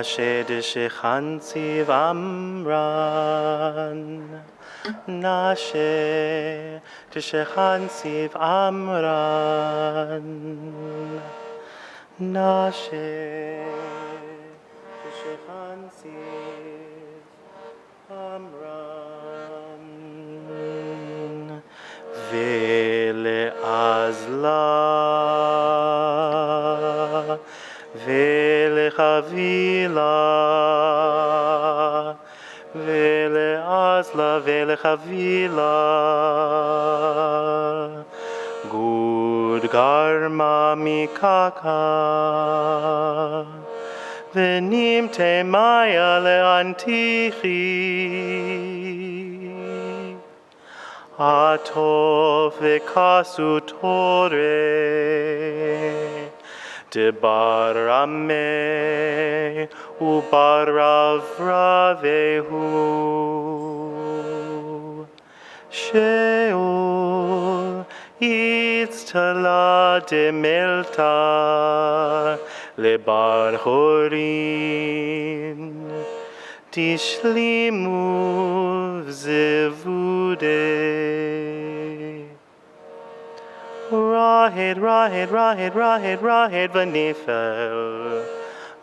Nashe Deshechansiv Amran. Nashe Deshechansiv Amran. Nashe Deshechansiv Amran. Vele Azla. Vele Chavila, Vele Azla, Vele Chavila, Gud Garma Mikaka, Venim Te Maya Leantichi, Atov Vekasu Tore, Debarame ubaravravehu Sheol itztala demelta lebar horin tishlimu zevude Rahid, Rahid, Rahid, Rahid, Rahid, Vanifel.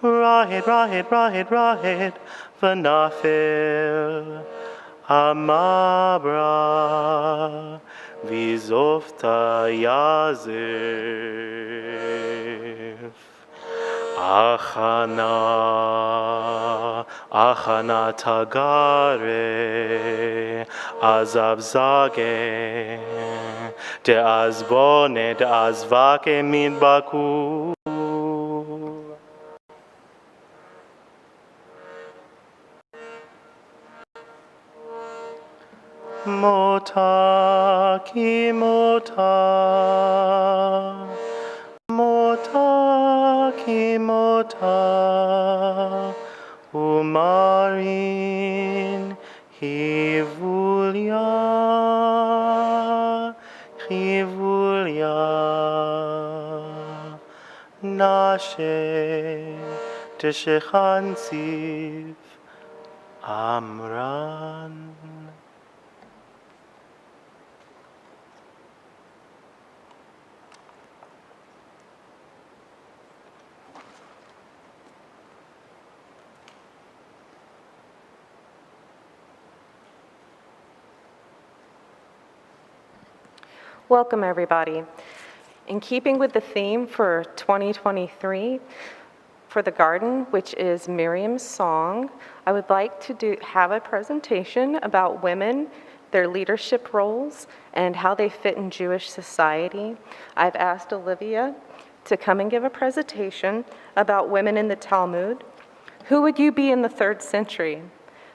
Rahid, Rahid, Rahid, Rahid, Vanafel. Amabra, Vizofta Yazif. Achana, Achana Tagare, Azav Zage. De azbone, de azvake min baku. Mota ki mota, mota ki mota, umarin hivulia. Nashe Teshechansiv Amran. Welcome, everybody. In keeping with the theme for 2023, for the garden, which is Miriam's song, I would like to have a presentation about women, their leadership roles, and how they fit in Jewish society. I've asked Olivia to come and give a presentation about women in the Talmud. Who would you be in the 3rd century?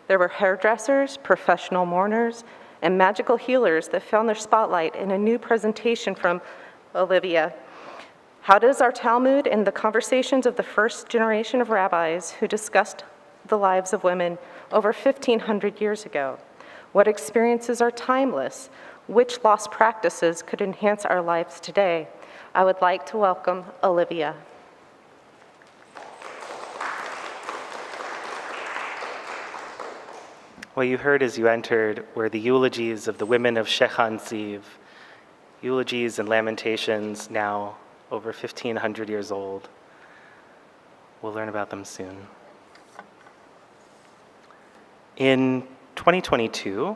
There were hairdressers, professional mourners, and magical healers that found their spotlight in a new presentation from Olivia. How does our Talmud and the conversations of the first generation of rabbis who discussed the lives of women over 1,500 years ago? What experiences are timeless? Which lost practices could enhance our lives today? I would like to welcome Olivia. What you heard as you entered were the eulogies of the women of Shechan Ziv, eulogies and lamentations now over 1,500 years old. We'll learn about them soon. In 2022,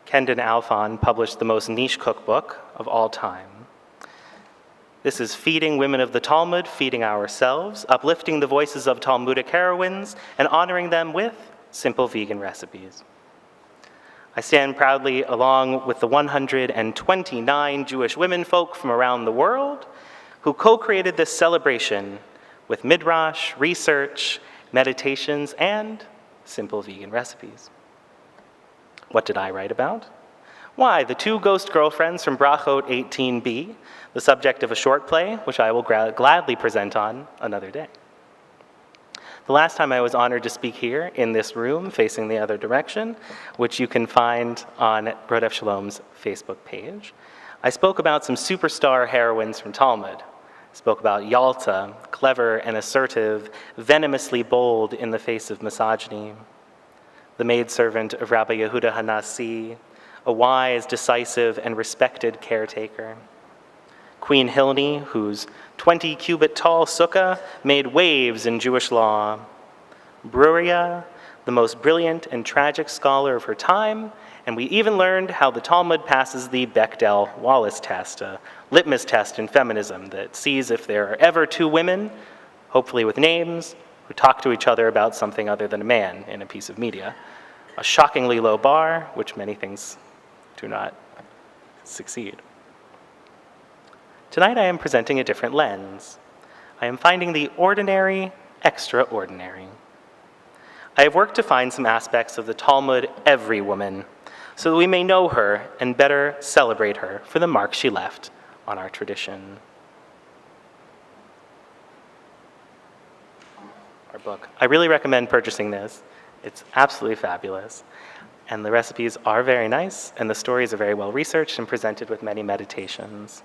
Kendon Alfon published the most niche cookbook of all time. This is Feeding Women of the Talmud, Feeding Ourselves, uplifting the voices of Talmudic heroines and honoring them with simple vegan recipes. I stand proudly along with the 129 Jewish womenfolk from around the world who co-created this celebration with midrash, research, meditations, and simple vegan recipes. What did I write about? Why, the 2 ghost girlfriends from Brachot 18b, the subject of a short play, which I will gladly present on another day. The last time I was honored to speak here in this room, facing the other direction, which you can find on Rodef Shalom's Facebook page, I spoke about some superstar heroines from Talmud, Spoke about Yalta, clever and assertive, venomously bold in the face of misogyny. The maidservant of Rabbi Yehuda Hanasi, a wise, decisive, and respected caretaker. Queen Hilni, whose 20-cubit-tall sukkah made waves in Jewish law. Bruria, the most brilliant and tragic scholar of her time, and we even learned how the Talmud passes the Bechdel-Wallace test, a litmus test in feminism that sees if there are ever two women, hopefully with names, who talk to each other about something other than a man in a piece of media. A shockingly low bar, which many things do not succeed. Tonight I am presenting a different lens. I am finding the ordinary extraordinary. I have worked to find some aspects of the Talmud every woman, so that we may know her and better celebrate her for the mark she left on our tradition. Our book. I really recommend purchasing this. It's absolutely fabulous. And the recipes are very nice, and the stories are very well researched and presented with many meditations.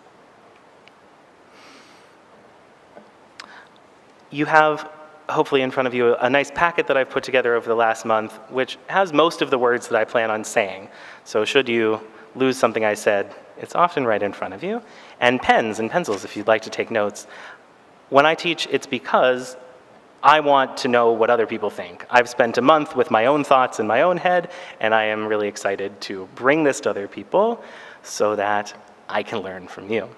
You have, hopefully in front of you, a nice packet that I've put together over the last month, which has most of the words that I plan on saying. So should you lose something I said, it's often right in front of you. And pens and pencils if you'd like to take notes. When I teach, it's because I want to know what other people think. I've spent a month with my own thoughts in my own head, and I am really excited to bring this to other people so that I can learn from you.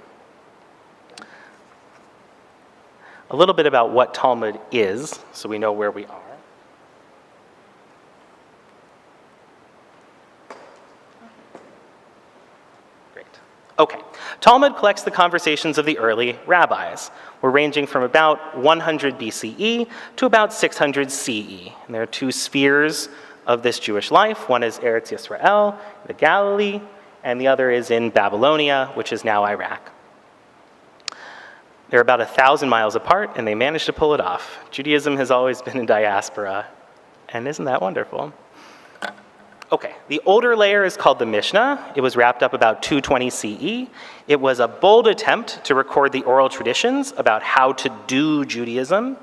A little bit about what Talmud is, so we know where we are. Great. Okay. Talmud collects the conversations of the early rabbis. We're ranging from about 100 BCE to about 600 CE. And there are two spheres of this Jewish life. One is Eretz Yisrael, the Galilee, and the other is in Babylonia, which is now Iraq. They're about 1,000 miles apart, and they managed to pull it off. Judaism has always been in diaspora, and isn't that wonderful? Okay, the older layer is called the Mishnah. It was wrapped up about 220 CE. It was a bold attempt to record the oral traditions about how to do Judaism,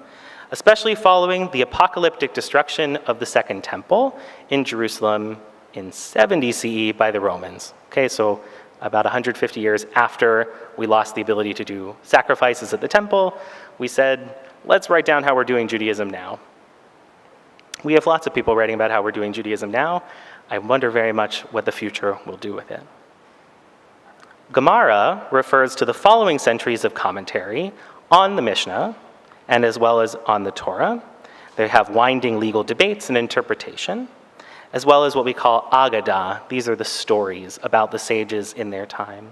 especially following the apocalyptic destruction of the Second Temple in Jerusalem in 70 CE by the Romans. Okay, so about 150 years after we lost the ability to do sacrifices at the temple, we said, let's write down how we're doing Judaism now. We have lots of people writing about how we're doing Judaism now. I wonder very much what the future will do with it. Gemara refers to the following centuries of commentary on the Mishnah, and as well as on the Torah. They have winding legal debates and interpretation, as well as what we call Agadah. These are the stories about the sages in their time.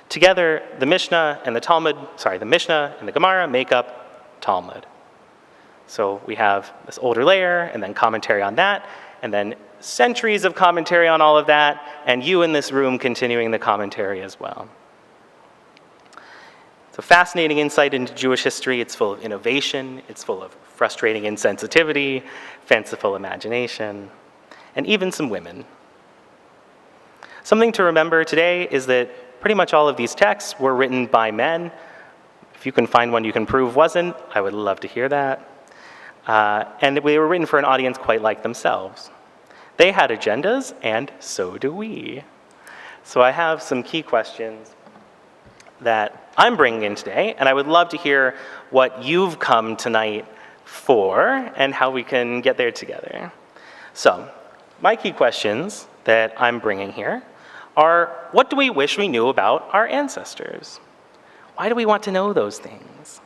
Together, the Mishnah and the Gemara make up Talmud. So we have this older layer, and then commentary on that, and then centuries of commentary on all of that, and you in this room continuing the commentary as well. It's a fascinating insight into Jewish history. It's full of innovation. It's full of frustrating insensitivity, fanciful imagination, and even some women. Something to remember today is that pretty much all of these texts were written by men. If you can find one you can prove wasn't, I would love to hear that. And they were written for an audience quite like themselves. They had agendas, and so do we. So I have some key questions that I'm bringing in today, and I would love to hear what you've come tonight for and how we can get there together. So, my key questions that I'm bringing here are, what do we wish we knew about our ancestors? Why do we want to know those things?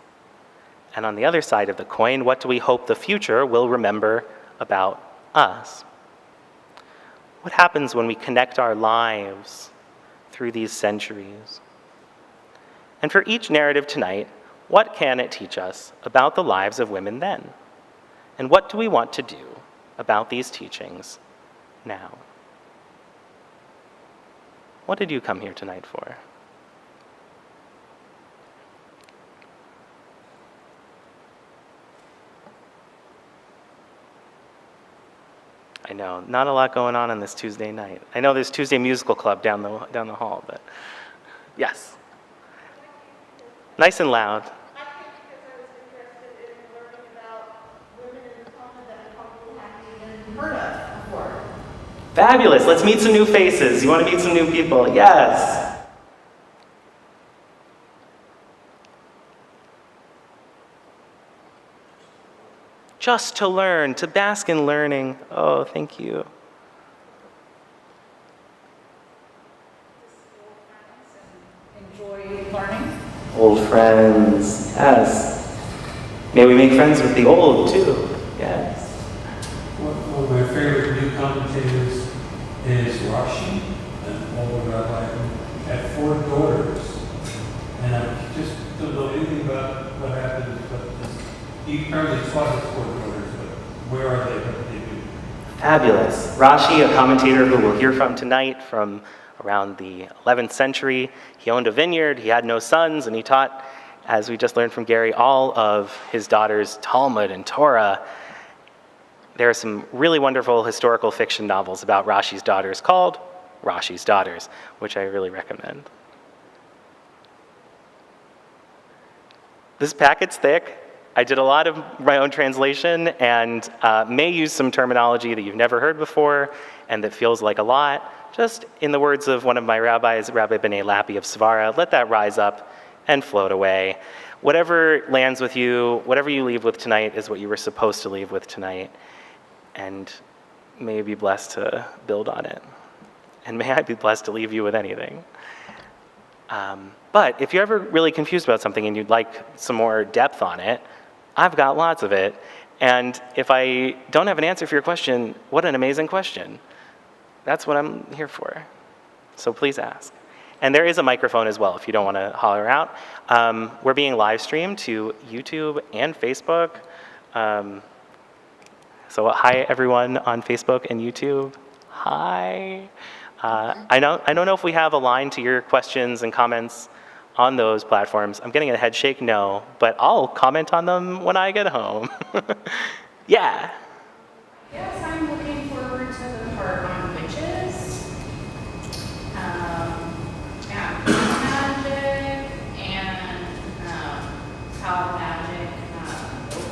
And on the other side of the coin, what do we hope the future will remember about us? What happens when we connect our lives through these centuries? And for each narrative tonight, what can it teach us about the lives of women then? And what do we want to do about these teachings now? What did you come here tonight for? I know, not a lot going on this Tuesday night. I know there's Tuesday Musical Club down the hall, but yes. Nice and loud. I came because I was interested in learning about women in the Talmud that I probably hadn't even heard of before. Fabulous. Let's meet some new faces. You want to meet some new people? Yes. Just to learn, to bask in learning. Oh, thank you. Enjoy learning. Old friends, yes. May we make friends with the old, too. Yes. One of my favorite new commentators is Rashi, an old rabbi who had 4 daughters. And I just don't know anything about what happened, but he apparently taught his 4 daughters, but where are they? What do they do? Fabulous. Rashi, a commentator who we'll hear from tonight from around the 11th century. He owned a vineyard, he had no sons, and he taught, as we just learned from Gary, all of his daughters Talmud and Torah. There are some really wonderful historical fiction novels about Rashi's daughters called Rashi's Daughters, which I really recommend. This packet's thick. I did a lot of my own translation and may use some terminology that you've never heard before and that feels like a lot. Just in the words of one of my rabbis, Rabbi B'nai Lappi of SVARA, let that rise up and float away. Whatever lands with you, whatever you leave with tonight is what you were supposed to leave with tonight. And may you be blessed to build on it. And may I be blessed to leave you with anything. But if you're ever really confused about something and you'd like some more depth on it, I've got lots of it. And if I don't have an answer for your question, what an amazing question. That's what I'm here for. So please ask. And there is a microphone as well if you don't want to holler out. We're being live streamed to YouTube and Facebook. So hi everyone on Facebook and YouTube. Hi. I don't know if we have a line to your questions and comments on those platforms. I'm getting a head shake no, but I'll comment on them when I get home. Yeah. Yes, I'm looking forward to the part on witches, and magic, and how magic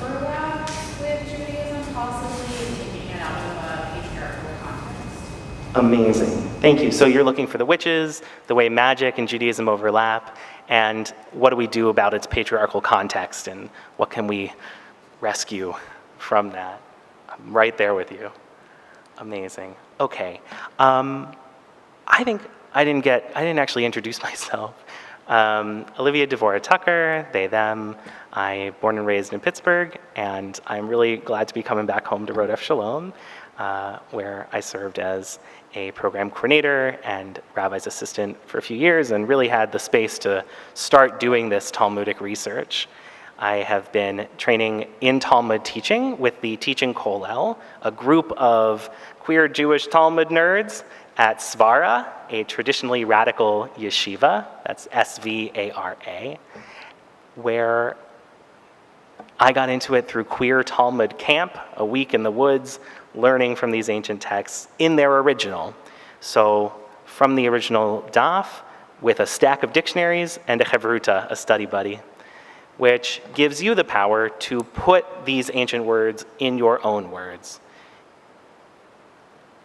overlaps with Judaism, possibly taking it out of a patriarchal context. Amazing. Thank you. So you're looking for the witches, the way magic and Judaism overlap, and what do we do about its patriarchal context, and what can we rescue from that? I'm right there with you. Amazing. Okay. I think I didn't actually introduce myself. Olivia Devorah Tucker, they, them. I born and raised in Pittsburgh, and I'm really glad to be coming back home to Rodef Shalom, where I served as a program coordinator and rabbi's assistant for a few years and really had the space to start doing this Talmudic research. I have been training in Talmud teaching with the Teaching Kollel, a group of queer Jewish Talmud nerds at SVARA, a traditionally radical yeshiva, that's SVARA, where I got into it through Queer Talmud Camp, a week in the woods, learning from these ancient texts in their original. So from the original daf, with a stack of dictionaries and a chevruta, a study buddy, which gives you the power to put these ancient words in your own words.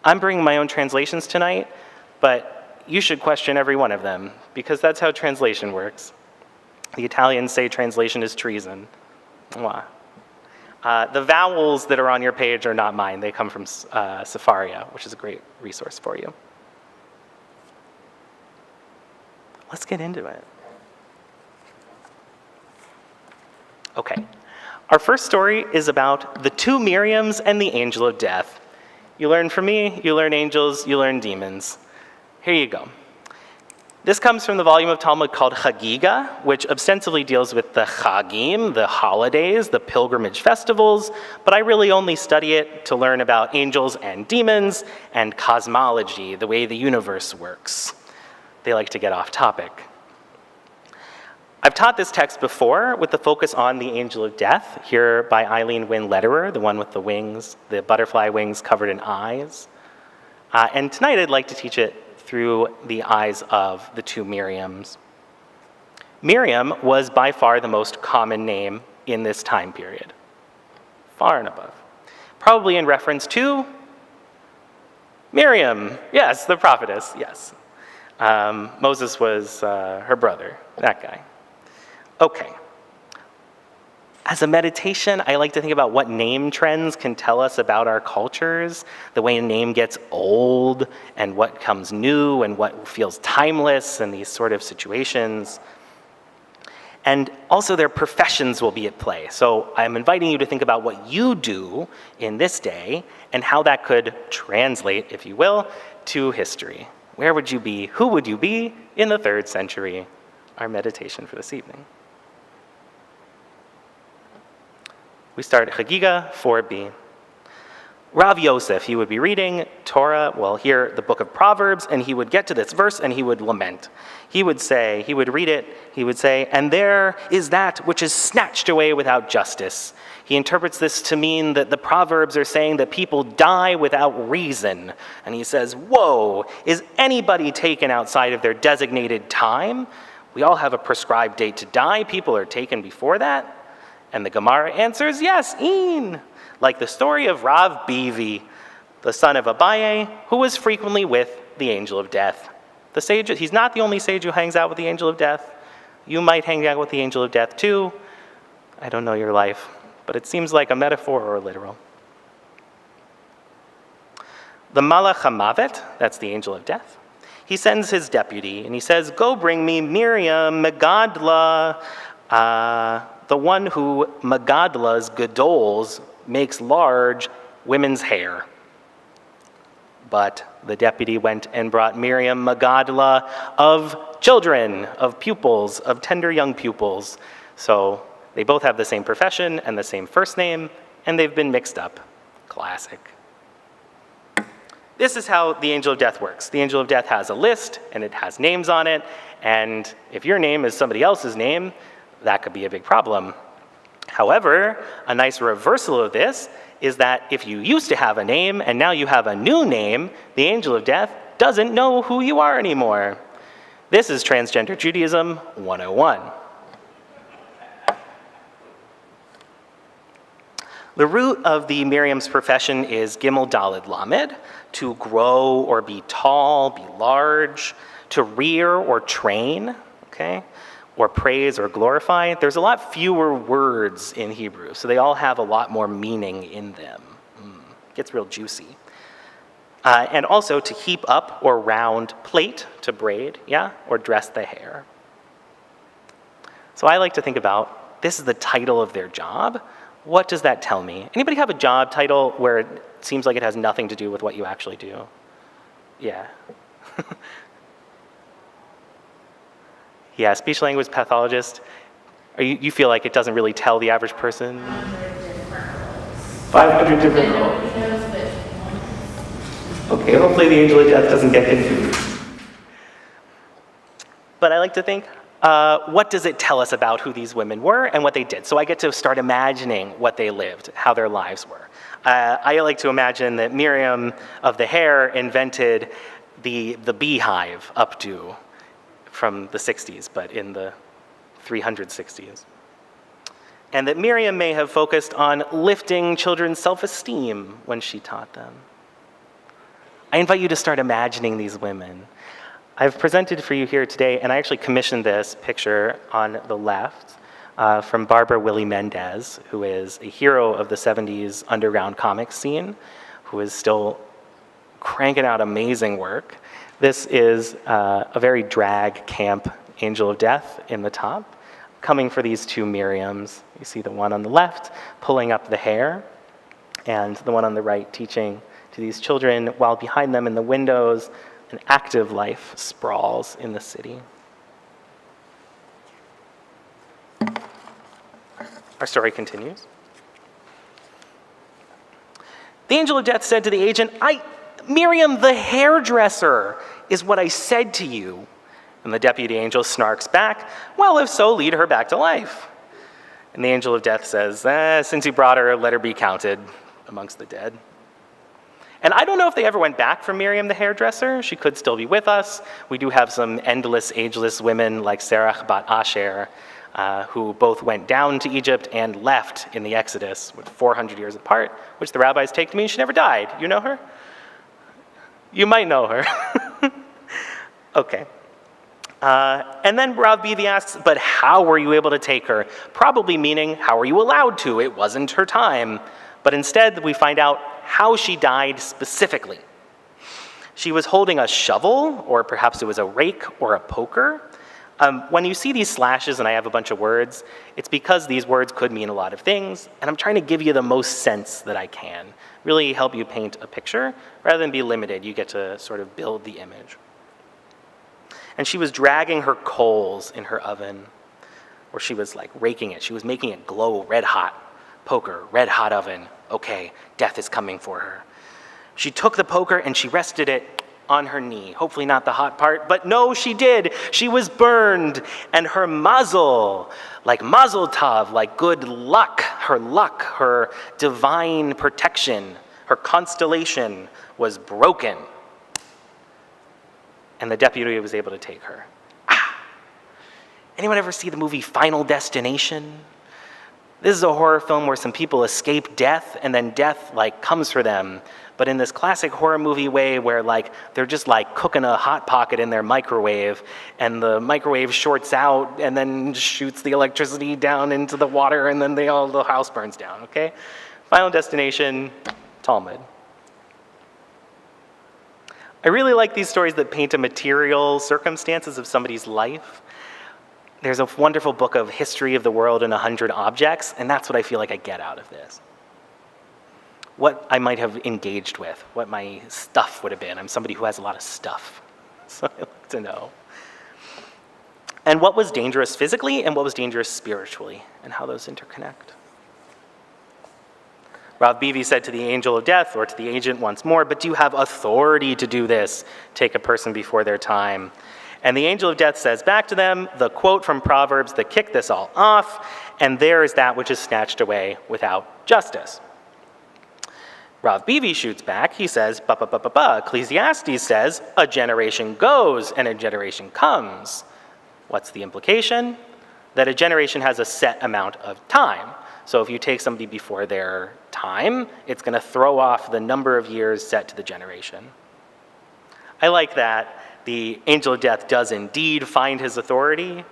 I'm bringing my own translations tonight, but you should question every one of them, because that's how translation works. The Italians say translation is treason. Mwah. The vowels that are on your page are not mine. They come from SVARA, which is a great resource for you. Let's get into it. Okay, our first story is about the 2 Miriams and the angel of death. You learn from me, you learn angels, you learn demons. Here you go. This comes from the volume of Talmud called Chagiga, which ostensibly deals with the Chagim, the holidays, the pilgrimage festivals, but I really only study it to learn about angels and demons and cosmology, the way the universe works. They like to get off topic. I've taught this text before with the focus on the angel of death, here by Eileen Wynne Lederer, the one with the wings, the butterfly wings covered in eyes. And tonight I'd like to teach it through the eyes of the 2 Miriams. Miriam was by far the most common name in this time period, far and above. Probably in reference to Miriam, yes, the prophetess, yes. Moses was her brother, that guy. Okay. As a meditation, I like to think about what name trends can tell us about our cultures, the way a name gets old, and what comes new, and what feels timeless in these sort of situations. And also their professions will be at play. So I'm inviting you to think about what you do in this day and how that could translate, if you will, to history. Where would you be? Who would you be in the 3rd century? Our meditation for this evening. We start at Chagiga 4b. Rav Yosef, he would be reading Torah, well, here the book of Proverbs, and he would get to this verse and he would lament. He would read it, he would say, "And there is that which is snatched away without justice." He interprets this to mean that the Proverbs are saying that people die without reason. And he says, whoa, is anybody taken outside of their designated time? We all have a prescribed date to die. People are taken before that. And the Gemara answers, yes, een. Like the story of Rav Bivi, the son of Abaye, who was frequently with the angel of death. The sage, he's not the only sage who hangs out with the angel of death. You might hang out with the angel of death too. I don't know your life, but it seems like a metaphor or a literal. The Malach HaMavet, that's the angel of death, he sends his deputy and he says, go bring me Miriam Megadla, the one who Megadla's Gadols makes large women's hair. But the deputy went and brought Miriam Megadla of children, of pupils, of tender young pupils. So they both have the same profession and the same first name, and they've been mixed up. Classic. This is how the angel of death works. The angel of death has a list, and it has names on it, and if your name is somebody else's name, that could be a big problem. However, a nice reversal of this is that if you used to have a name and now you have a new name, the angel of death doesn't know who you are anymore. This is Transgender Judaism 101. The root of the Miriam's profession is Gimel Daled Lamed, to grow or be tall, be large, to rear or train, okay? Or praise or glorify. There's a lot fewer words in Hebrew, so they all have a lot more meaning in them. Gets real juicy. And also to heap up or round, plait, to braid, yeah, or dress the hair. So I like to think about, this is the title of their job. What does that tell me? Anybody have a job title where it seems like it has nothing to do with what you actually do? Yeah. Yeah, speech language pathologist. You feel like it doesn't really tell the average person? 500 different roles. Okay, hopefully the angel of death doesn't get confused. But I like to think, what does it tell us about who these women were and what they did? So I get to start imagining what they lived, how their lives were. I like to imagine that Miriam of the hair invented the beehive updo from the 60s, but in the 360s. And that Miriam may have focused on lifting children's self-esteem when she taught them. I invite you to start imagining these women. I've presented for you here today, and I actually commissioned this picture on the left from Barbara Willie Mendez, who is a hero of the 70s underground comic scene, who is still cranking out amazing work. This is a very drag camp angel of death in the top, coming for these two Miriams. You see the one on the left pulling up the hair, and the one on the right teaching to these children, while behind them in the windows, an active life sprawls in the city. Our story continues. The angel of death said to the agent, Miriam, the hairdresser, is what I said to you. And the deputy angel snarks back, well, if so, lead her back to life. And the angel of death says, since you brought her, let her be counted amongst the dead. And I don't know if they ever went back for Miriam the hairdresser. She could still be with us. We do have some endless, ageless women like Serach bat Asher, who both went down to Egypt and left in the Exodus, with 400 years apart, which the rabbis take to mean she never died. You know her? You might know her. Okay. And then Rav Bivi asks, but how were you able to take her? Probably meaning, how were you allowed to? It wasn't her time. But instead, we find out how she died specifically. She was holding a shovel, or perhaps it was a rake or a poker. When you see these slashes and I have a bunch of words, it's because these words could mean a lot of things, and I'm trying to give you the most sense that I can. Really help you paint a picture. Rather than be limited, you get to sort of build the image. And she was dragging her coals in her oven, or she was like raking it. She was making it glow red hot. Poker, red hot oven. Okay, death is coming for her. She took the poker and she rested it on her knee. Hopefully not the hot part, but no, she did. She was burned, and her mazel, like mazel tov, like good luck, her divine protection, her constellation was broken. And the deputy was able to take her. Anyone ever see the movie Final Destination? This is a horror film where some people escape death, and then death comes for them. But in this classic horror movie way where they're just cooking a Hot Pocket in their microwave, and the microwave shorts out and then shoots the electricity down into the water, and then the house burns down, okay? Final Destination, Talmud. I really like these stories that paint a material circumstances of somebody's life. There's a wonderful book of History of the World in 100 Objects, and that's what I feel like I get out of this. What I might have engaged with, what my stuff would have been. I'm somebody who has a lot of stuff, so I like to know. And what was dangerous physically and what was dangerous spiritually, and how those interconnect. Rav Bivi said to the angel of death, or to the agent once more, but do you have authority to do this? Take a person before their time. And the angel of death says back to them the quote from Proverbs that kick this all off, and there is that which is snatched away without justice. Rav Bivi shoots back, he says, Ecclesiastes says, a generation goes and a generation comes. What's the implication? That a generation has a set amount of time. So if you take somebody before their time, it's going to throw off the number of years set to the generation. I like that. The angel of death does indeed find his authority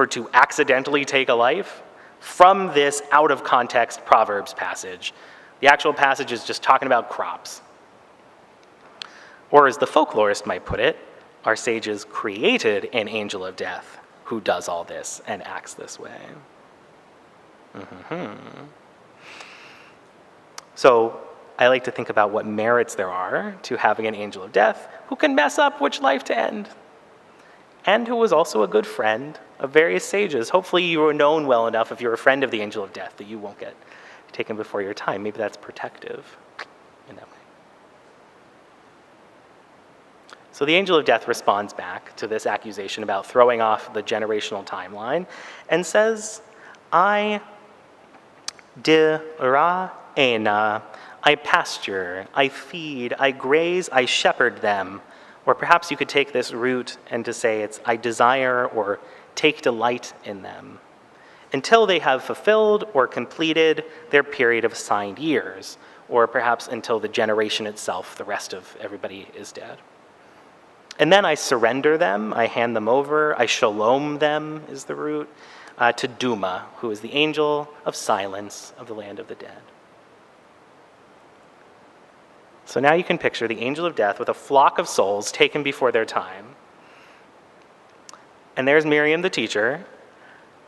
to accidentally take a life from this out-of-context Proverbs passage. The actual passage is just talking about crops. Or as the folklorist might put it, our sages created an angel of death who does all this and acts this way. So I like to think about what merits there are to having an angel of death who can mess up which life to end, and who was also a good friend of various sages. Hopefully you were known well enough if you're a friend of the angel of death that you won't get taken before your time. Maybe that's protective in that way. So the angel of death responds back to this accusation about throwing off the generational timeline and says, I dira'ena, I pasture, I feed, I graze, I shepherd them. Or perhaps you could take this root and to say it's I desire or take delight in them, until they have fulfilled or completed their period of assigned years, or perhaps until the generation itself, the rest of everybody is dead. And then I surrender them, I hand them over, I shalom them is the root, to Duma, who is the angel of silence of the land of the dead. So now you can picture the angel of death with a flock of souls taken before their time. And there's Miriam the teacher,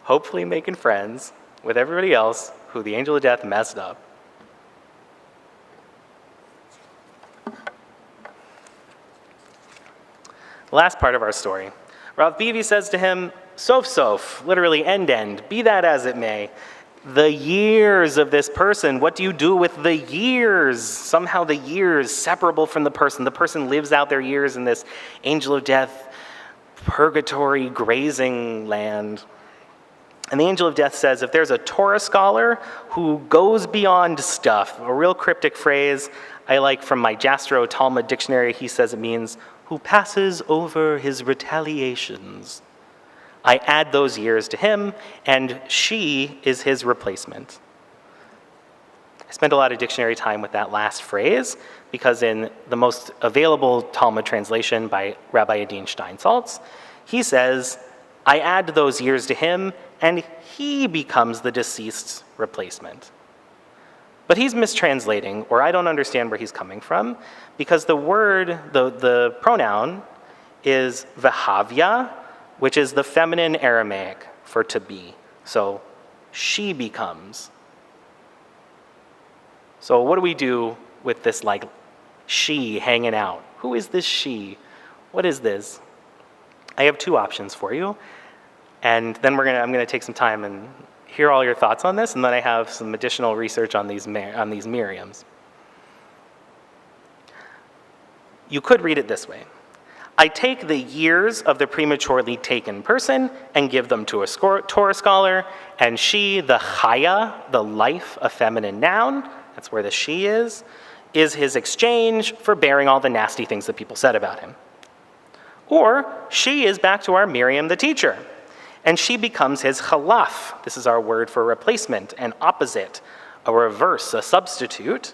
hopefully making friends with everybody else who the angel of death messed up. The last part of our story. Rav Bivi says to him, Sof sof, literally end, be that as it may. The years of this person, what do you do with the years? Somehow the years separable from the person. The person lives out their years in this angel of death, purgatory, grazing land. And the angel of death says, if there's a Torah scholar who goes beyond stuff, a real cryptic phrase, I like from my Jastrow Talmud dictionary, he says it means, who passes over his retaliations. I add those years to him, and she is his replacement. I spent a lot of dictionary time with that last phrase, because in the most available Talmud translation by Rabbi Adin Steinsaltz, he says, I add those years to him, and he becomes the deceased's replacement. But he's mistranslating, or I don't understand where he's coming from, because the word, the pronoun, is v'havya, which is the feminine Aramaic for to be. So she becomes. So what do we do with this like she hanging out? Who is this she? What is this? I have two options for you. And then I'm gonna take some time and hear all your thoughts on this, and then I have some additional research on these Miriams. You could read it this way. I take the years of the prematurely taken person and give them to a Torah scholar, and she, the chaya, the life, a feminine noun, that's where the she is his exchange for bearing all the nasty things that people said about him. Or she is back to our Miriam, the teacher, and she becomes his chalaf. This is our word for replacement, an opposite, a reverse, a substitute,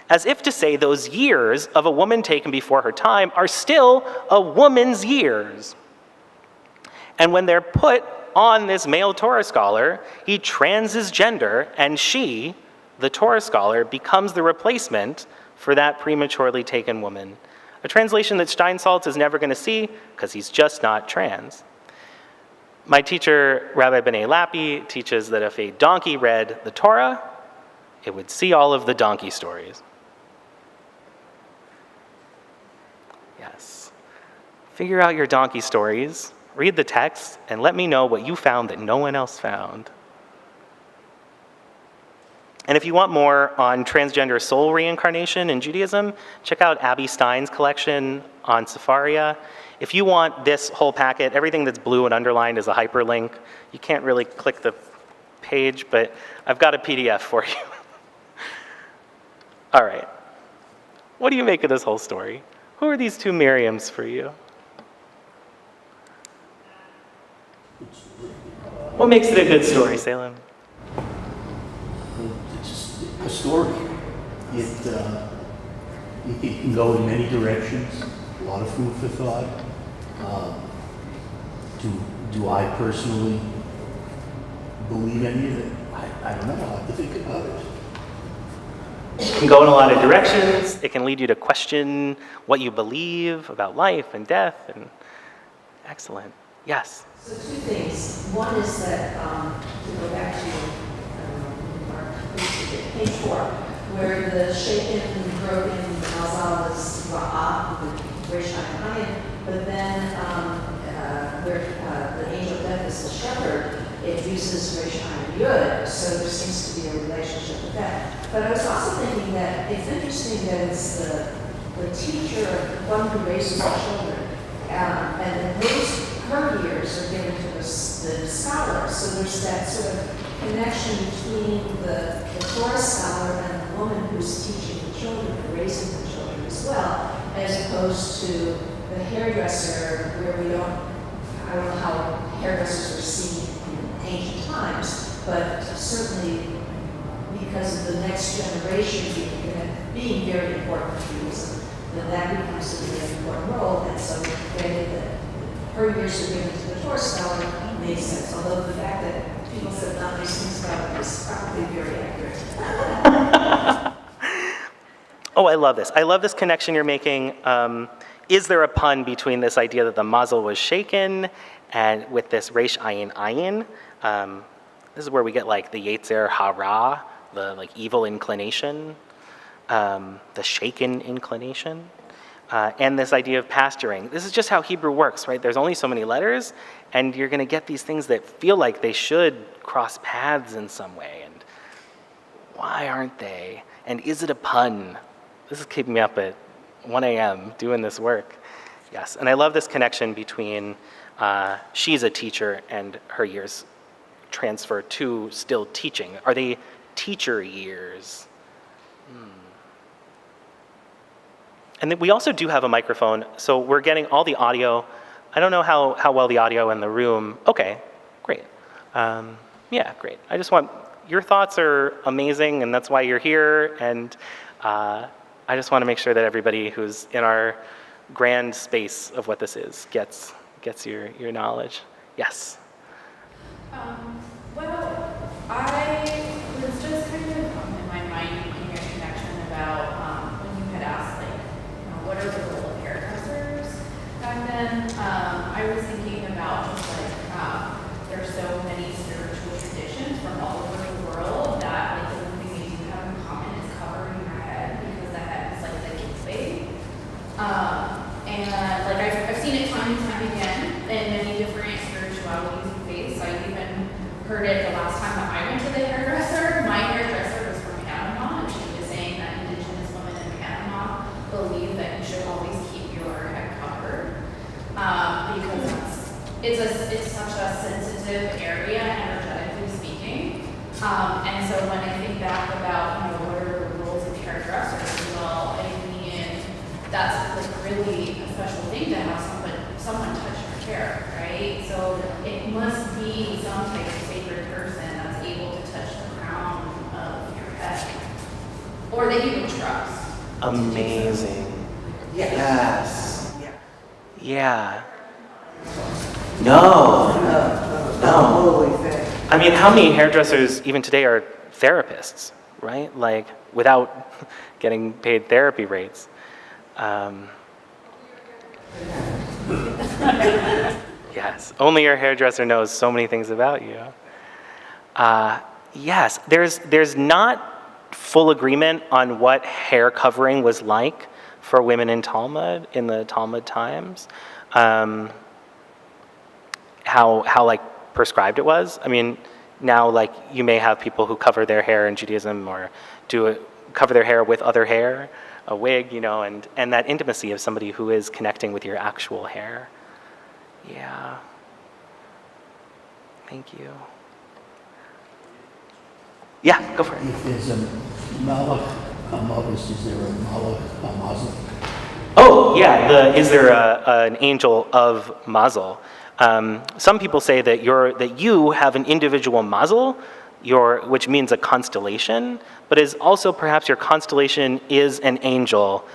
as if to say those years of a woman taken before her time are still a woman's years. And when they're put on this male Torah scholar, he transes gender, and she, the Torah scholar, becomes the replacement for that prematurely taken woman. A translation that Steinsaltz is never going to see because he's just not trans. My teacher, Rabbi B'nai Lappi, teaches that if a donkey read the Torah, it would see all of the donkey stories. Yes. Figure out your donkey stories, read the text, and let me know what you found that no one else found. And if you want more on transgender soul reincarnation in Judaism, check out Abby Stein's collection on Sefaria. If you want this whole packet, everything that's blue and underlined is a hyperlink. You can't really click the page, but I've got a PDF for you. All right. What do you make of this whole story? Who are these two Miriams for you? What makes it a good story, Salem? It's a story. It can go in many directions, a lot of food for thought. Do I personally believe any of it? I don't know. I'll have to think about it. It can go in a lot of directions. It can lead you to question what you believe about life and death. And excellent. Yes? So two things. One is that, to go back to page 4, where the shaken, broken mazal is ra'ah, the Reish Ayin, but then where the angel of death is the shepherd, it uses Reish Ayin Yud, so there seems to be a relationship with that. But I was also thinking that it's interesting that it's the teacher, the one who raises the children, and then her years are given to the scholar. So there's that sort of connection between the Torah scholar and the woman who's teaching the children and raising the children as well, as opposed to the hairdresser, where I don't know how hairdressers were seen in ancient times, but certainly because of the next generation being very important to Judaism, then that becomes a very important role. And so granted that her years are given to the Torah scholar makes sense, although the fact that people said not these things about it is probably very accurate. Oh, I love this. I love this connection you're making. Is there a pun between this idea that the mazel was shaken and with this Reish Ayin Ayin? This is where we get like the Yetzer Hara, the like evil inclination, the shaken inclination, and this idea of pasturing. This is just how Hebrew works, right? There's only so many letters, and you're going to get these things that feel like they should cross paths in some way. And why aren't they? And is it a pun? This is keeping me up at 1 a.m. doing this work. Yes, and I love this connection between she's a teacher and her years transfer to still teaching. Are they teacher years? And then we also do have a microphone, so we're getting all the audio. I don't know how well the audio in the room. Okay, great. Yeah, great. I just want, your thoughts are amazing, and that's why you're here, and I just want to make sure that everybody who's in our grand space of what this is gets your knowledge. Yes? Well, I was just kind of in my mind making a connection about when you had asked, like, what are the role of hairdressers back then? I was thinking about just like there's so many spiritual traditions from all over the world that like the one thing they do have in common is covering your head, because the head is like the gateway. And like I've seen it time and time again in many different spiritualities and faiths. I even heard it the last time that I went to the hairdresser. My hairdresser was from Panama, and she was saying that indigenous women in Panama believe that you should always keep your head covered because it's such a sensitive area, energetically speaking. And so when I think back about what are the roles of hairdressers, well, I mean that's like really a special thing to have someone touch your hair, right? So it must be some type of sacred person that's able to touch the crown of your head, or that you can trust. Amazing. Yes. Yeah. No. I mean, how many hairdressers even today are therapists, right? Like, without getting paid therapy rates. Yes, only your hairdresser knows so many things about you. Yes, there's not full agreement on what hair covering was like for women in Talmud, in the Talmud times. How like prescribed it was. I mean, now like you may have people who cover their hair in Judaism or cover their hair with other hair, a wig, and that intimacy of somebody who is connecting with your actual hair. Yeah. Thank you. Yeah, go for it. If there's a Malach Amavis, is there a Malach Amazon? Oh, yeah, is there an angel of Mazel? Some people say that you have an individual Mazel, which means a constellation, but is also perhaps your constellation is an angel.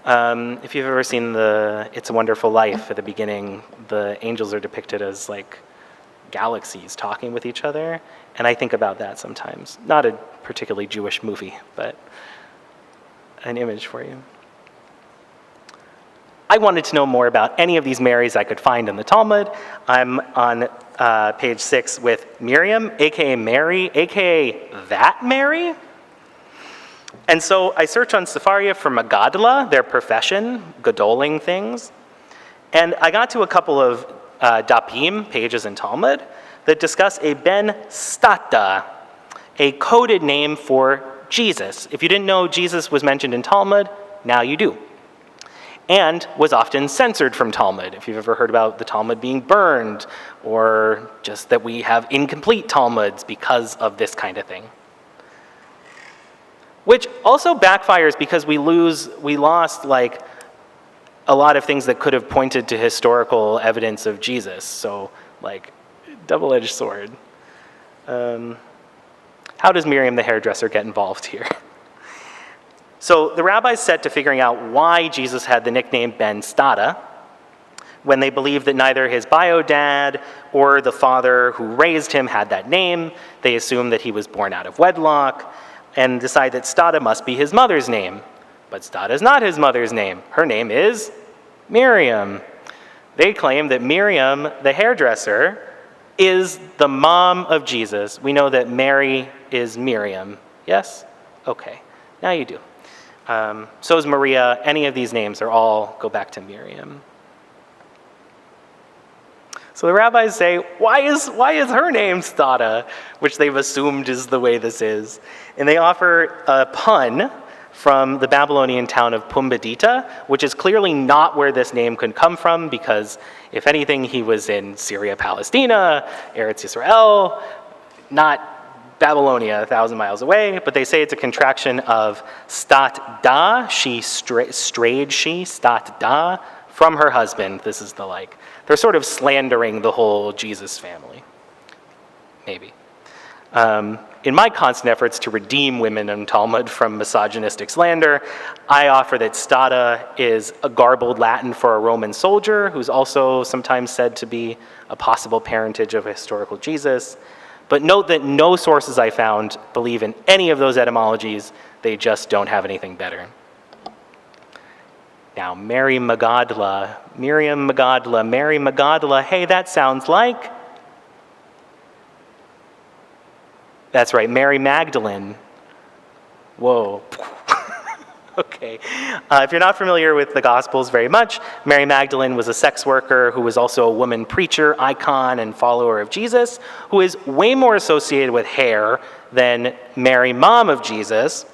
If you've ever seen It's a Wonderful Life, at the beginning, the angels are depicted as like galaxies talking with each other, and I think about that sometimes. Not a particularly Jewish movie, but an image for you. I wanted to know more about any of these Marys I could find in the Talmud. I'm on page 6 with Miriam, aka Mary, aka that Mary. And so I searched on Sefaria for Magadla, their profession, gadoling things. And I got to a couple of dapim, pages in Talmud, that discuss a Ben Stata, a coded name for Jesus. If you didn't know Jesus was mentioned in Talmud, now you do. And was often censored from Talmud. If you've ever heard about the Talmud being burned, or just that we have incomplete Talmuds because of this kind of thing. Which also backfires because we lost like a lot of things that could have pointed to historical evidence of Jesus. So like, double-edged sword. How does Miriam the hairdresser get involved here? So the rabbis set to figuring out why Jesus had the nickname Ben Stata, when they believed that neither his bio dad or the father who raised him had that name. They assumed that he was born out of wedlock and decide that Stata must be his mother's name. But Stata is not his mother's name. Her name is Miriam. They claim that Miriam, the hairdresser, is the mom of Jesus. We know that Mary is Miriam. Yes? Okay. Now you do. So is Maria. Any of these names all go back to Miriam. So the rabbis say, why is her name Stata, which they've assumed is the way this is? And they offer a pun from the Babylonian town of Pumbedita, which is clearly not where this name could come from, because if anything, he was in Syria, Palestina, Eretz Yisrael, not Babylonia, 1,000 miles away, but they say it's a contraction of stat da, she strayed she, stat da, from her husband. This is they're sort of slandering the whole Jesus family, maybe. In my constant efforts to redeem women in Talmud from misogynistic slander, I offer that stata is a garbled Latin for a Roman soldier, who's also sometimes said to be a possible parentage of a historical Jesus. But note that no sources I found believe in any of those etymologies. They just don't have anything better. Now, Miriam Magadla, Mary Magadla, hey, that sounds like... That's right, Mary Magdalene. Whoa. Okay. If you're not familiar with the Gospels very much, Mary Magdalene was a sex worker who was also a woman preacher, icon, and follower of Jesus, who is way more associated with hair than Mary, mom of Jesus.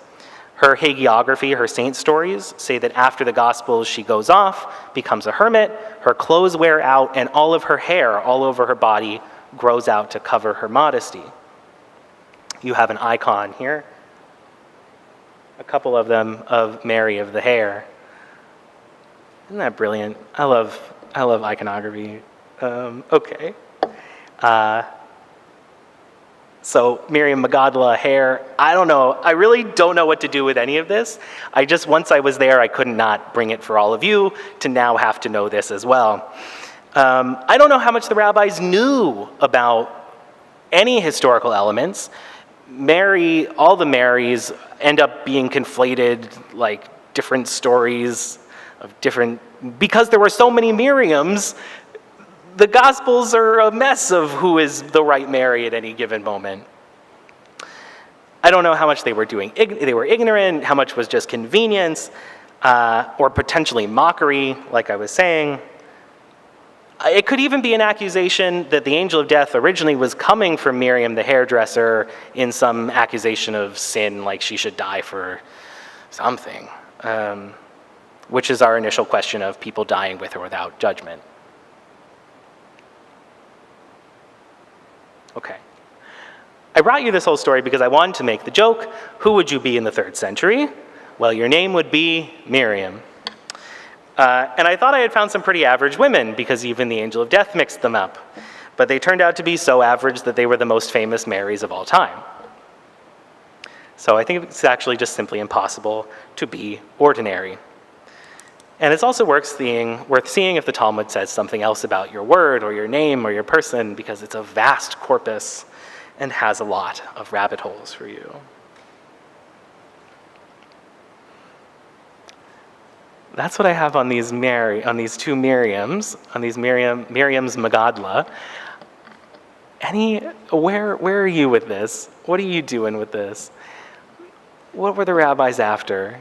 Her hagiography, her saint stories, say that after the Gospels, she goes off, becomes a hermit, her clothes wear out, and all of her hair all over her body grows out to cover her modesty. You have an icon here, a couple of them of Mary of the hair. Isn't that brilliant? I love iconography. Okay. So Miriam Magadla hair, I don't know. I really don't know what to do with any of this. Once I was there, I could not bring it for all of you to now have to know this as well. I don't know how much the rabbis knew about any historical elements. All the Marys end up being conflated, like different stories of different, because there were so many Miriams, the Gospels are a mess of who is the right Mary at any given moment. I don't know how much they were ignorant, how much was just convenience, or potentially mockery, like I was saying. It could even be an accusation that the angel of death originally was coming from Miriam the hairdresser in some accusation of sin, like she should die for something, which is our initial question of people dying with or without judgment. Okay. I brought you this whole story because I wanted to make the joke, who would you be in the 3rd century? Well, your name would be Miriam. And I thought I had found some pretty average women because even the angel of death mixed them up. But they turned out to be so average that they were the most famous Marys of all time. So I think it's actually just simply impossible to be ordinary. And it's also worth seeing if the Talmud says something else about your word or your name or your person, because it's a vast corpus and has a lot of rabbit holes for you. That's what I have on these two Miriams, on these Miriam's Magadla. Where are you with this? What are you doing with this? What were the rabbis after?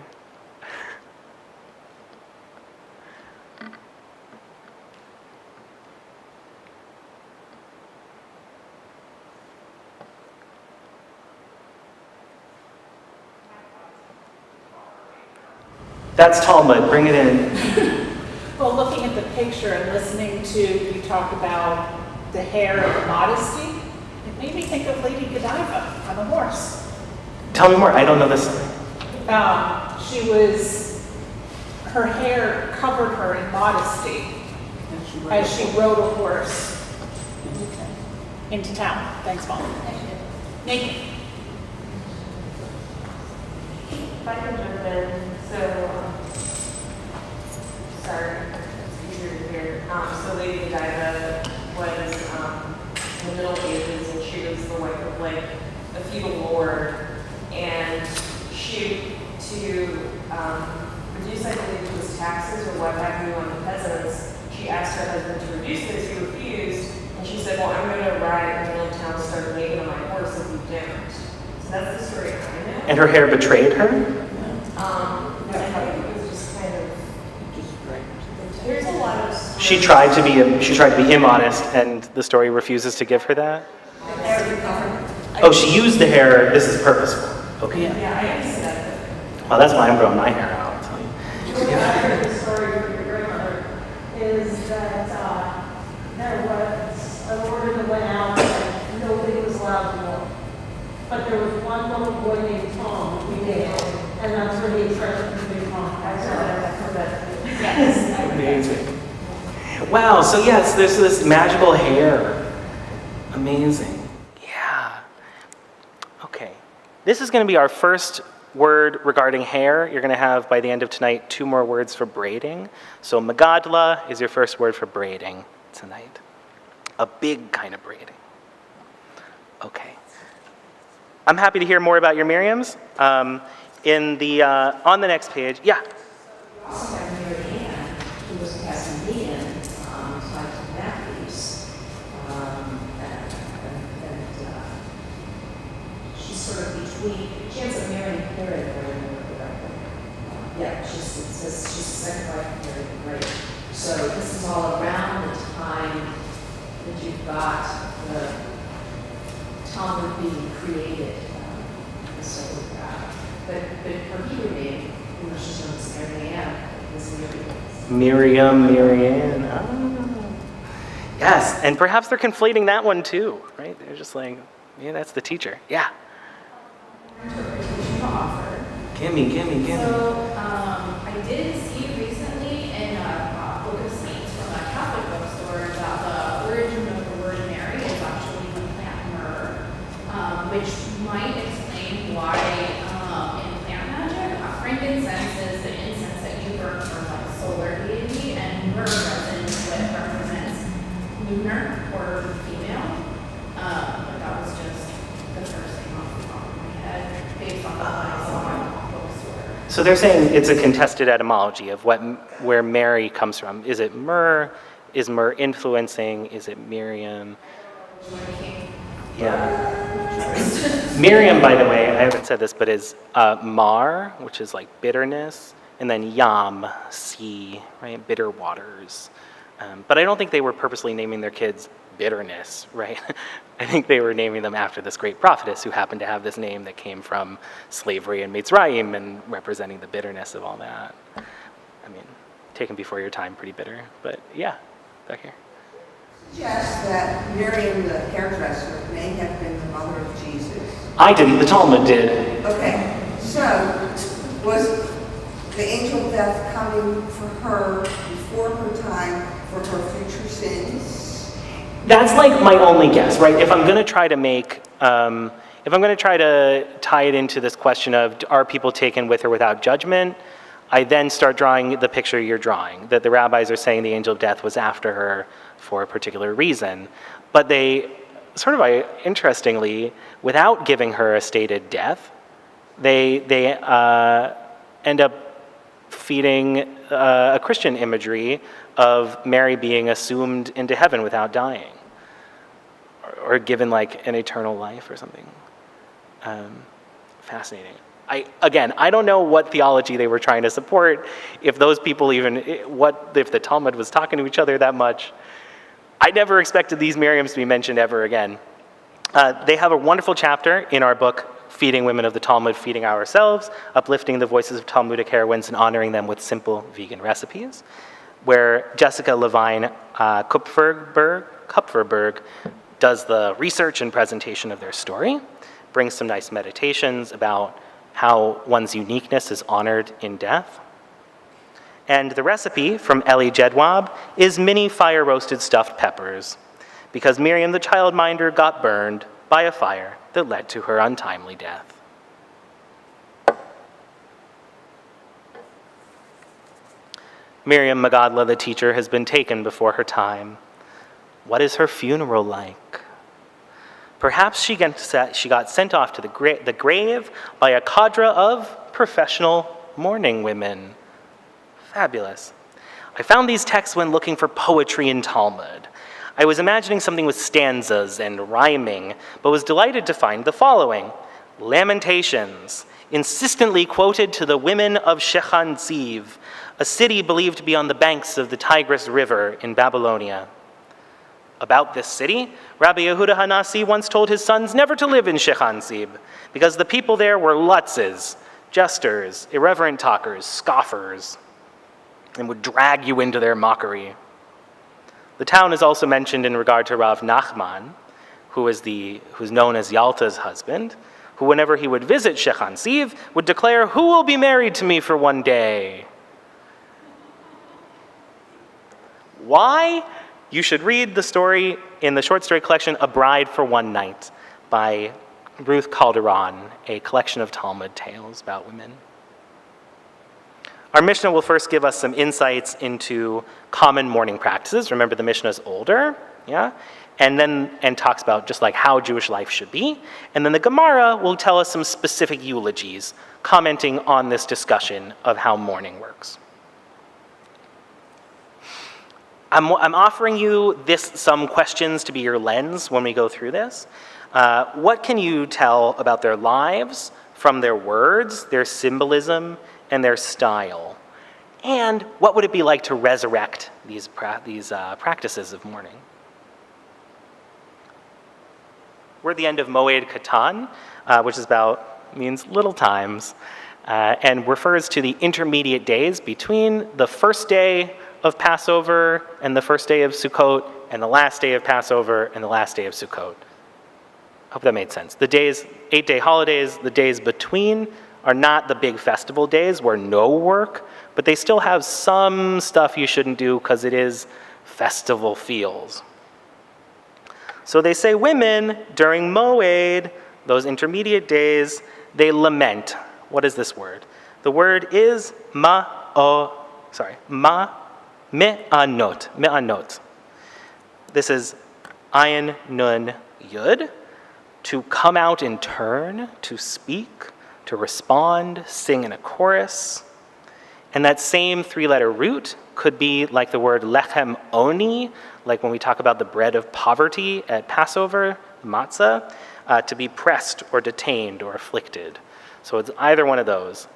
That's Talmud, bring it in. Well, looking at the picture and listening to you talk about the hair of modesty, it made me think of Lady Godiva on a horse. Tell me more, I don't know this. Her hair covered her in modesty as she rode a horse into town. Thanks, Mom. Naked. If I can jump in, sorry, it's easier to hear. So Lady Godiva was in the Middle Ages, and she was the wife of like a feudal lord, and she, to reduce, I believe it was taxes or what have you on the peasants, she asked her husband to reduce this. He refused, and she said, well, I'm going to ride in the middle of town and start naked on my horse if you don't. So that's the story I know. And her hair betrayed her? I think it was just kind of, there's a lot of stories. She tried to be immodest, and the story refuses to give her that? Oh, she used the hair, this is purposeful. Okay. Yeah, I understand. Well, that's why I'm growing my hair out, I'll tell you. What I heard the story from your grandmother is that there was an order that went out that nobody was allowed to walk. But Yes. Amazing. Wow, so yes, there's this magical hair. Amazing. Yeah. Okay. This is going to be our first word regarding hair. You're going to have, by the end of tonight, 2 more words for braiding. So magadla is your first word for braiding tonight. A big kind of braiding. Okay. I'm happy to hear more about your Miriams. On the next page, yeah. We also have Mary Ann, who was a Casandian, tied to Matthews. She's sort of between, she ends up marrying Herod, if I remember correctly. Yeah, it says she's the second wife of Herod the Great. So this is all around the time that you've got the Talmud being created. So, but her Hebrew name, she's known as Mary Ann, was Miriam. Miriam. Oh. Yes, and perhaps they're conflating that one too, right? They're just like, yeah, that's the teacher. Yeah. Interpretation to offer. Gimme. So, I did see recently in a book of saints from a Catholic bookstore that the origin of the word Mary is actually the plant myrrh, which might explain why in plant magic, frankincense is the incense that you burn for like solar deity, and myrrh resin what represents lunar or female. But that was just the first thing off the top of my head based on what I saw in the bookstore. So they're saying it's a contested etymology of where Mary comes from. Is it myrrh? Is myrrh influencing? Is it Miriam? Yeah. Miriam, by the way, I haven't said this, but is mar, which is like bitterness, and then yam, sea, right? Bitter waters. But I don't think they were purposely naming their kids bitterness, right? I think they were naming them after this great prophetess who happened to have this name that came from slavery in Mitzrayim and representing the bitterness of all that. I mean, taken before your time, pretty bitter, but yeah, back here. Suggests that Miriam, the hairdresser, may have been the mother of Jesus. I didn't, the Talmud did. Okay, so was the angel of death coming for her before her time for her future sins? That's like my only guess, right? If I'm going to try to make, if I'm going to try to tie it into this question of are people taken with or without judgment, I then start drawing the picture you're drawing, that the rabbis are saying the angel of death was after her for a particular reason. But they, sort of interestingly, without giving her a stated death, they end up feeding a Christian imagery of Mary being assumed into heaven without dying, or given like an eternal life or something. Fascinating. I don't know what theology they were trying to support, if those people even, if the Talmud was talking to each other that much. I never expected these Miriams to be mentioned ever again. They have a wonderful chapter in our book, Feeding Women of the Talmud, Feeding Ourselves, Uplifting the Voices of Talmudic Heroines and Honoring Them with Simple Vegan Recipes, where Jessica Levine Kupferberg does the research and presentation of their story, brings some nice meditations about how one's uniqueness is honored in death. And the recipe from Ellie Jedwab is mini fire-roasted stuffed peppers, because Miriam the childminder got burned by a fire that led to her untimely death. Miriam Magadla, the teacher, has been taken before her time. What is her funeral like? Perhaps she got sent off to the grave by a cadre of professional mourning women. Fabulous. I found these texts when looking for poetry in Talmud. I was imagining something with stanzas and rhyming, but was delighted to find the following. Lamentations, insistently quoted to the women of Shechan Ziv, a city believed to be on the banks of the Tigris River in Babylonia. About this city, Rabbi Yehuda Hanasi once told his sons never to live in Shechan Ziv, because the people there were lutzes, jesters, irreverent talkers, scoffers, and would drag you into their mockery. The town is also mentioned in regard to Rav Nachman, who's known as Yalta's husband, who whenever he would visit Shechan Ziv would declare, "Who will be married to me for one day?" Why? You should read the story in the short story collection, A Bride for One Night, by Ruth Calderon, a collection of Talmud tales about women. Our Mishnah will first give us some insights into common mourning practices. Remember, the Mishnah is older, yeah? And talks about just like how Jewish life should be. And then the Gemara will tell us some specific eulogies, commenting on this discussion of how mourning works. I'm offering you some questions to be your lens when we go through this. What can you tell about their lives from their words, their symbolism, and their style? And what would it be like to resurrect these practices of mourning? We're at the end of Moed Katan, which means little times, and refers to the intermediate days between the first day of Passover and the first day of Sukkot, and the last day of Passover and the last day of Sukkot. I hope that made sense. The 8-day holidays, the days between, are not the big festival days where no work, but they still have some stuff you shouldn't do because it is festival feels. So they say women, during Moed, those intermediate days, they lament. What is this word? The word is me'anot. This is ayin nun yud, to come out in turn, to speak, to respond, sing in a chorus. And that same three-letter root could be like the word lechem oni, like when we talk about the bread of poverty at Passover, matzah, to be pressed or detained or afflicted. So it's either one of those.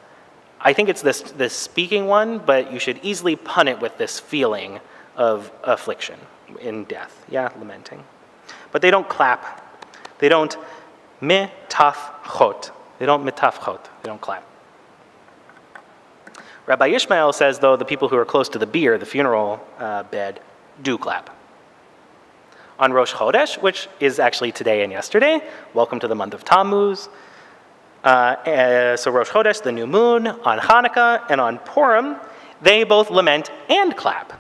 I think it's this speaking one, but you should easily pun it with this feeling of affliction in death, lamenting. But they don't clap. They don't mitafchot. They don't clap. Rabbi Ishmael says, though, the people who are close to the bier, the funeral bed, do clap. On Rosh Chodesh, which is actually today and yesterday, welcome to the month of Tammuz. So Rosh Chodesh, the new moon, on Hanukkah, and on Purim, they both lament and clap.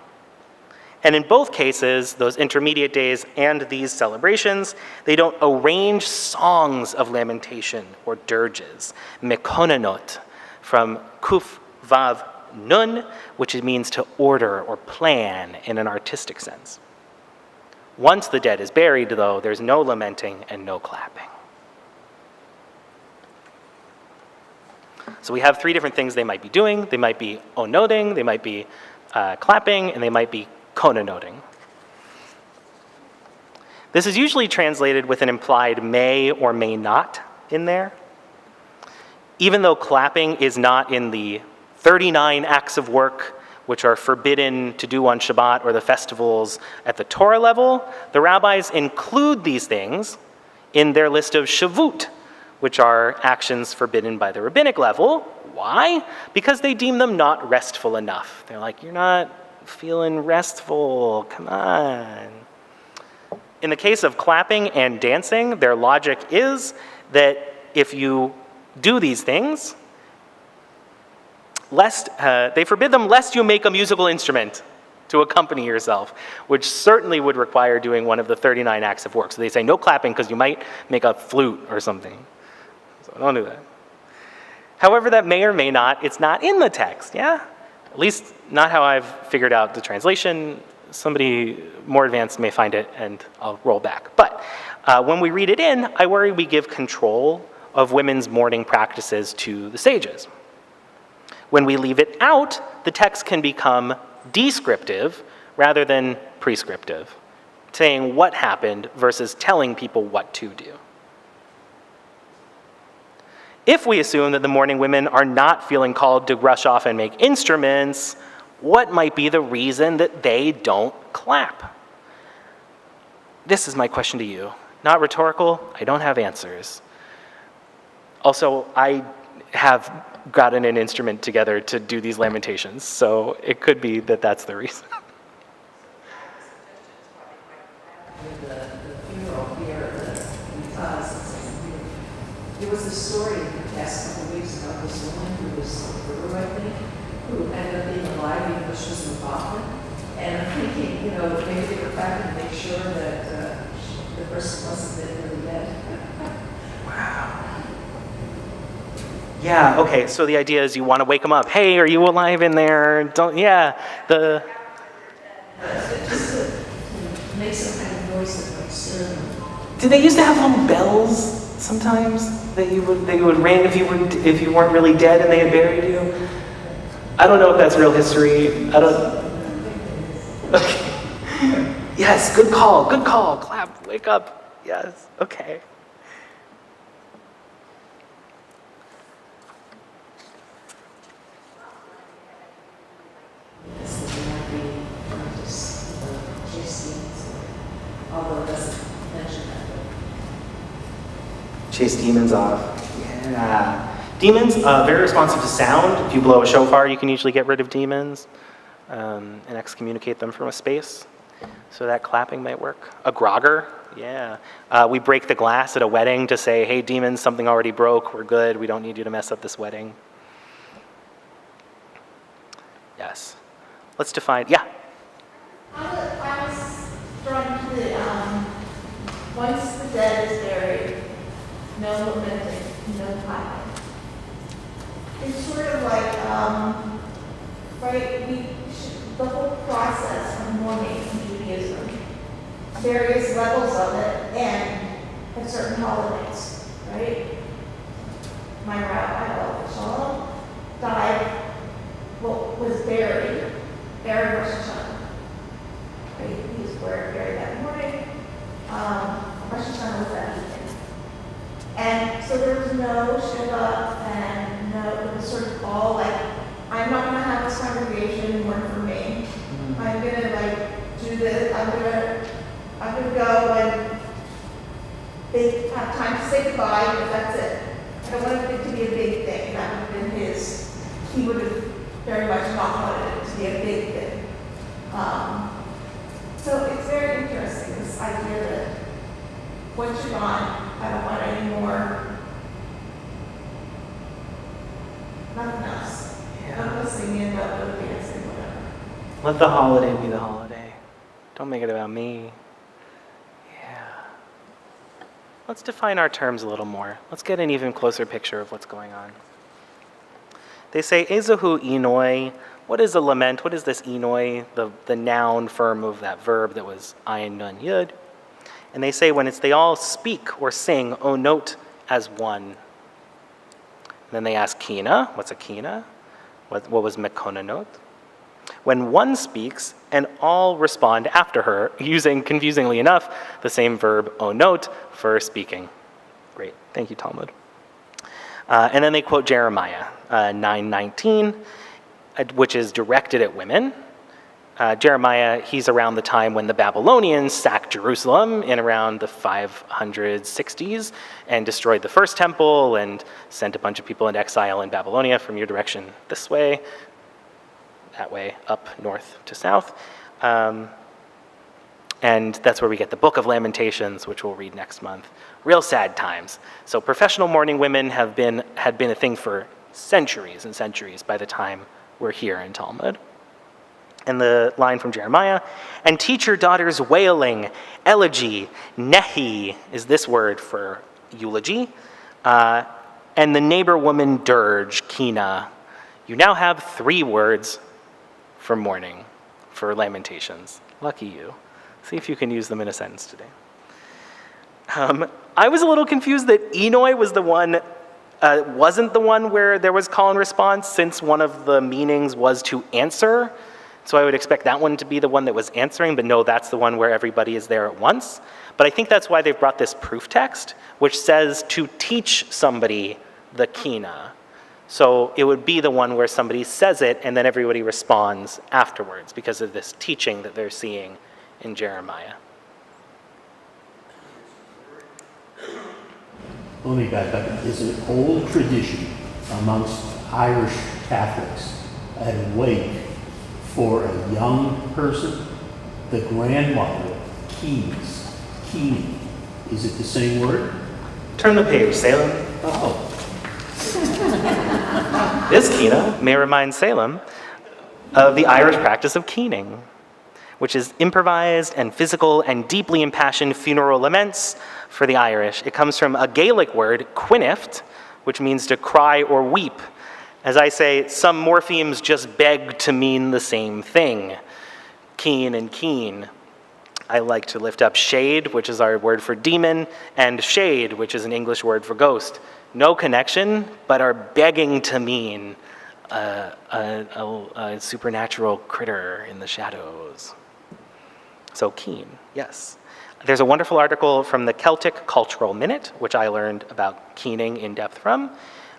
And in both cases, those intermediate days and these celebrations, they don't arrange songs of lamentation or dirges, mekonanot, from kuf vav nun, which means to order or plan in an artistic sense. Once the dead is buried, though, there's no lamenting and no clapping. So we have three different things they might be doing. They might be onoding, they might be clapping, and they might be konanoting. This is usually translated with an implied may or may not in there. Even though clapping is not in the 39 acts of work which are forbidden to do on Shabbat or the festivals at the Torah level, the rabbis include these things in their list of shavut, which are actions forbidden by the rabbinic level. Why? Because they deem them not restful enough. They're like, you're not feeling restful, come on. In the case of clapping and dancing, their logic is that if you do these things, they forbid them lest you make a musical instrument to accompany yourself, which certainly would require doing one of the 39 acts of work. So they say no clapping because you might make a flute or something. So don't do that. However, that may or may not, it's not in the text, yeah? At least not how I've figured out the translation. Somebody more advanced may find it and I'll roll back. But when we read it in, I worry we give control of women's mourning practices to the sages. When we leave it out, the text can become descriptive rather than prescriptive, saying what happened versus telling people what to do. If we assume that the mourning women are not feeling called to rush off and make instruments, what might be the reason that they don't clap? This is my question to you. Not rhetorical, I don't have answers. Also, I have gotten an instrument together to do these lamentations, so it could be that that's the reason. The funeral here, because there was a story in the past couple of weeks about this woman who was a widow, I think, who ended up being alive even though she was in Botanical. And I'm thinking, you know, maybe they were back to make sure that the person wasn't really dead. Wow. Yeah, okay, so the idea is you want to wake them up. Hey, are you alive in there? Don't, yeah, the... Just to make some kind of noise that might stir them. Did they used to have little bells sometimes that you would ring if you weren't really dead and they had buried you? I don't know if that's real history. I don't... Okay. Yes, good call, clap, wake up. Yes, okay. Although it doesn't mention that. Chase demons off. Yeah. Demons, very responsive to sound. If you blow a shofar, you can usually get rid of demons and excommunicate them from a space. So that clapping might work. A grogger, yeah. We break the glass at a wedding to say, hey, demons, something already broke. We're good. We don't need you to mess up this wedding. Yes. Let's define, yeah. I was drawn to the, once the dead is buried, no lamenting, no clapping. It's sort of like, right, the whole process of mourning in Judaism, various levels of it, and at certain holidays, right? My rabbi, Shalom, died, was buried Rosh Hashanah. Right? He was buried that morning. Rosh Hashanah was that evening. And so there was no Shiva, and no, it was sort of all like, I'm not going to have this congregation mourn for me. I'm going to like do this. I'm going to go and they have time to say goodbye, but that's it. I don't want it to be a big thing. That would have been his. He would have very much not wanted it to be a big thing. So it's very interesting, this idea that once you're gone, I don't want any more, nothing else. No singing, no dancing, whatever. Let the holiday be the holiday. Don't make it about me. Yeah. Let's define our terms a little more. Let's get an even closer picture of what's going on. They say, Ezohu inoi. What is a lament? What is this inoi, the noun form of that verb that was ayin, nun, yud? And they say when they all speak or sing, o note as one. And then they ask kina. What's a kina? What was mekonanot? When one speaks and all respond after her, using, confusingly enough, the same verb o note for speaking. Great. Thank you, Talmud. And then they quote Jeremiah 9:19, which is directed at women. Jeremiah, he's around the time when the Babylonians sacked Jerusalem in around the 560s and destroyed the first temple and sent a bunch of people into exile in Babylonia from your direction this way, that way, up north to south. And that's where we get the Book of Lamentations, which we'll read next month. Real sad times. So professional mourning women had been a thing for centuries and centuries by the time we're here in Talmud. And the line from Jeremiah, and teach your daughters wailing, elegy, nehi is this word for eulogy, and the neighbor woman dirge, kina. You now have 3 words for mourning, for lamentations. Lucky you. See if you can use them in a sentence today. I was a little confused that Enoi was the one, wasn't the one where there was call and response, since one of the meanings was to answer. So I would expect that one to be the one that was answering, but no, that's the one where everybody is there at once. But I think that's why they've brought this proof text, which says to teach somebody the kina. So it would be the one where somebody says it and then everybody responds afterwards because of this teaching that they're seeing in Jeremiah. Let me back up. There's an old tradition amongst Irish Catholics at a wake for a young person, the grandmother keens, keening. Is it the same word? Turn the page, Salem. Oh. This kina may remind Salem of the Irish practice of keening. which is improvised and physical and deeply impassioned funeral laments for the Irish. It comes from a Gaelic word, cuinift, which means to cry or weep. As I say, some morphemes just beg to mean the same thing, keen and keen. I like to lift up shade, which is our word for demon, and shade, which is an English word for ghost. No connection, but are begging to mean a supernatural critter in the shadows. So keen, yes. There's a wonderful article from the Celtic Cultural Minute, which I learned about keening in depth from,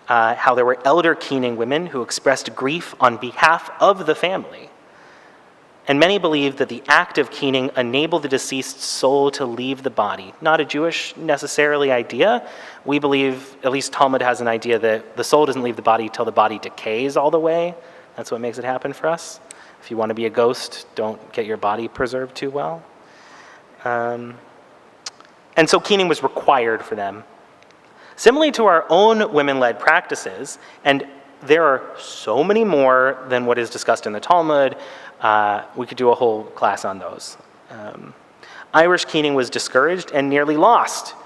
how there were elder keening women who expressed grief on behalf of the family. And many believe that the act of keening enabled the deceased's soul to leave the body. Not a Jewish necessarily idea. We believe, at least Talmud has an idea that the soul doesn't leave the body till the body decays all the way. That's what makes it happen for us. If you want to be a ghost, don't get your body preserved too well. And so keening was required for them. Similarly to our own women-led practices, and there are so many more than what is discussed in the Talmud. We could do a whole class on those. Irish keening was discouraged and nearly lost,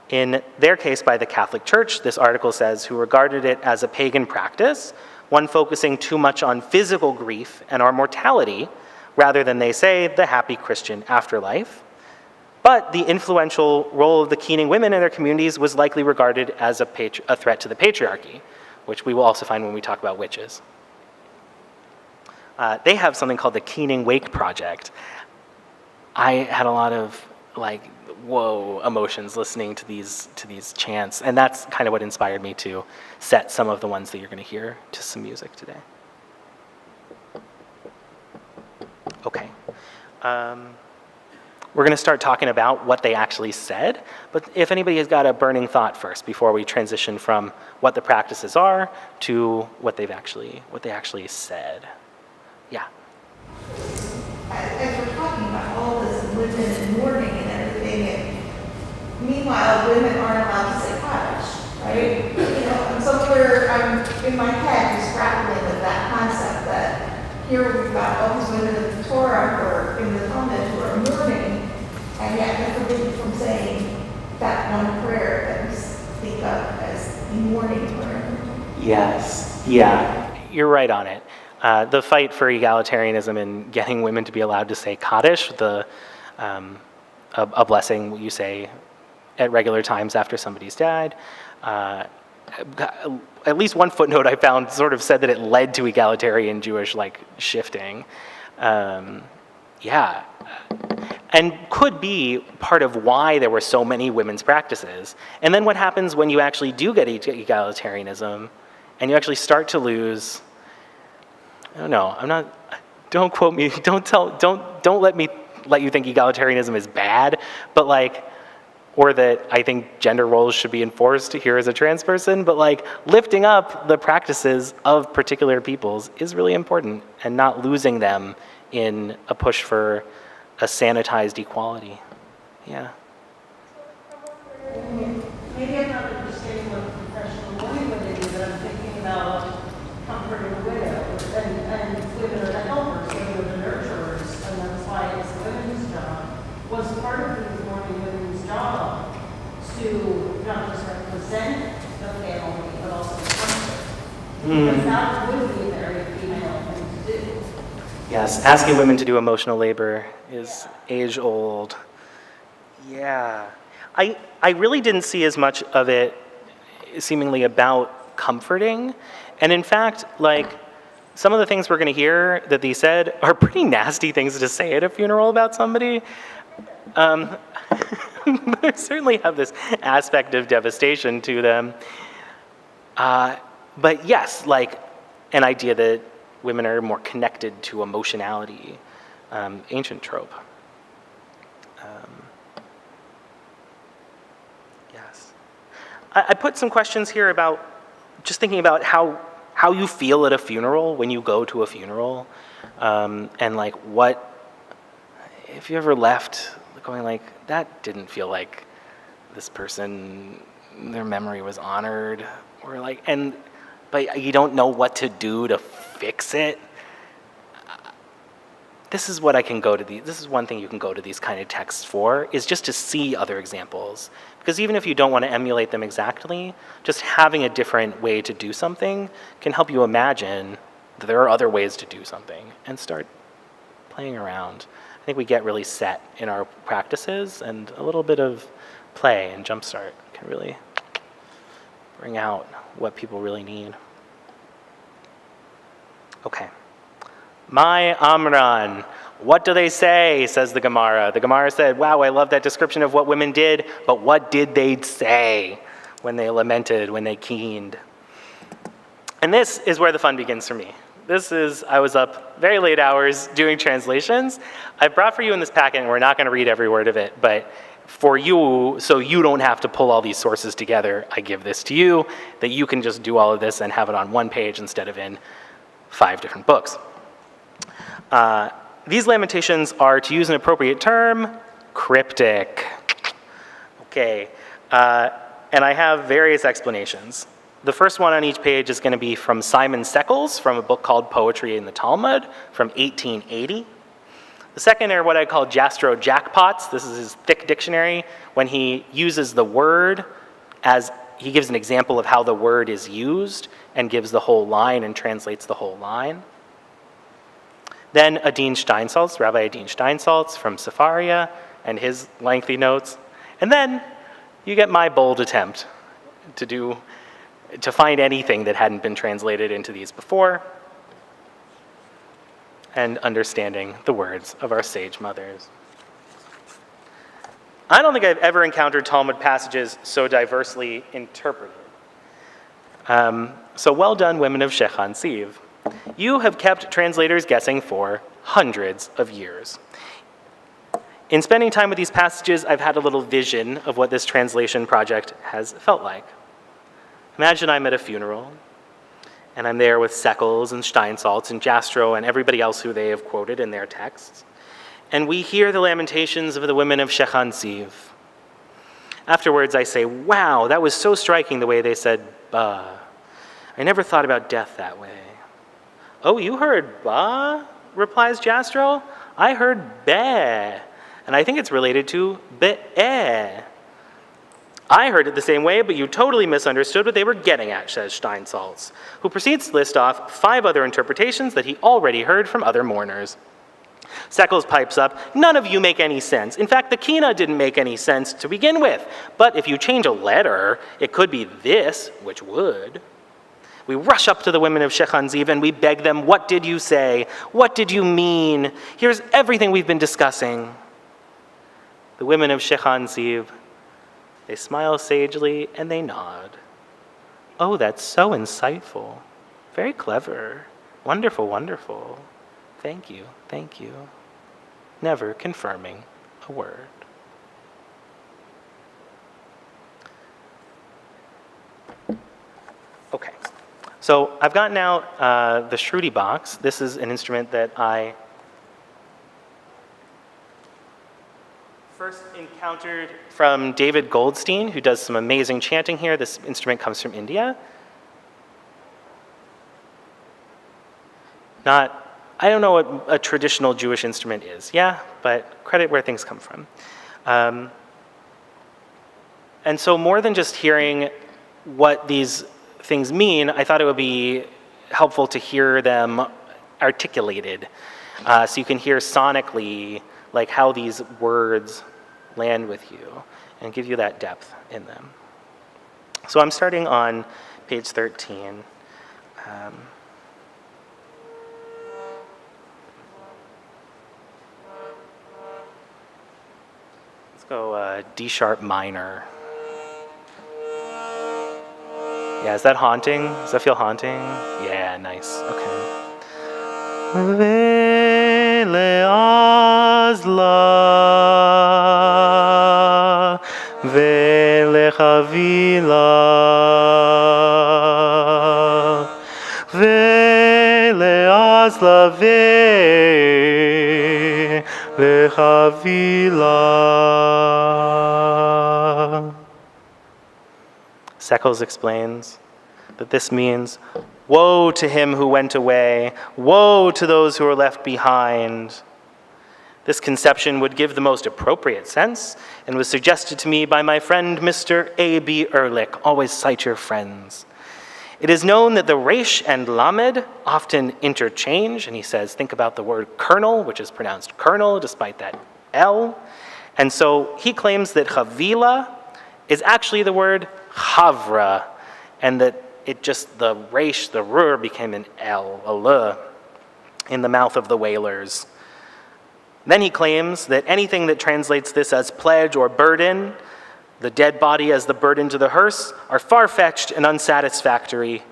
in their case by the Catholic Church, this article says, who regarded it as a pagan practice, one focusing too much on physical grief and our mortality, rather than, they say, the happy Christian afterlife. But the influential role of the keening women in their communities was likely regarded as a threat to the patriarchy, which we will also find when we talk about witches. They have something called the Keening Wake Project. I had a lot of whoa emotions listening to these chants, and that's kind of what inspired me to set some of the ones that you're going to hear to some music today. Okay. We're going to start talking about what they actually said, but if anybody has got a burning thought first before we transition from what the practices are to what they actually said. Yeah. As we're talking about all this women and mourning and everything, and meanwhile, women aren't allowed to say Kaddish, right? And so I'm in my head just grappling with that concept that here we've got all these women in the Torah or in the Talmud who are mourning, and yet they're forbidden from saying that one prayer that we speak of as the mourning prayer. Yes. Yeah. You're right on it. The fight for egalitarianism and getting women to be allowed to say Kaddish, a blessing you say at regular times after somebody's died. At least one footnote I found sort of said that it led to egalitarian Jewish shifting. Yeah. And could be part of why there were so many women's practices. And then what happens when you actually do get egalitarianism and you actually start to lose... I don't know. Don't quote me. Don't let me let you think egalitarianism is bad, but or that I think gender roles should be enforced here as a trans person, but lifting up the practices of particular peoples is really important, and not losing them in a push for a sanitized equality. Yeah. Maybe I'm not understanding what professional mourning women is, but I'm thinking about comforting a widow. And women are the helpers, women are the nurturers, and that's why it's a women's job. Was part of these mourning women's job to not just represent the family, but also comfort. Because that would be a very female thing to do. Yes, asking women to do emotional labor is age-old. Yeah. I really didn't see as much of it seemingly about comforting. And in fact, some of the things we're going to hear that they said are pretty nasty things to say at a funeral about somebody. They certainly have this aspect of devastation to them. But yes, an idea that women are more connected to emotionality, ancient trope. Yes. I put some questions here about just thinking about how you feel at a funeral when you go to a funeral, and what, if you ever left going that didn't feel like this person, their memory was honored, or but you don't know what to do to fix it. this is what I can go to these. This is one thing you can go to these kind of texts for, is just to see other examples. Because even if you don't want to emulate them exactly, just having a different way to do something can help you imagine that there are other ways to do something and start playing around. I think we get really set in our practices, and a little bit of play and jumpstart can really bring out what people really need. Okay. My Amran, what do they say, says the Gemara. The Gemara said, wow, I love that description of what women did, but what did they say when they lamented, when they keened? And this is where the fun begins for me. I was up very late hours doing translations. I brought for you in this packet, and we're not going to read every word of it, but for you, so you don't have to pull all these sources together, I give this to you, that you can just do all of this and have it on one page instead of in 5 different books. These lamentations are, to use an appropriate term, cryptic. Okay, and I have various explanations. The first one on each page is going to be from Simon Seckles from a book called Poetry in the Talmud from 1880. The second are what I call Jastrow jackpots. This is his thick dictionary. When he uses the word as, he gives an example of how the word is used and gives the whole line and translates the whole line. Then Adin Steinsaltz, Rabbi Adin Steinsaltz from SVARA and his lengthy notes. And then you get my bold attempt to find anything that hadn't been translated into these before, and understanding the words of our sage mothers. I don't think I've ever encountered Talmud passages so diversely interpreted. So well done, women of Shechan Siv. You have kept translators guessing for hundreds of years. In spending time with these passages, I've had a little vision of what this translation project has felt like. Imagine I'm at a funeral, and I'm there with Seckles and Steinsaltz and Jastrow and everybody else who they have quoted in their texts, and we hear the lamentations of the women of Shechan Siv. Afterwards, I say, wow, that was so striking the way they said, bah. I never thought about death that way. Oh, you heard bah, replies Jastrow. I heard beh, and I think it's related to be'eh. I heard it the same way, but you totally misunderstood what they were getting at, says Steinsaltz, who proceeds to list off 5 other interpretations that he already heard from other mourners. Seckles pipes up, none of you make any sense. In fact, the Kina didn't make any sense to begin with. But if you change a letter, it could be this, which would. We rush up to the women of Shechan Siv and we beg them, what did you say? What did you mean? Here's everything we've been discussing. The women of Shechan Siv, they smile sagely and they nod. Oh, that's so insightful. Very clever. Wonderful, wonderful. Thank you, thank you. Never confirming a word. Okay, so I've gotten out the Shruti box. This is an instrument that I first encountered from David Goldstein, who does some amazing chanting here. This instrument comes from India. I don't know what a traditional Jewish instrument is, yeah, but credit where things come from. And so more than just hearing what these things mean, I thought it would be helpful to hear them articulated. So you can hear sonically like how these words land with you and give you that depth in them. So I'm starting on page 13. Let's go D sharp minor. Yeah, is that haunting? Does that feel haunting? Yeah, nice. Okay. Ve'le'azla ve'lechavila ve'le'azla ve'lechavila. Seckles explains that this means, woe to him who went away, woe to those who are left behind. This conception would give the most appropriate sense and was suggested to me by my friend Mr. A.B. Ehrlich. Always cite your friends. It is known that the resh and lamed often interchange, and he says, think about the word kernel, which is pronounced kernel despite that L. And so he claims that chavila is actually the word chavra, and that it just, the resh, the rur, became an L, a L, in the mouth of the whalers. Then he claims that anything that translates this as pledge or burden, the dead body as the burden to the hearse, are far-fetched and unsatisfactory.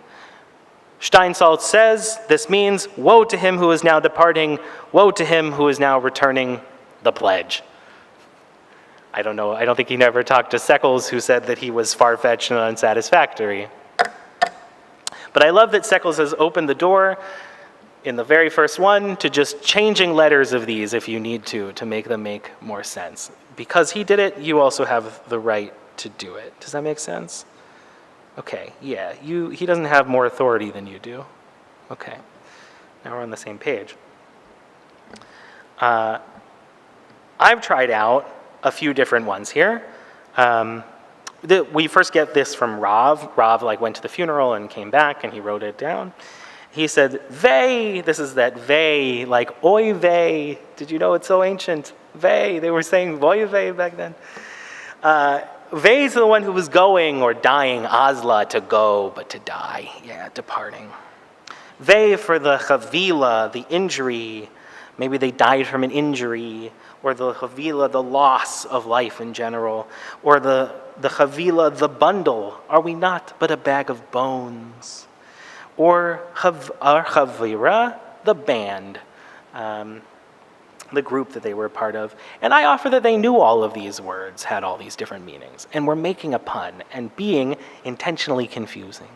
Steinsaltz says this means, woe to him who is now departing, woe to him who is now returning the pledge. I don't know, I don't think he never talked to Seckles, who said that he was far-fetched and unsatisfactory. But I love that Seckles has opened the door in the very first one to just changing letters of these if you need to make them make more sense. Because he did it, you also have the right to do it. Does that make sense? Okay, yeah, he doesn't have more authority than you do. Okay, now we're on the same page. I've tried out a few different ones here. We first get this from Rav. Rav went to the funeral and came back and he wrote it down. He said, vey, this is that vey, like oy vey. Did you know it's so ancient? Vey, they were saying voy vey back then. Vey is the one who was going or dying, azla, to go, but to die, yeah, departing. Vey for the chavila, the injury, maybe they died from an injury, or the chavila, the loss of life in general, or the chavila, the bundle, are we not but a bag of bones? Or chavira, the band, the group that they were a part of. And I offer that they knew all of these words had all these different meanings and were making a pun and being intentionally confusing.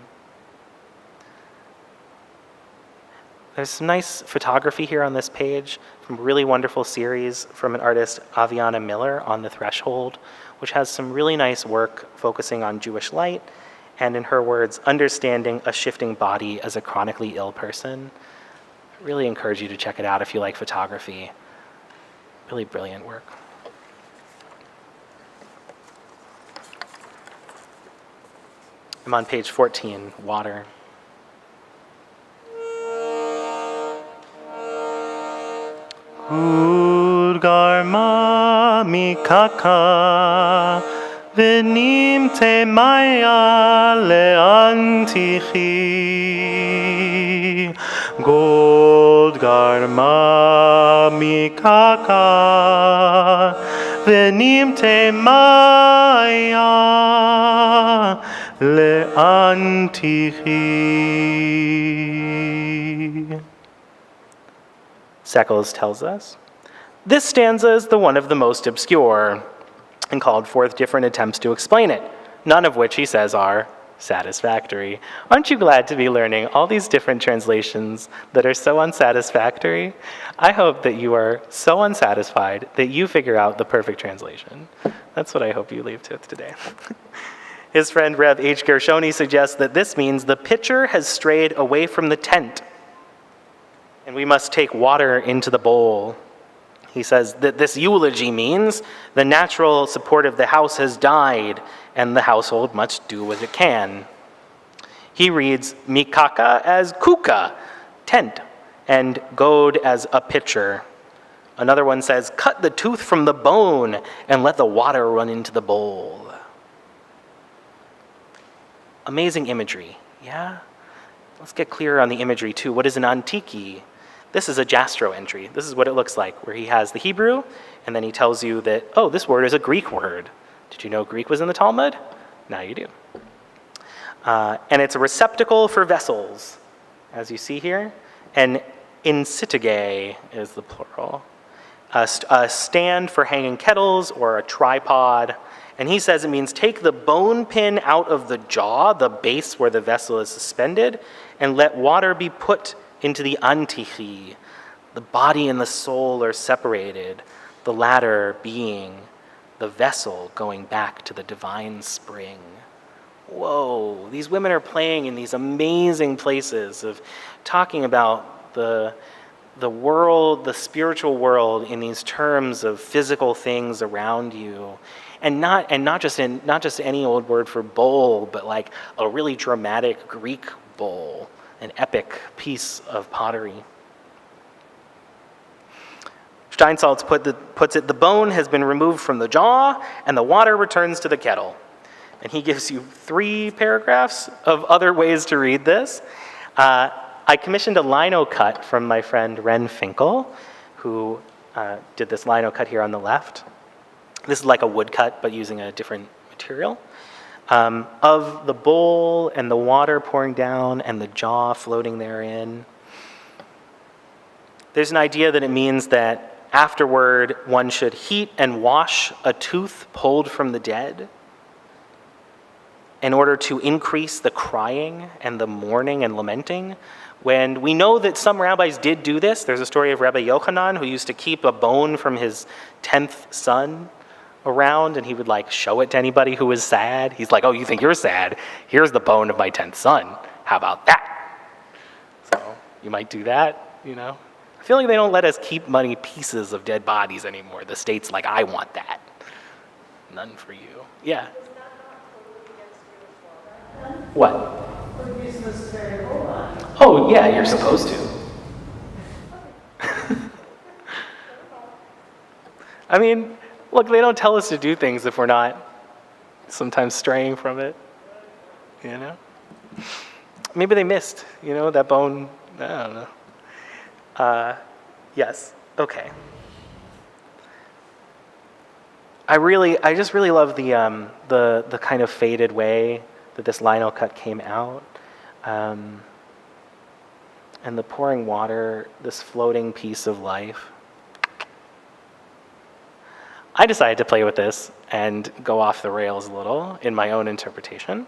There's some nice photography here on this page from a really wonderful series from an artist, Aviana Miller, On the Threshold, which has some really nice work focusing on Jewish light and, in her words, understanding a shifting body as a chronically ill person. I really encourage you to check it out if you like photography. Really brilliant work. I'm on page 14, water. Udgarma mikaka venimte maya leantichi gold garma mikaka venimte maya leantichi. Seckles tells us, this stanza is the one of the most obscure, and called forth different attempts to explain it, none of which he says are satisfactory. Aren't you glad to be learning all these different translations that are so unsatisfactory? I hope that you are so unsatisfied that you figure out the perfect translation. That's what I hope you leave with today. His friend Rev H. Gershoni suggests that this means the pitcher has strayed away from the tent, and we must take water into the bowl. He says that this eulogy means the natural support of the house has died, and the household must do what it can. He reads mikaka as kuka, tent, and god as a pitcher. Another one says, cut the tooth from the bone and let the water run into the bowl. Amazing imagery, yeah? Let's get clearer on the imagery too. What is an antiki? This is a Jastrow entry. This is what it looks like, where he has the Hebrew, and then he tells you that, oh, this word is a Greek word. Did you know Greek was in the Talmud? Now you do. And it's a receptacle for vessels, as you see here. And insitige is the plural. A stand for hanging kettles or a tripod. And he says it means take the bone pin out of the jaw, the base where the vessel is suspended, and let water be put into the antichi. The body and the soul are separated, the latter being the vessel going back to the divine spring. Whoa, these women are playing in these amazing places of talking about the the world, the spiritual world, in these terms of physical things around you, and not just any old word for bowl, but like a really dramatic Greek bowl, an epic piece of pottery. Steinsaltz puts it, the bone has been removed from the jaw, and the water returns to the kettle. And he gives you 3 paragraphs of other ways to read this. I commissioned a lino cut from my friend Ren Finkel, who did this lino cut here on the left. This is like a woodcut, but using a different material. Of the bowl and the water pouring down and the jaw floating therein. There's an idea that it means that afterward one should heat and wash a tooth pulled from the dead in order to increase the crying and the mourning and lamenting. When we know that some rabbis did do this, there's a story of Rabbi Yochanan who used to keep a bone from his 10th son around, and he would like show it to anybody who was sad. He's like, oh, you think you're sad? Here's the bone of my 10th son. How about that? So you might do that, you know? I feel like they don't let us keep money pieces of dead bodies anymore. The state's like, I want that. None for you. Yeah. What? Oh, yeah, you're supposed to. I mean, look, they don't tell us to do things if we're not sometimes straying from it, you know? Maybe they missed, you know, that bone, I don't know. Yes, okay. I just really love the kind of faded way that this lino cut came out. And the pouring water, this floating piece of life. I decided to play with this and go off the rails a little in my own interpretation.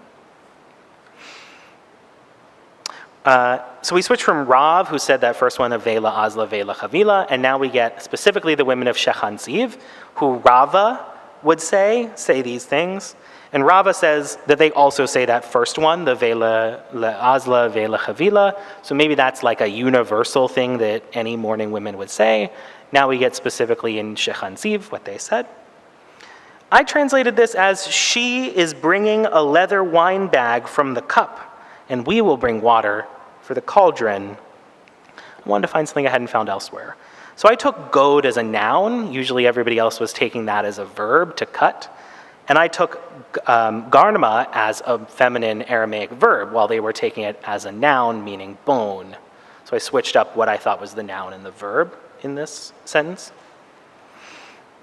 So we switched from Rav, who said that first one of Vela, Azla, Vela, Chavila, and now we get specifically the women of Shechan Ziv, who Rava would say these things. And Rava says that they also say that first one, the Vela, Azla, Vela, Chavila. So maybe that's like a universal thing that any mourning women would say. Now we get specifically in Shechan Ziv what they said. I translated this as, she is bringing a leather wine bag from the cup, and we will bring water for the cauldron. I wanted to find something I hadn't found elsewhere. So I took god as a noun. Usually everybody else was taking that as a verb, to cut. And I took garnama as a feminine Aramaic verb, while they were taking it as a noun, meaning bone. So I switched up what I thought was the noun and the verb in this sentence.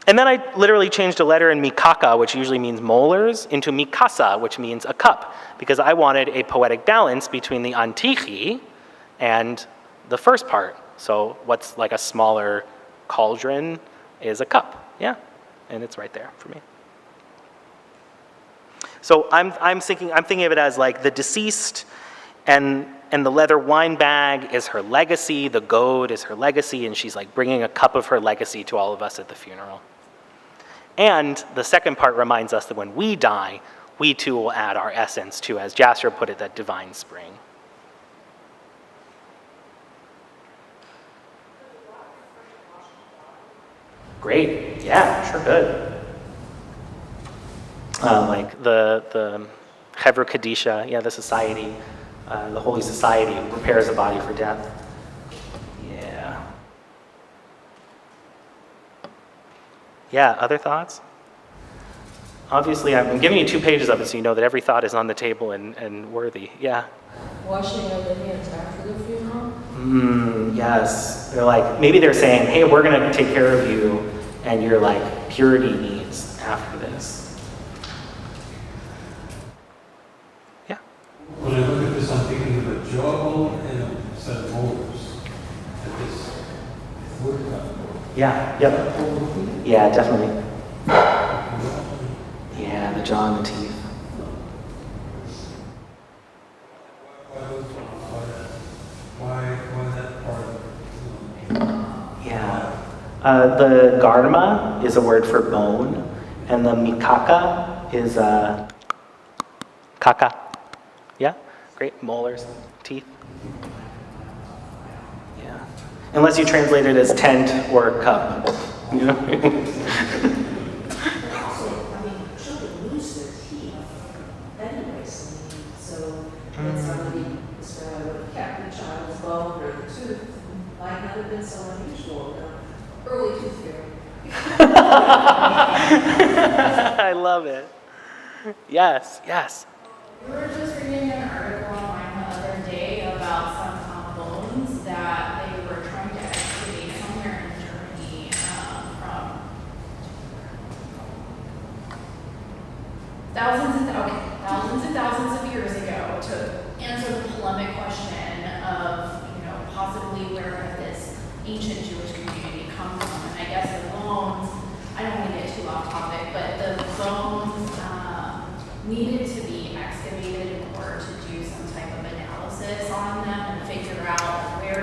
And then I literally changed a letter in mikaka, which usually means molars, into mikasa, which means a cup, because I wanted a poetic balance between the antichi and the first part. So what's like a smaller cauldron is a cup, yeah, and it's right there for me. So I'm thinking of it as like the deceased, and the leather wine bag is her legacy, the god is her legacy, and she's like bringing a cup of her legacy to all of us at the funeral. And the second part reminds us that when we die, we too will add our essence to, as Jasper put it, that divine spring. Great, yeah, sure could. Like the Chevra Kadisha, yeah, the society, the Holy Society prepares a body for death. Yeah. Yeah, other thoughts? Obviously, I'm giving you 2 pages of it so you know that every thought is on the table and worthy. Yeah? Washing of the hands after the funeral? Yes. They're like, maybe they're saying, hey, we're going to take care of you and your like purity needs after this. Yeah? When I look at this, I'm thinking of a jawbone and a set of molars. At this woodcut. Yeah, yep. Yeah, definitely. Yeah, the jaw and the teeth. Why that part of it? Yeah. The garma is a word for bone, and the mikaka is kaka. Yeah? Great. Molars, teeth. Yeah. Unless you translate it as tent or cup. You know? Also, I mean, children lose their teeth anyways. I mean, so when somebody would have kept the child's bone or the tooth, might not have been so unusual. Early tooth fairy. I love it. Yes, yes. We were just reading an article online the other day about some bones that they were trying to excavate somewhere in Germany from thousands and thousands of years ago to answer the polemic question of, possibly where had this ancient Jewish community come from. And I guess the bones, I don't want to get too off topic, but the bones needed to be excavated in order to do some type of analysis on them and figure out where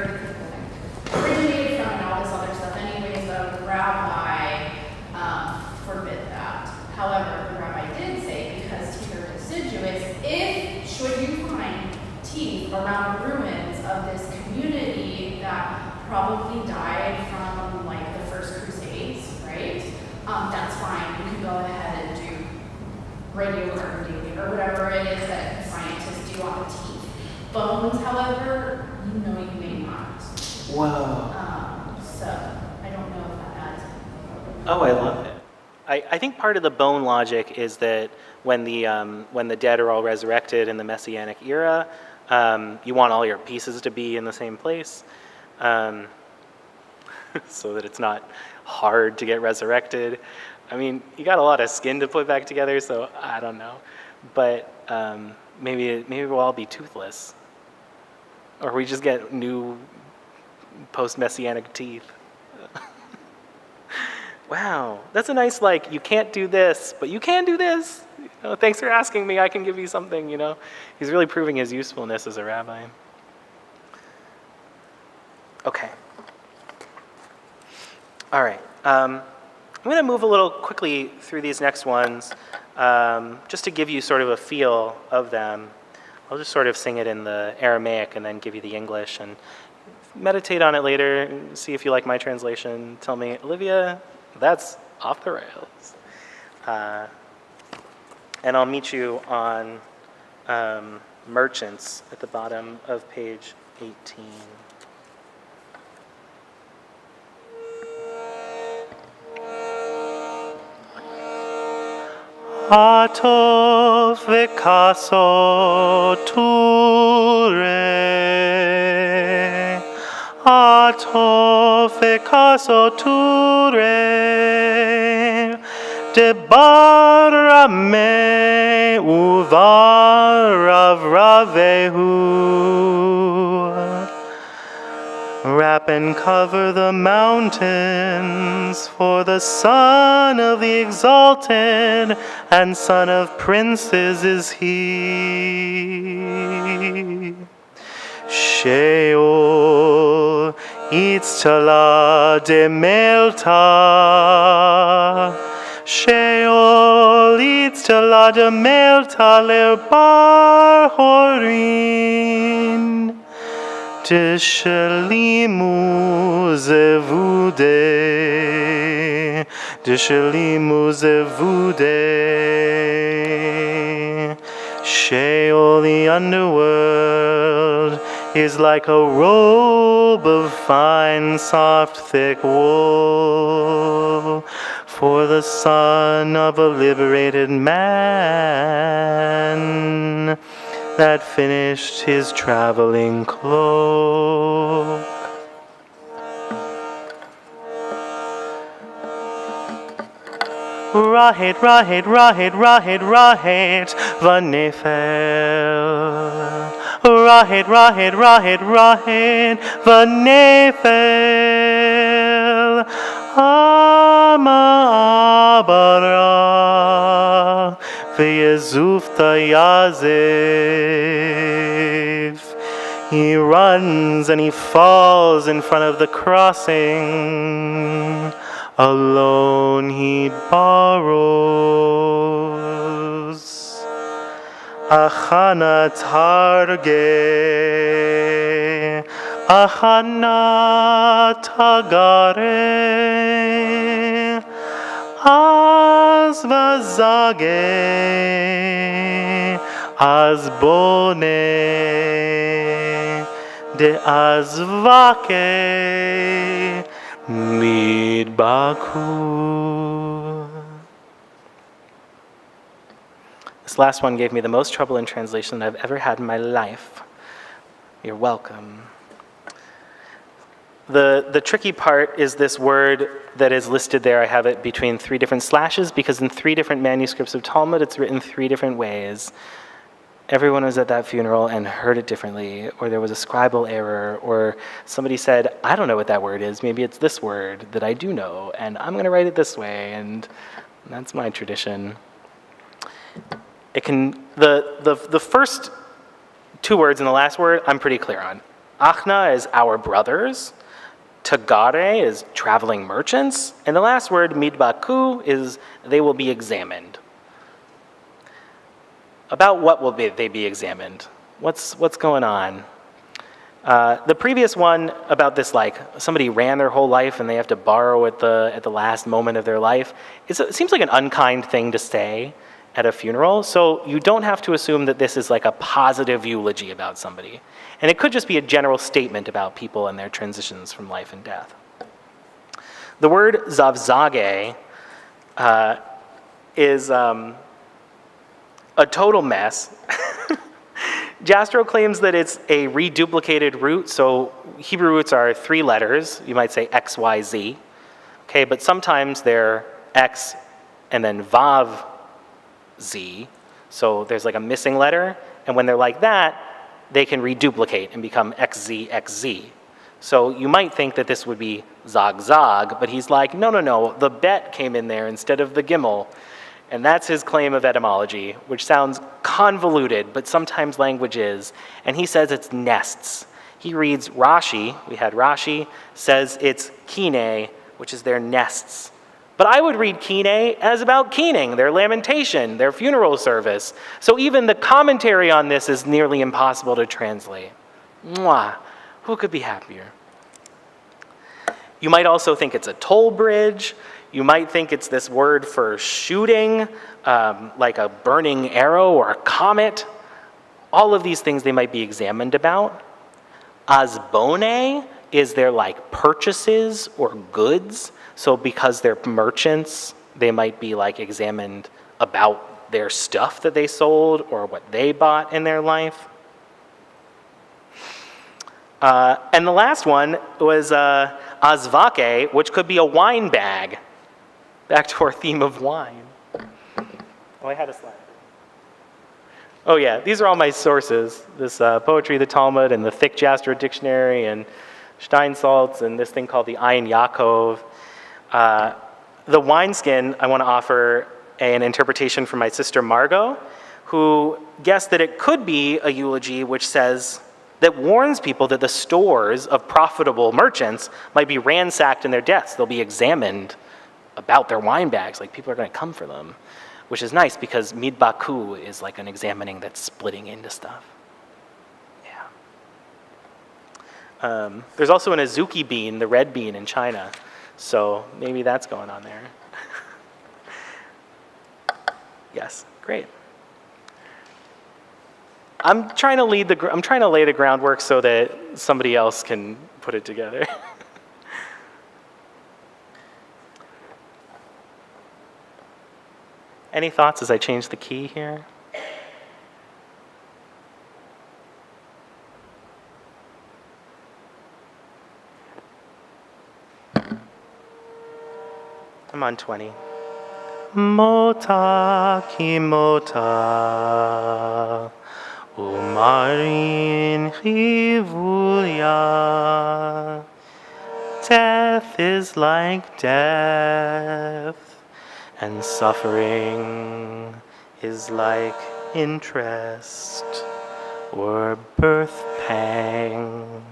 people originated from and all this other stuff. Anyways, the rabbi forbid that. However, the rabbi did say, because teeth are deciduous, should you find teeth around the ruins of this community that probably died from like the first Crusades, right? That's fine. You can go ahead and do radiography or whatever it is that scientists do on the teeth. Bones, however, you may not. Whoa. So I don't know if that adds. Oh, I love it. I think part of the bone logic is that when the dead are all resurrected in the Messianic era, you want all your pieces to be in the same place, so that it's not hard to get resurrected. I mean, you got a lot of skin to put back together, so I don't know. But maybe we'll all be toothless, or we just get new post-Messianic teeth. Wow, that's a nice, you can't do this, but you can do this. Thanks for asking me, I can give you something, He's really proving his usefulness as a rabbi. Okay. All right. I'm going to move a little quickly through these next ones, just to give you sort of a feel of them. I'll just sort of sing it in the Aramaic and then give you the English, and meditate on it later, and see if you like my translation. Tell me, Olivia, that's off the rails. And I'll meet you on merchants at the bottom of page 18. Atov v'kaso ture, Atov v'kaso ture, Debar rame uvarav ravehu. Wrap and cover the mountains, for the Son of the Exalted and Son of Princes is he. Sheol itztala demelta, Sheol itztala demelta lebar horin. Dishalimu zevude, Dishalimu zevude. Sheol, the underworld, is like a robe of fine, soft, thick wool for the son of a liberated man that finished his traveling cloak. Rahet, rahet, rahet, rahet, rahet, vanefel. Rahet, rahet, rahet, rahet, vanefel. Ama abara. Ve'yezufta yazef. He runs and he falls in front of the crossing. Alone he borrows. Achana targe. Achana tagare, az vazage, az bone, de az vake, midbaku. This last one gave me the most trouble in translation I've ever had in my life. You're welcome. The tricky part is this word that is listed there. I have it between 3 different slashes because in 3 different manuscripts of Talmud, it's written 3 different ways. Everyone was at that funeral and heard it differently, or there was a scribal error, or somebody said, I don't know what that word is. Maybe it's this word that I do know, and I'm going to write it this way, and that's my tradition. It can, the first 2 words and the last word, I'm pretty clear on. Achna is our brothers. Tagare is traveling merchants. And the last word, midbaku, is they will be examined. About what will they be examined? What's going on? The previous one about this, like somebody ran their whole life and they have to borrow at the last moment of their life, it seems like an unkind thing to say at a funeral. So you don't have to assume that this is like a positive eulogy about somebody. And it could just be a general statement about people and their transitions from life and death. The word zavzage is a total mess. Jastrow claims that it's a reduplicated root. So Hebrew roots are 3 letters. You might say X, Y, Z. Okay, but sometimes they're X and then Vav, Z. So there's like a missing letter. And when they're like that, they can reduplicate and become XZ, XZ. So you might think that this would be Zog, Zog, but he's like, no, the bet came in there instead of the Gimel. And that's his claim of etymology, which sounds convoluted, but sometimes language is. And he says it's nests. He reads Rashi, we had Rashi, says it's kine, which is their nests. But I would read kine as about keening, their lamentation, their funeral service. So even the commentary on this is nearly impossible to translate. Mwah, who could be happier? You might also think it's a toll bridge. You might think it's this word for shooting, like a burning arrow or a comet. All of these things they might be examined about. Azbone is their like purchases or goods. So because they're merchants, they might be like examined about their stuff that they sold or what they bought in their life. And the last one was azvake, which could be a wine bag. Back to our theme of wine. Oh, I had a slide. Oh yeah, these are all my sources. This Poetry, the Talmud, and the thick Jastrow Dictionary, and Steinsaltz, and this thing called the Ayin Yaakov. The wineskin, I want to offer an interpretation from my sister Margot, who guessed that it could be a eulogy which says, that warns people that the stores of profitable merchants might be ransacked in their deaths. They'll be examined about their wine bags, like people are going to come for them, which is nice because midbaku is like an examining that's splitting into stuff. Yeah. There's also an azuki bean, the red bean in China. So maybe that's going on there. Yes, great. I'm trying to lay the groundwork so that somebody else can put it together. Any thoughts as I change the key here? I'm on 20. Mota ki mota, umarin chivulia. Death is like death, and suffering is like interest or birth pangs.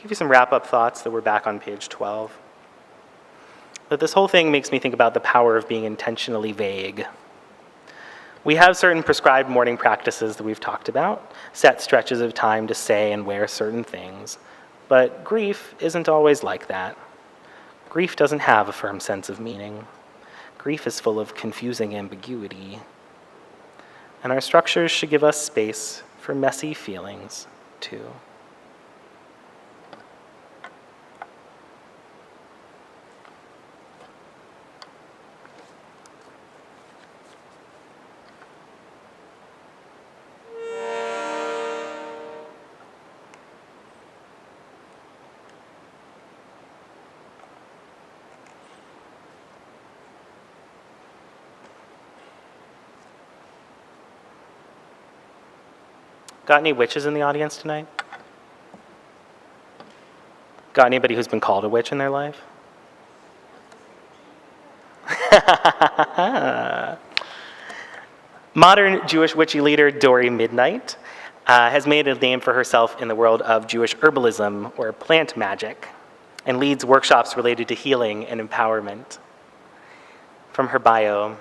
Give you some wrap-up thoughts that we're back on page 12. But this whole thing makes me think about the power of being intentionally vague. We have certain prescribed mourning practices that we've talked about, set stretches of time to say and wear certain things, but grief isn't always like that. Grief doesn't have a firm sense of meaning. Grief is full of confusing ambiguity. And our structures should give us space for messy feelings, too. Got any witches in the audience tonight? Got anybody who's been called a witch in their life? Modern Jewish witchy leader Dori Midnight has made a name for herself in the world of Jewish herbalism or plant magic and leads workshops related to healing and empowerment. From her bio,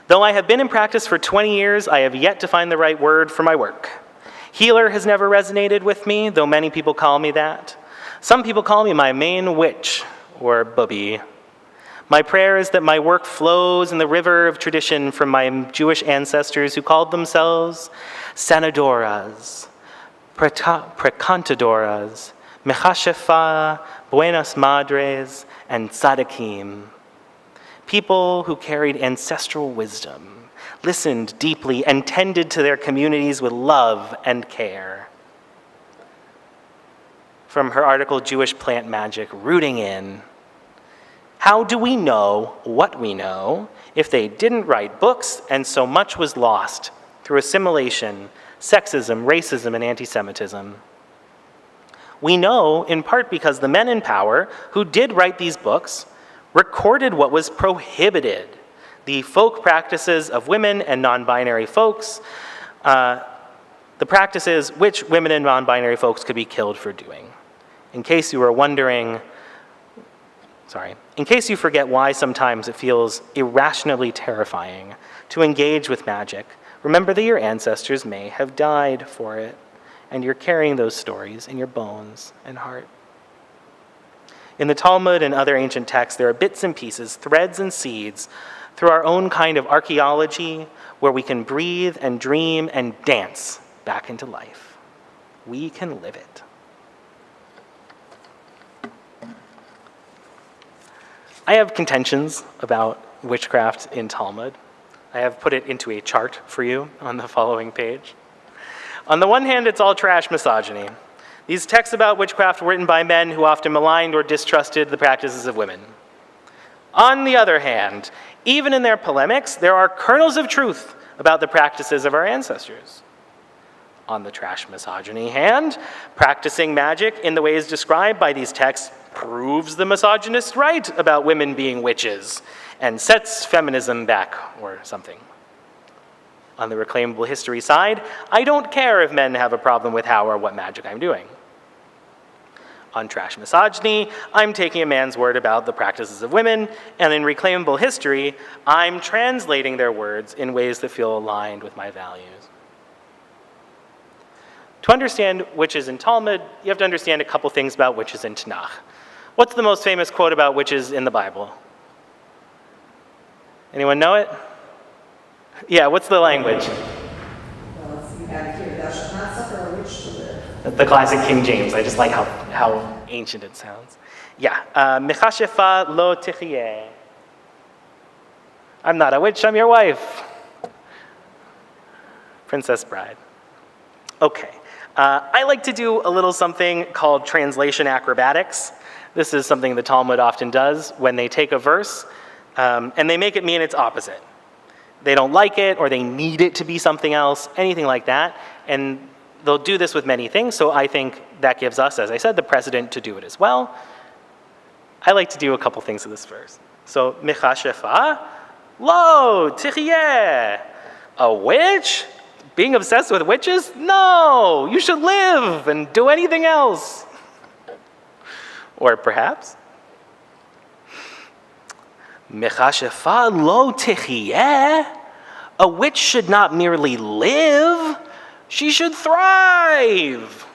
though I have been in practice for 20 years, I have yet to find the right word for my work. Healer has never resonated with me, though many people call me that. Some people call me my main witch, or bubby. My prayer is that my work flows in the river of tradition from my Jewish ancestors who called themselves sanadoras, precantadoras, mechashefa, buenas madres, and tzaddikim. People who carried ancestral wisdom, listened deeply, and tended to their communities with love and care. From her article, Jewish Plant Magic, Rooting In, how do we know what we know if they didn't write books and so much was lost through assimilation, sexism, racism, and anti-Semitism? We know in part because the men in power who did write these books recorded what was prohibited, the folk practices of women and non-binary folks, the practices which women and non-binary folks could be killed for doing. In case you were wondering, in case you forget why sometimes it feels irrationally terrifying to engage with magic, remember that your ancestors may have died for it, and you're carrying those stories in your bones and heart. In the Talmud and other ancient texts, there are bits and pieces, threads and seeds, through our own kind of archaeology, where we can breathe and dream and dance back into life. We can live it. I have contentions about witchcraft in Talmud. I have put it into a chart for you on the following page. On the one hand, it's all trash misogyny. These texts about witchcraft were written by men who often maligned or distrusted the practices of women. On the other hand, even in their polemics, there are kernels of truth about the practices of our ancestors. On the trash misogyny hand, practicing magic in the ways described by these texts proves the misogynist right about women being witches and sets feminism back or something. On the reclaimable history side, I don't care if men have a problem with how or what magic I'm doing. On trash misogyny, I'm taking a man's word about the practices of women, and in reclaimable history, I'm translating their words in ways that feel aligned with my values. To understand witches in Talmud, you have to understand a couple things about witches in Tanakh. What's the most famous quote about witches in the Bible? Anyone know it? Yeah, what's the language? Well, you got it here. Thou shalt not suffer a witch to live. The classic King James. I just like how ancient it sounds. Yeah. Mechashefa lo tichye. I'm not a witch, I'm your wife. Princess Bride. Okay. I like to do a little something called translation acrobatics. This is something the Talmud often does when they take a verse and they make it mean its opposite. They don't like it, or they need it to be something else, anything like that. And they'll do this with many things, so I think that gives us, as I said, the precedent to do it as well. I like to do a couple things with this verse. So, Mechashefa, lo, tichye. A witch? Being obsessed with witches? No, you should live and do anything else. Or perhaps, Mechashefa lo tichiyeh. A witch should not merely live, she should thrive.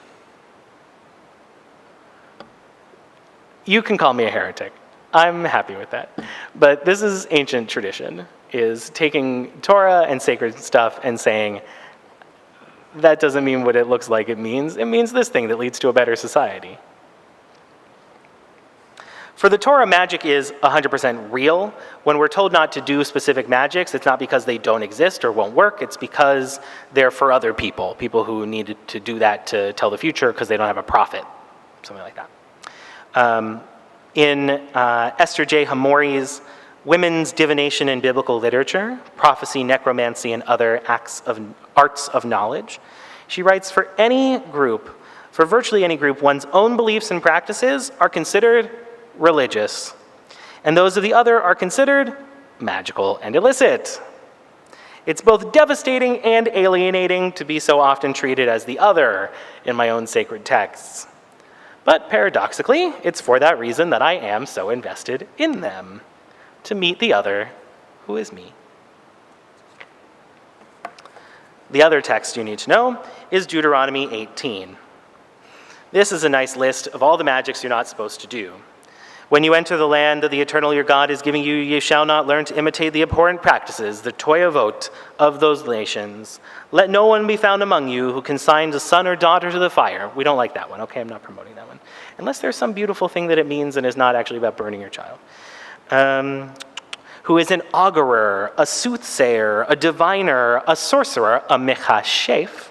You can call me a heretic. I'm happy with that. But this is ancient tradition, is taking Torah and sacred stuff and saying, that doesn't mean what it looks like it means. It means this thing that leads to a better society. For the Torah, magic is 100% real. When we're told not to do specific magics, it's not because they don't exist or won't work. It's because they're for other people, people who need to do that to tell the future because they don't have a prophet, something like that. In Esther J. Hamori's Women's Divination in Biblical Literature, Prophecy, Necromancy, and Other Arts of Knowledge, she writes, for virtually any group, one's own beliefs and practices are considered religious, and those of the other are considered magical and illicit. It's both devastating and alienating to be so often treated as the other in my own sacred texts. But paradoxically, it's for that reason that I am so invested in them, to meet the other, who is me. The other text you need to know is Deuteronomy 18. This is a nice list of all the magics you're not supposed to do. When you enter the land that the eternal your God is giving you, you shall not learn to imitate the abhorrent practices, the toyavot of those nations. Let no one be found among you who consigns a son or daughter to the fire. We don't like that one. Okay, I'm not promoting that one. Unless there's some beautiful thing that it means and is not actually about burning your child. Who is an augurer, a soothsayer, a diviner, a sorcerer, a mechashef,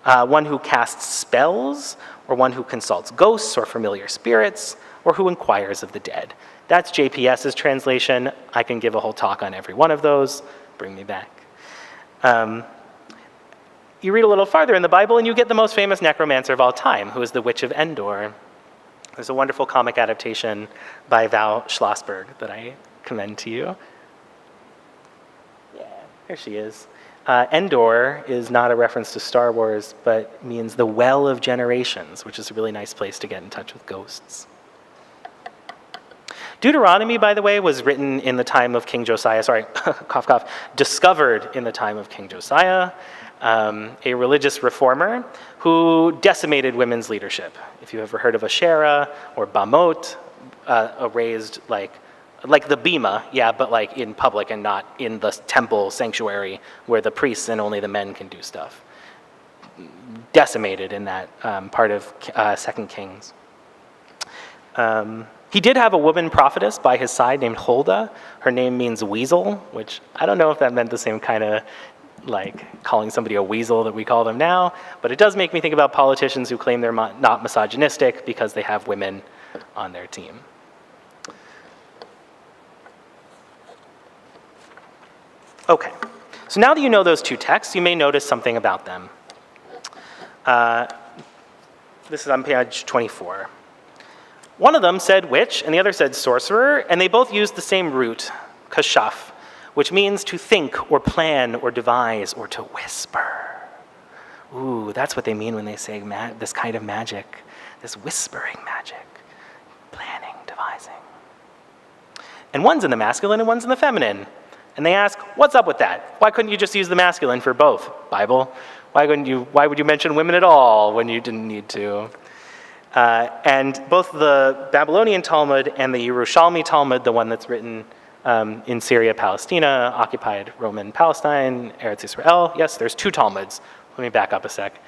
one who casts spells, or one who consults ghosts or familiar spirits, or who inquires of the dead. That's JPS's translation. I can give a whole talk on every one of those. Bring me back. You read a little farther in the Bible and you get the most famous necromancer of all time, who is the Witch of Endor. There's a wonderful comic adaptation by Val Schlossberg that I commend to you. Yeah, here she is. Endor is not a reference to Star Wars, but means the well of generations, which is a really nice place to get in touch with ghosts. Deuteronomy, by the way, was written in the time of King Josiah, cough, cough, discovered in the time of King Josiah, a religious reformer who decimated women's leadership. If you've ever heard of Asherah or Bamot, raised like the bima, yeah, but like in public and not in the temple sanctuary where the priests and only the men can do stuff. Decimated in that part of 2 Kings. He did have a woman prophetess by his side named Huldah. Her name means weasel, which I don't know if that meant the same kind of like calling somebody a weasel that we call them now, but it does make me think about politicians who claim they're not misogynistic because they have women on their team. Okay, so now that you know those two texts, you may notice something about them. This is on page 24. One of them said witch, and the other said sorcerer, and they both used the same root, kashaf, which means to think or plan or devise or to whisper. Ooh, that's what they mean when they say this kind of magic, this whispering magic, planning, devising. And one's in the masculine and one's in the feminine. And they ask, what's up with that? Why couldn't you just use the masculine for both, Bible? Why would you mention women at all when you didn't need to? And both the Babylonian Talmud and the Yerushalmi Talmud, the one that's written in Syria, Palestina, occupied Roman Palestine, Eretz Israel. Yes, there's two Talmuds. Let me back up a sec.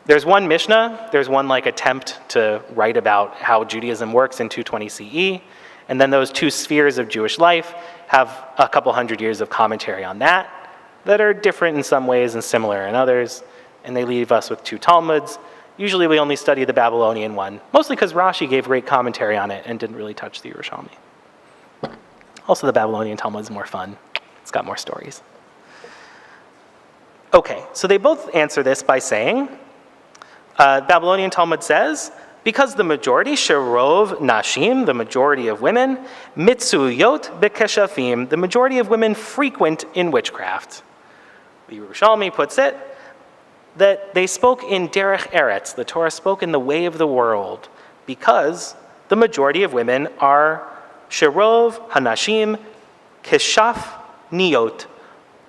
There's one Mishnah. There's one like attempt to write about how Judaism works in 220 CE. And then those two spheres of Jewish life have a couple hundred years of commentary on that are different in some ways and similar in others. And they leave us with two Talmuds. Usually we only study the Babylonian one, mostly because Rashi gave great commentary on it and didn't really touch the Yerushalmi. Also, the Babylonian Talmud is more fun. It's got more stories. Okay, so they both answer this by saying, Babylonian Talmud says, because the majority, sherov nashim, the majority of women, mitzuyot bekeshafim, the majority of women frequent in witchcraft. The Yerushalmi puts it, that they spoke in derech eretz, the Torah spoke in the way of the world, because the majority of women are Sherov Hanashim Keshaf Niot,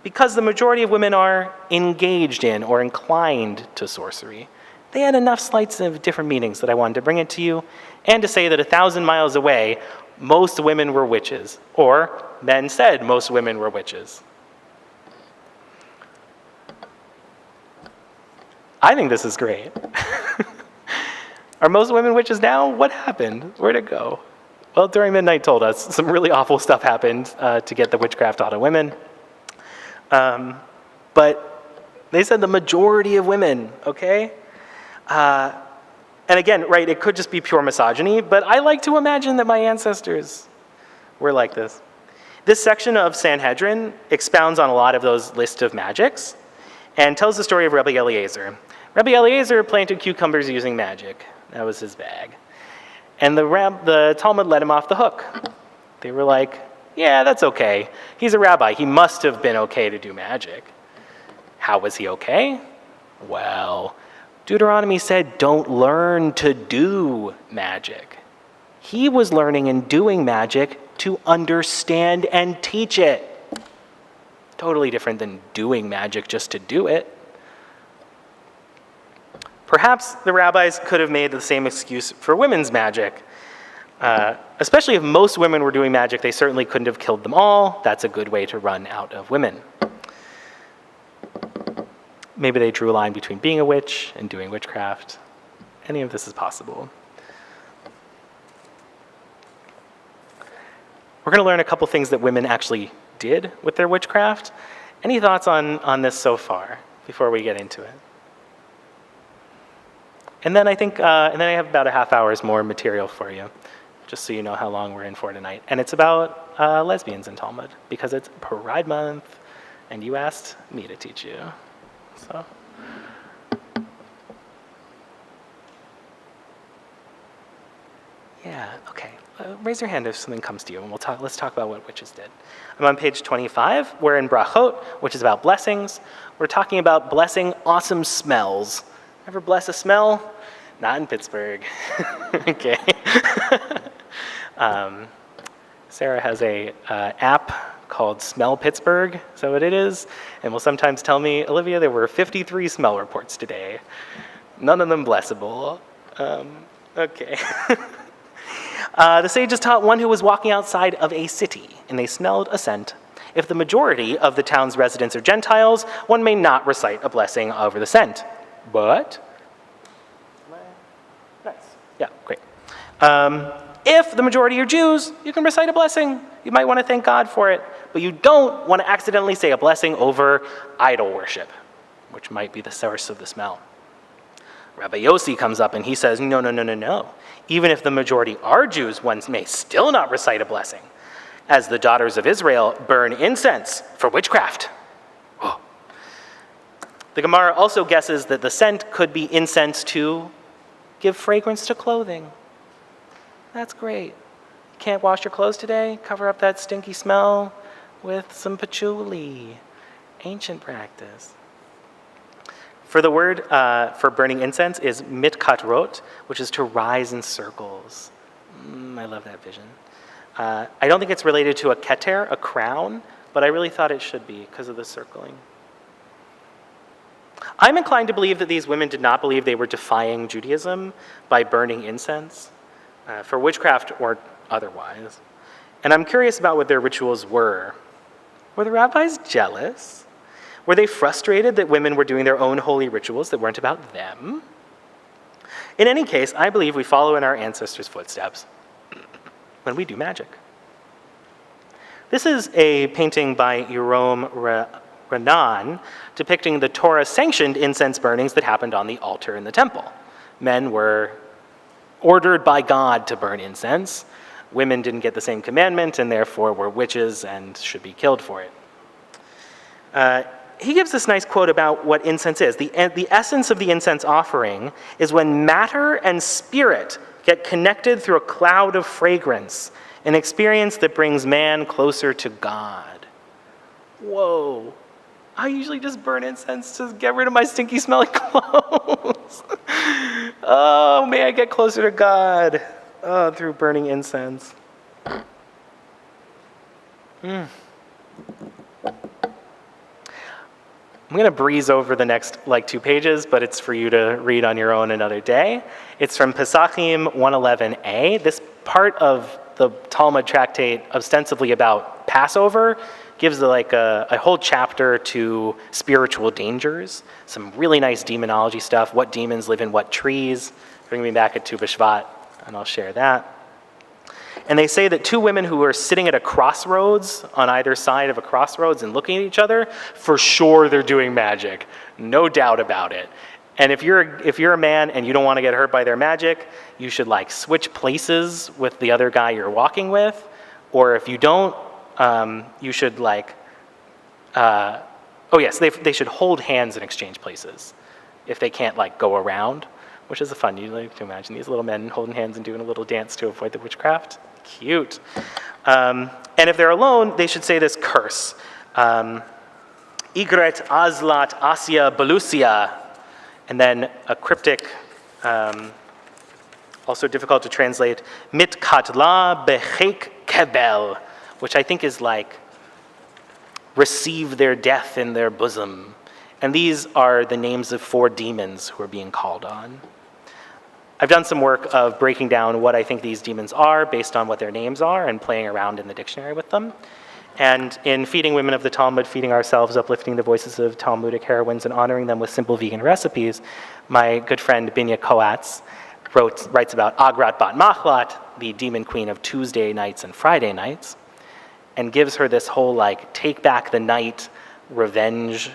because the majority of women are engaged in or inclined to sorcery. They had enough slights of different meanings that I wanted to bring it to you, and to say that 1,000 miles away, most women were witches, or men said most women were witches. I think this is great. Are most women witches now? What happened? Where'd it go? Well, During Midnight told us some really awful stuff happened to get the witchcraft out of women. But they said the majority of women, okay? And again, right, it could just be pure misogyny, but I like to imagine that my ancestors were like this. This section of Sanhedrin expounds on a lot of those lists of magics and tells the story of Rabbi Eliezer. Rabbi Eliezer planted cucumbers using magic. That was his bag. And the Talmud let him off the hook. They were like, yeah, that's okay. He's a rabbi. He must have been okay to do magic. How was he okay? Well, Deuteronomy said, don't learn to do magic. He was learning and doing magic to understand and teach it. Totally different than doing magic just to do it. Perhaps the rabbis could have made the same excuse for women's magic. Especially if most women were doing magic, they certainly couldn't have killed them all. That's a good way to run out of women. Maybe they drew a line between being a witch and doing witchcraft. Any of this is possible. We're going to learn a couple things that women actually did with their witchcraft. Any thoughts on this so far before we get into it? And then I have about a half hour's more material for you, just so you know how long we're in for tonight. And it's about lesbians in Talmud, because it's Pride Month, and you asked me to teach you. So. Yeah, okay. Raise your hand if something comes to you, and let's talk about what witches did. I'm on page 25. We're in Brachot, which is about blessings. We're talking about blessing awesome smells. Ever bless a smell? Not in Pittsburgh. Okay. Sarah has a app called Smell Pittsburgh. Is that what it is? And will sometimes tell me, Olivia, there were 53 smell reports today. None of them blessable. Okay. The sages taught one who was walking outside of a city, and they smelled a scent. If the majority of the town's residents are Gentiles, one may not recite a blessing over the scent. But, nice, yeah, great. If the majority are Jews, you can recite a blessing. You might want to thank God for it, but you don't want to accidentally say a blessing over idol worship, which might be the source of the smell. Rabbi Yossi comes up and he says, no. Even if the majority are Jews, one may still not recite a blessing, as the daughters of Israel burn incense for witchcraft. Oh. The Gemara also guesses that the scent could be incense to give fragrance to clothing. That's great. Can't wash your clothes today? Cover up that stinky smell with some patchouli. Ancient practice. For the word for burning incense is mitkatrot, which is to rise in circles. I love that vision. I don't think it's related to a keter, a crown, but I really thought it should be because of the circling. I'm inclined to believe that these women did not believe they were defying Judaism by burning incense, for witchcraft or otherwise. And I'm curious about what their rituals were. Were the rabbis jealous? Were they frustrated that women were doing their own holy rituals that weren't about them? In any case, I believe we follow in our ancestors' footsteps when we do magic. This is a painting by Yerome Renan depicting the Torah-sanctioned incense burnings that happened on the altar in the temple. Men were ordered by God to burn incense. Women didn't get the same commandment and therefore were witches and should be killed for it. He gives this nice quote about what incense is. The essence of the incense offering is when matter and spirit get connected through a cloud of fragrance, an experience that brings man closer to God. Whoa. I usually just burn incense to get rid of my stinky smelling clothes. Oh, may I get closer to God through burning incense. I'm going to breeze over the next 2 pages, but it's for you to read on your own another day. It's from Pesachim 111a. This part of the Talmud tractate, ostensibly about Passover, gives a whole chapter to spiritual dangers, some really nice demonology stuff, what demons live in what trees. Bring me back at Tu B'Shvat, and I'll share that. And they say that 2 women who are sitting at a crossroads, on either side of a crossroads and looking at each other, for sure they're doing magic. No doubt about it. And if you're a man and you don't want to get hurt by their magic, you should switch places with the other guy you're walking with. Or if you don't, you should they should hold hands and exchange places if they can't go around, which is fun. You like to imagine these little men holding hands and doing a little dance to avoid the witchcraft. Cute. And if they're alone, they should say this curse. Igret azlat asya belusia. And then a cryptic, also difficult to translate, mit katla bechek kebel, which I think is receive their death in their bosom. And these are the names of 4 demons who are being called on. I've done some work of breaking down what I think these demons are based on what their names are and playing around in the dictionary with them. And in Feeding Women of the Talmud, Feeding Ourselves, Uplifting the Voices of Talmudic Heroines and Honoring Them with Simple Vegan Recipes, my good friend Binya Koatz writes about Agrat Bat Machlat, the demon queen of Tuesday nights and Friday nights, and gives her this whole take back the night revenge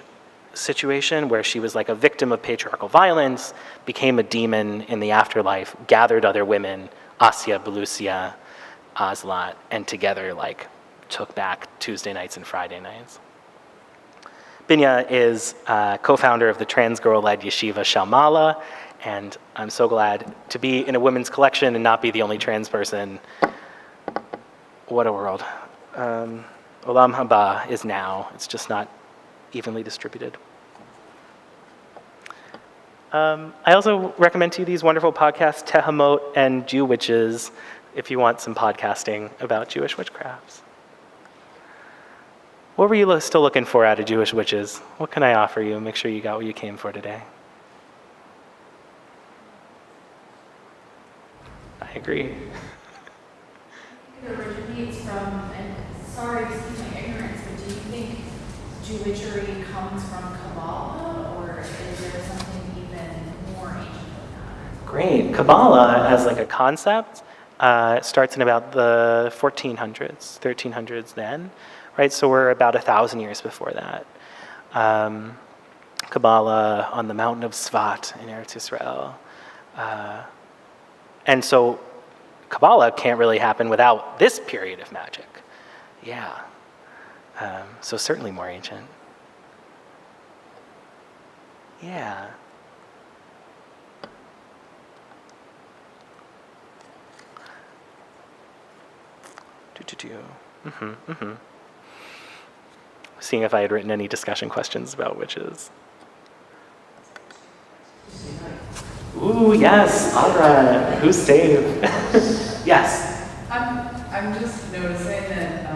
situation where she was a victim of patriarchal violence, became a demon in the afterlife, gathered other women, Asya, Belusia, Azlat, and together took back Tuesday nights and Friday nights. Binya is co-founder of the trans girl-led yeshiva Shalmala, and I'm so glad to be in a women's collection and not be the only trans person. What a world. Olam haba is now. It's just not evenly distributed. I also recommend to you these wonderful podcasts, Tehamot and Jew Witches, if you want some podcasting about Jewish witchcrafts. What were you still looking for out of Jewish Witches? What can I offer you? Make sure you got what you came for today. I agree. It originates from, and sorry, excuse my ignorance, but do you think Jewitchery comes from Kabbalah, or is there something even more ancient than that? Great. Kabbalah as a concept starts in about the 1400s, 1300s then, right? So we're about 1,000 years before that. Kabbalah on the mountain of Svat in Eretz Yisrael. And so Kabbalah can't really happen without this period of magic. Yeah. So certainly more ancient. Yeah. Seeing if I had written any discussion questions about witches. Ooh, yes, all right. Who's saved? Yes. I'm just noticing that,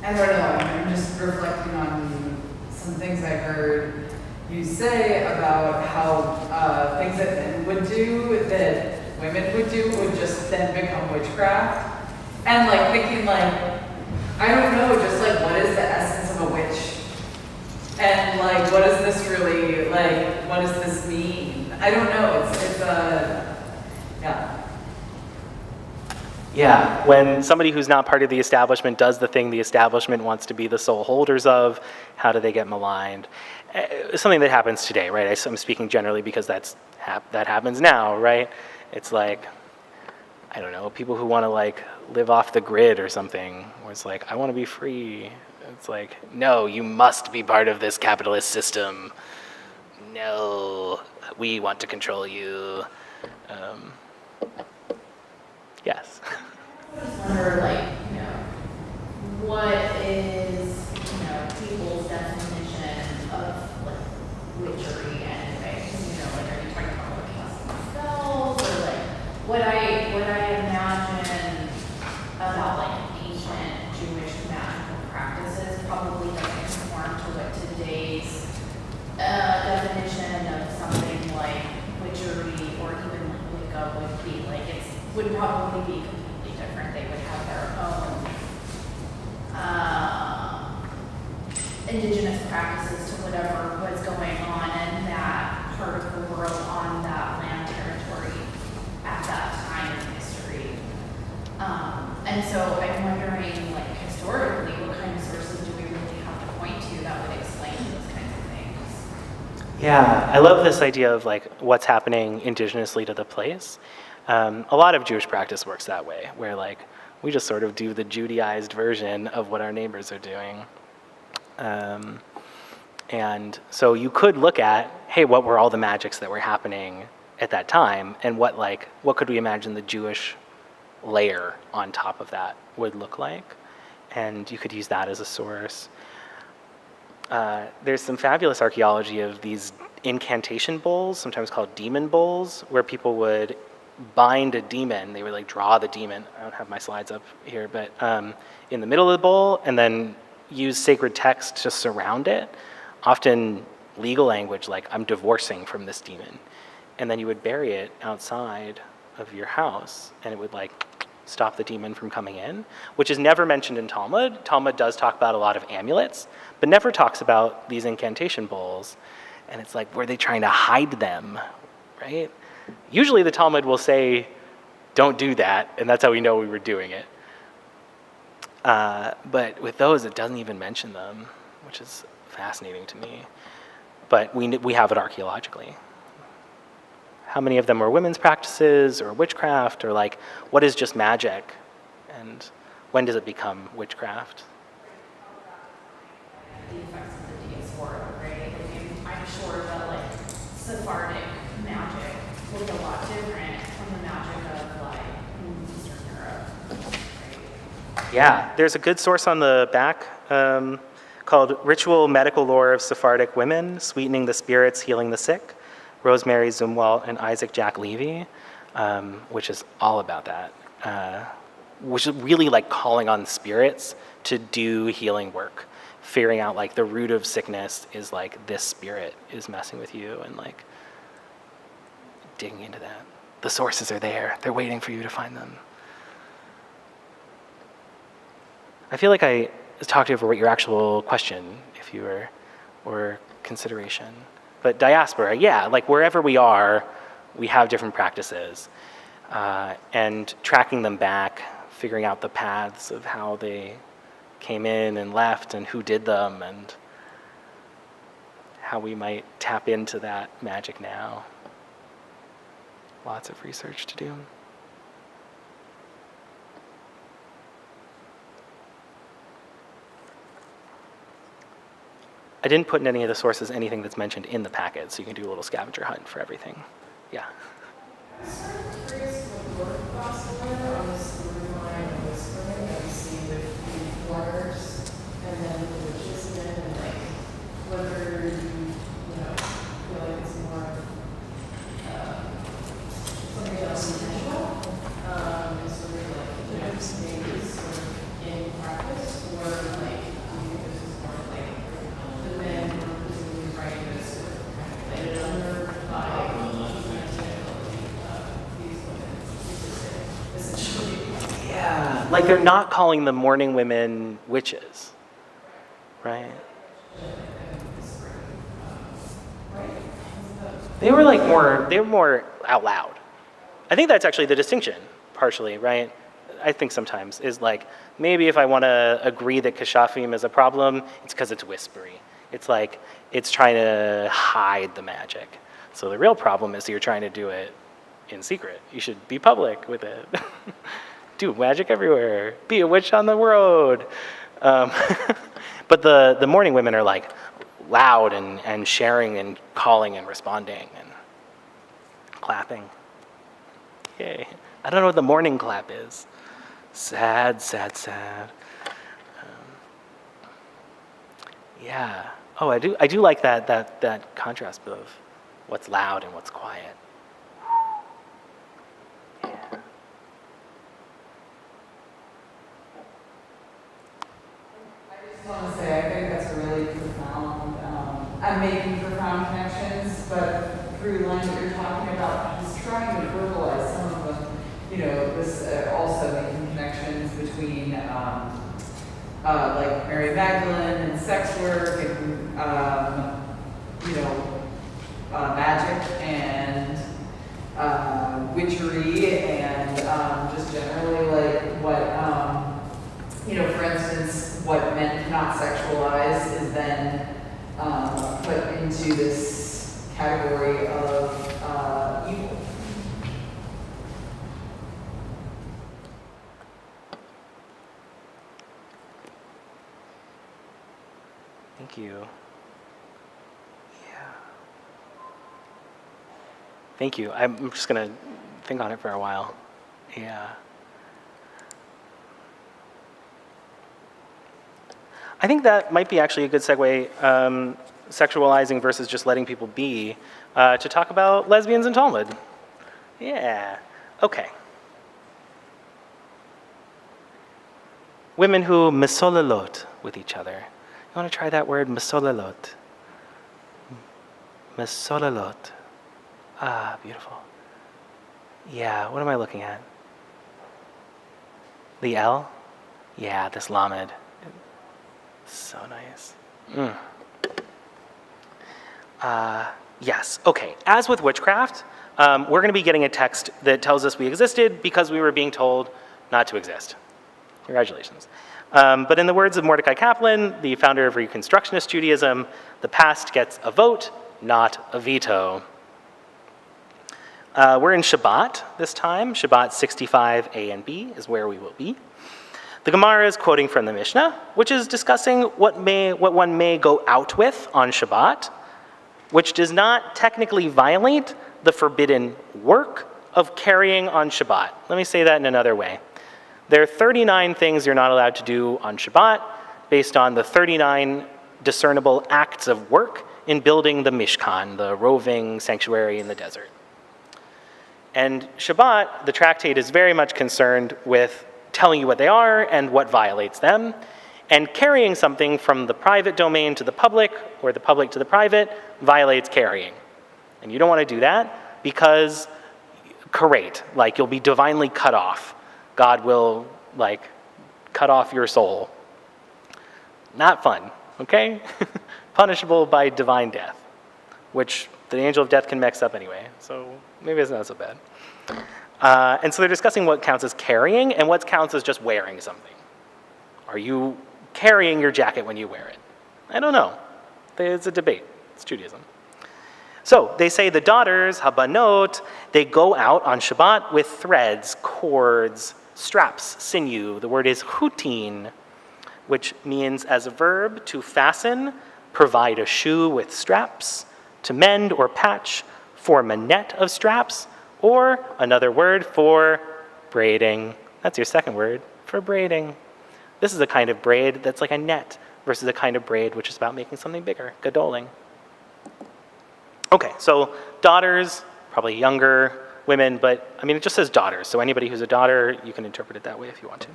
I don't know, I'm just reflecting on some things I heard you say about how things that men would do, that women would do, would just then become witchcraft. And thinking I don't know, just what is the essence of a witch? And what is this really, what does this mean? I don't know, it's yeah. Yeah, when somebody who's not part of the establishment does the thing the establishment wants to be the sole holders of, how do they get maligned? Something that happens today, right? I'm speaking generally because that happens now, right? It's I don't know, people who want to live off the grid or something, where it's I want to be free. It's no, you must be part of this capitalist system. No, we want to control you. Yes. I just wonder, what is, people's definition of, witchery anyway? Are you talking about, casting spells, or, what I imagine about, ancient Jewish would probably be completely different. They would have their own indigenous practices to whatever was going on in that part of the world on that land territory at that time in history. And so I'm wondering, like, historically, what kind of sources do we really have to point to that would explain those kinds of things? Yeah, I love this idea of like what's happening indigenously to the place. A lot of Jewish practice works that way, where like we just sort of do the Judaized version of what our neighbors are doing. And so you could look at, hey, what were all the magics that were happening at that time, and what could we imagine the Jewish layer on top of that would look like? And you could use that as a source. There's some fabulous archaeology of these incantation bowls, sometimes called demon bowls, where people would bind a demon. They would like draw the demon. I don't have my slides up here, but in the middle of the bowl, and then use sacred text to surround it, often legal language like, I'm divorcing from this demon. And then you would bury it outside of your house, and it would like stop the demon from coming in, which is never mentioned in Talmud. Talmud does talk about a lot of amulets, but never talks about these incantation bowls. And it's like, were they trying to hide them, right? Usually the Talmud will say, don't do that, and that's how we know we were doing it. But with those, it doesn't even mention them, which is fascinating to me. But we have it archaeologically. How many of them are women's practices or witchcraft, or like, what is just magic? And when does it become witchcraft? The effects of the diaspora, right? I'm sure that like Sephardic magic looked a lot different from the magic of like Eastern Europe. Right? Yeah, there's a good source on the back called Ritual Medical Lore of Sephardic Women, Sweetening the Spirits, Healing the Sick, Rosemary Zumwalt and Isaac Jack Levy, which is all about that, which is really like calling on spirits to do healing work, figuring out like the root of sickness is like this spirit is messing with you, and like digging into that. The sources are there. They're waiting for you to find them. I feel like I talked over what your actual question, if you were, or consideration. But diaspora, yeah, like wherever we are, we have different practices. And tracking them back, figuring out the paths of how they came in and left and who did them and how we might tap into that magic now. Lots of research to do. I didn't put in any of the sources anything that's mentioned in the packet, so you can do a little scavenger hunt for everything. Yeah. I'm sort of curious what your thoughts were on this storyline of whispering that we see with the mourners and then the witches again, and like whether you feel like it's more something else intentional, and sort of like maybe sort of in practice, or like do you think this is more like the men who are presumably writing this sort of kind of laid under by these women, essentially? Yeah, like they're not calling the mourning women witches, right? They were more out loud. I think that's actually the distinction, partially, right? I think sometimes is like, maybe if I want to agree that kashafim is a problem, it's because it's whispery. It's like, it's trying to hide the magic. So the real problem is you're trying to do it in secret. You should be public with it. Do magic everywhere. Be a witch on the road. But the mourning women are like loud and sharing and calling and responding and clapping. Yay. I don't know what the mourning clap is. Sad, sad, sad. Yeah. Oh, I do like that contrast of what's loud and what's quiet. Yeah. I just want to say, I think that's a really profound, I'm making profound connections, but through the lines that you're talking about, he's trying to verbalize some of them. this also making connections between like Mary Magdalene and sex work and magic and witchery and just generally like what for instance, what men cannot sexualize is then put into this category of evil. Thank you. Yeah. Thank you. I'm just going to think on it for a while. Yeah. I think that might be actually a good segue, sexualizing versus just letting people be, to talk about lesbians in Talmud. Yeah. Okay. Women who mesolelot with each other. You want to try that word, mesolelot? Mesolelot. Ah, beautiful. Yeah, what am I looking at? The L? Yeah, this lamed. So nice. Yes, okay. As with witchcraft, we're going to be getting a text that tells us we existed because we were being told not to exist. Congratulations. But in the words of Mordecai Kaplan, the founder of Reconstructionist Judaism, the past gets a vote, not a veto. We're in Shabbat this time. Shabbat 65a and b is where we will be. The Gemara is quoting from the Mishnah, which is discussing what one may go out with on Shabbat, which does not technically violate the forbidden work of carrying on Shabbat. Let me say that in another way. There are 39 things you're not allowed to do on Shabbat based on the 39 discernible acts of work in building the Mishkan, the roving sanctuary in the desert. And Shabbat, the tractate, is very much concerned with telling you what they are and what violates them, and carrying something from the private domain to the public or the public to the private violates carrying. And you don't want to do that because, karate, like you'll be divinely cut off. God will cut off your soul. Not fun, okay? Punishable by divine death, which the angel of death can mix up anyway, so maybe it's not so bad. And so they're discussing what counts as carrying and what counts as just wearing something. Are you carrying your jacket when you wear it? I don't know. It's a debate. It's Judaism. So they say the daughters, habanot, they go out on Shabbat with threads, cords, straps, sinew. The word is chutin, which means as a verb to fasten, provide a shoe with straps, to mend or patch, form a net of straps, or another word for braiding. That's your second word for braiding. This is a kind of braid that's like a net versus a kind of braid which is about making something bigger, gadoling. Okay, so daughters, probably younger women, but I mean it just says daughters, so anybody who's a daughter, you can interpret it that way if you want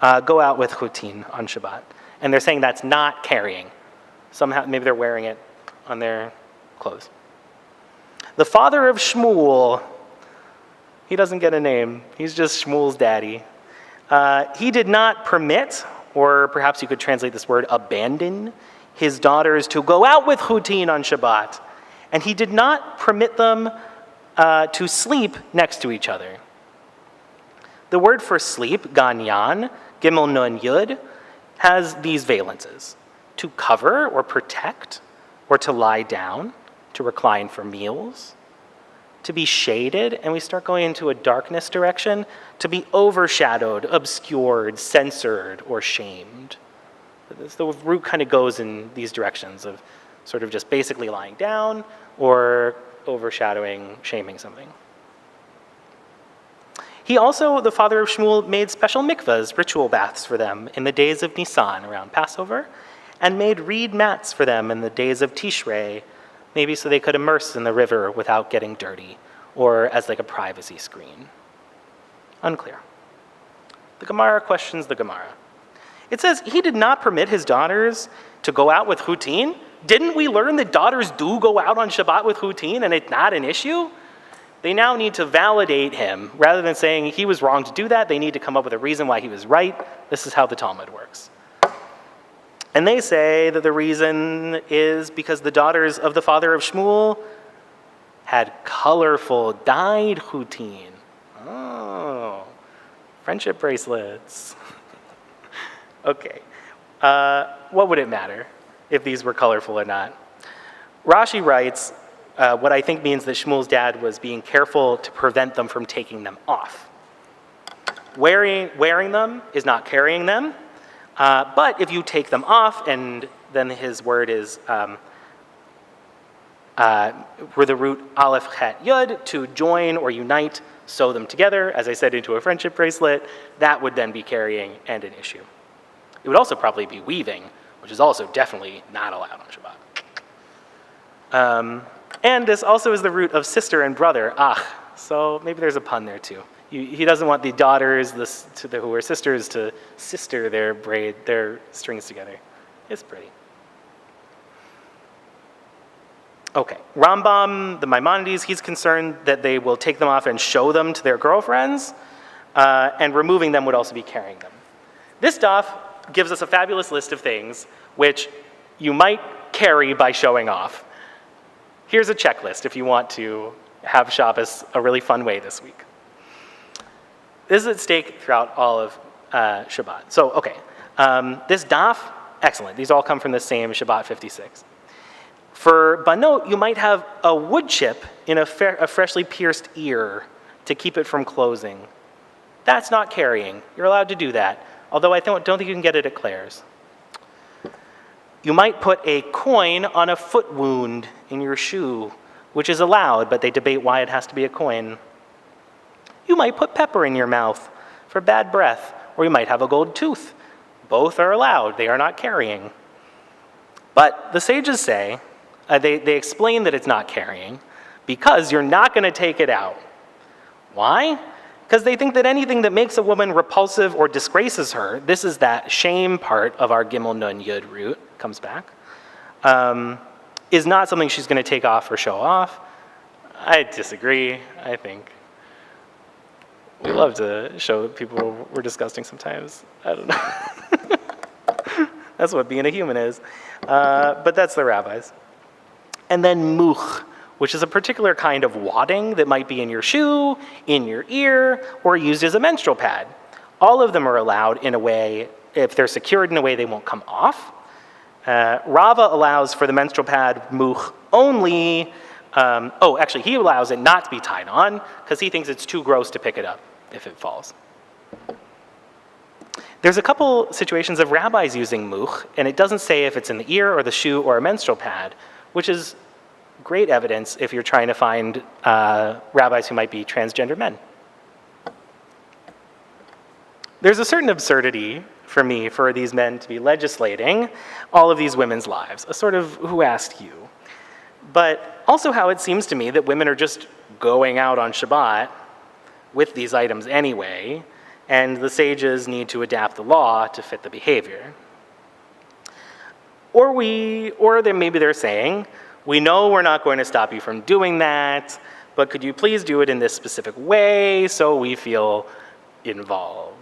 to. Go out with chutin on Shabbat. And they're saying that's not carrying. Somehow, maybe they're wearing it on their clothes. The father of Shmuel, he doesn't get a name. He's just Shmuel's daddy. He did not permit, or perhaps you could translate this word, abandon, his daughters to go out with chutin on Shabbat. And he did not permit them to sleep next to each other. The word for sleep, ganyan, gimel nun yud, has these valences: to cover or protect, or to lie down, to recline for meals, to be shaded, and we start going into a darkness direction, to be overshadowed, obscured, censored, or shamed. The root kind of goes in these directions of sort of just basically lying down or overshadowing, shaming something. He also, the father of Shmuel, made special mikvahs, ritual baths for them in the days of Nisan around Passover, and made reed mats for them in the days of Tishrei, maybe so they could immerse in the river without getting dirty, or as like a privacy screen. Unclear. The Gemara questions the Gemara. It says, he did not permit his daughters to go out with chutin. Didn't we learn that daughters do go out on Shabbat with chutin and it's not an issue? they now need to validate him. Rather than saying he was wrong to do that, they need to come up with a reason why he was right. This is how the Talmud works. And they say that the reason is because the daughters of the father of Shmuel had colorful dyed chutin. Oh, friendship bracelets. Okay, what would it matter if these were colorful or not? Rashi writes, what I think means that Shmuel's dad was being careful to prevent them from taking them off. Wearing them is not carrying them, but if you take them off, and then his word is with the root aleph chet yud, to join or unite, sew them together, as I said, into a friendship bracelet, that would then be carrying and an issue. It would also probably be weaving, which is also definitely not allowed on Shabbat. And this also is the root of sister and brother, so maybe there's a pun there too. He doesn't want the daughters who are sisters to sister their strings together. It's pretty. Okay, Rambam, the Maimonides, he's concerned that they will take them off and show them to their girlfriends, and removing them would also be carrying them. This daf gives us a fabulous list of things which you might carry by showing off. Here's a checklist if you want to have Shabbos a really fun way this week. This is at stake throughout all of Shabbat. So, okay, this daf, excellent. These all come from the same Shabbat 56. For banot, you might have a wood chip in a freshly pierced ear to keep it from closing. That's not carrying. You're allowed to do that, although I don't think you can get it at Claire's. You might put a coin on a foot wound in your shoe, which is allowed, but they debate why it has to be a coin. You might put pepper in your mouth for bad breath, or you might have a gold tooth. Both are allowed. They are not carrying. But the sages say, they explain that it's not carrying because you're not going to take it out. Why? Because they think that anything that makes a woman repulsive or disgraces her, this is that shame part of our Gimel Nun Yud root, comes back, is not something she's going to take off or show off. I disagree. I think we love to show that people we're disgusting sometimes. I don't know. That's what being a human is. But that's the rabbis. And then much, which is a particular kind of wadding that might be in your shoe, in your ear, or used as a menstrual pad. All of them are allowed in a way, if they're secured in a way they won't come off. Rava allows for the menstrual pad much only, actually he allows it not to be tied on because he thinks it's too gross to pick it up if it falls. There's a couple situations of rabbis using much, and it doesn't say if it's in the ear or the shoe or a menstrual pad, which is great evidence if you're trying to find rabbis who might be transgender men. There's a certain absurdity for me for these men to be legislating all of these women's lives, a sort of who asked you. But also how it seems to me that women are just going out on Shabbat with these items anyway, and the sages need to adapt the law to fit the behavior. Or maybe they're saying, we know we're not going to stop you from doing that, but could you please do it in this specific way so we feel involved?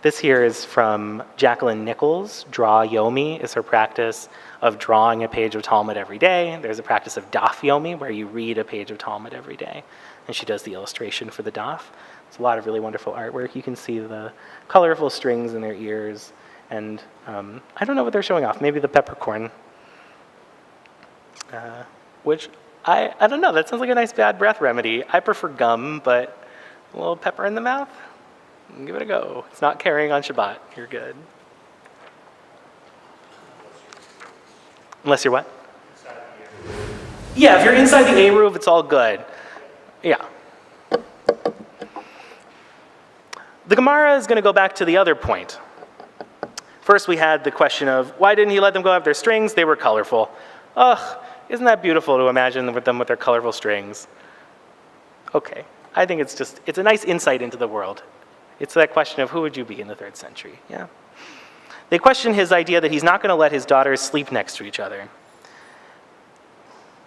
This here is from Jacqueline Nichols. Draw Yomi is her practice of drawing a page of Talmud every day. There's a practice of Daf Yomi where you read a page of Talmud every day, and she does the illustration for the Daf. It's a lot of really wonderful artwork. You can see the colorful strings in their ears, and I don't know what they're showing off. Maybe the peppercorn, which I don't know. That sounds like a nice bad breath remedy. I prefer gum, but a little pepper in the mouth, give it a go. It's not carrying on Shabbat. You're good. Unless you're what? Yeah, if you're inside the Eruv, it's all good. Yeah. The Gemara is going to go back to the other point. First, we had the question of, why didn't he let them go have their strings? They were colorful. Ugh, isn't that beautiful to imagine them with their colorful strings? Okay, I think it's a nice insight into the world. It's that question of who would you be in the 3rd century, yeah? They question his idea that he's not going to let his daughters sleep next to each other.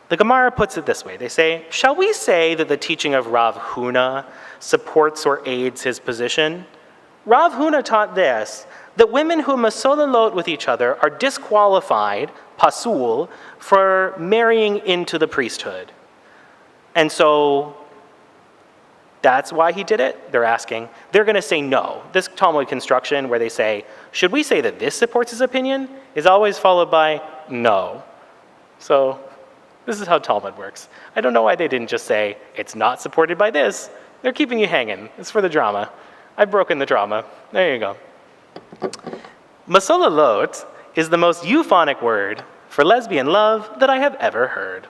The Gemara puts it this way. They say, shall we say that the teaching of Rav Huna supports or aids his position? Rav Huna taught this, that women who masololot with each other are disqualified, pasul, for marrying into the priesthood. And so that's why he did it, they're asking. They're going to say no. This Talmud construction where they say, should we say that this supports his opinion, is always followed by no. So this is how Talmud works. I don't know why they didn't just say, it's not supported by this. They're keeping you hanging. It's for the drama. I've broken the drama. There you go. Masololot is the most euphonic word for lesbian love that I have ever heard.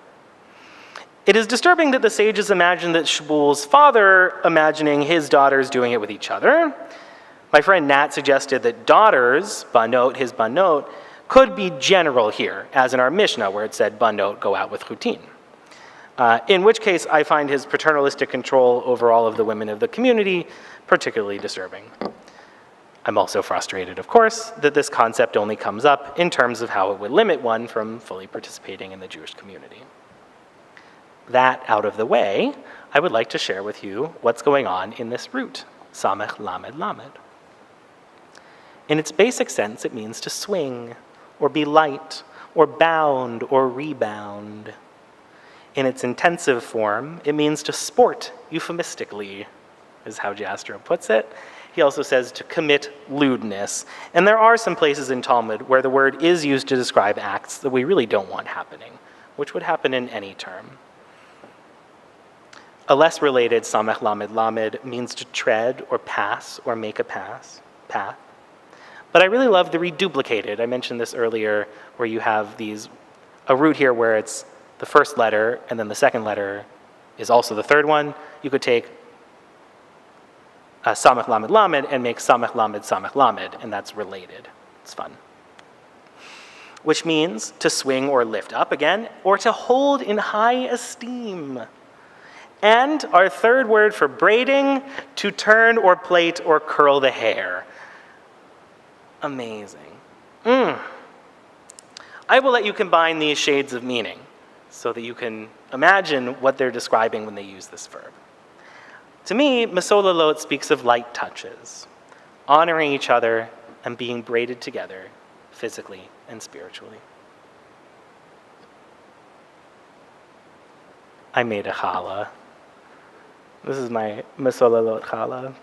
It is disturbing that the sages imagined that Shmuel's father imagining his daughters doing it with each other. My friend Nat suggested that daughters, banot, his banot, could be general here, as in our Mishnah, where it said banot go out with chutin. In which case, I find his paternalistic control over all of the women of the community particularly disturbing. I'm also frustrated, of course, that this concept only comes up in terms of how it would limit one from fully participating in the Jewish community. That out of the way, I would like to share with you what's going on in this root, samech lamed lamed. In its basic sense, it means to swing, or be light, or bound, or rebound. In its intensive form, it means to sport euphemistically, is how Jastrow puts it. He also says to commit lewdness. And there are some places in Talmud where the word is used to describe acts that we really don't want happening, which would happen in any term. A less related samech lamed lamed means to tread or pass or make a path. But I really love the reduplicated. I mentioned this earlier, where you have a root here where it's the first letter and then the second letter is also the third one. You could take samech lamed lamed and make samech lamed, and that's related. It's fun. Which means to swing or lift up again, or to hold in high esteem. And our third word for braiding, to turn or plait or curl the hair. Amazing. I will let you combine these shades of meaning so that you can imagine what they're describing when they use this verb. To me, masololot speaks of light touches, honoring each other and being braided together physically and spiritually. I made a challah. This is my masololot challah.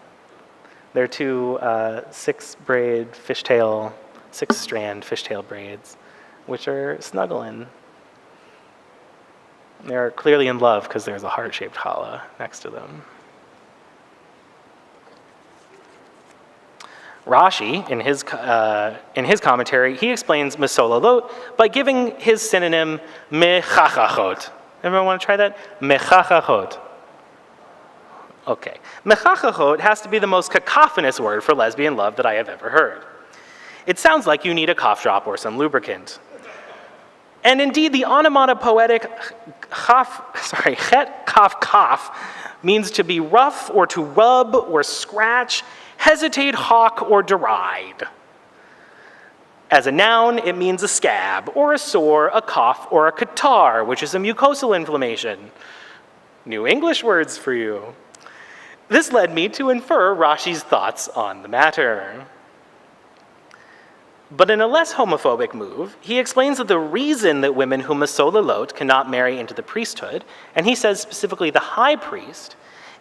They're two 6-strand fishtail braids, which are snuggling. They're clearly in love because there's a heart-shaped challah next to them. Rashi, in his commentary, he explains masololot by giving his synonym mechachachot. Everyone want to try that? Mechachachot. Okay. Mechachachot has to be the most cacophonous word for lesbian love that I have ever heard. It sounds like you need a cough drop or some lubricant. And indeed, the onomatopoetic chet kaf kaf means to be rough or to rub or scratch, hesitate, hawk, or deride. As a noun, it means a scab or a sore, a cough, or a catarrh, which is a mucosal inflammation. New English words for you. This led me to infer Rashi's thoughts on the matter. But in a less homophobic move, he explains that the reason that women who masololot cannot marry into the priesthood, and he says specifically the high priest,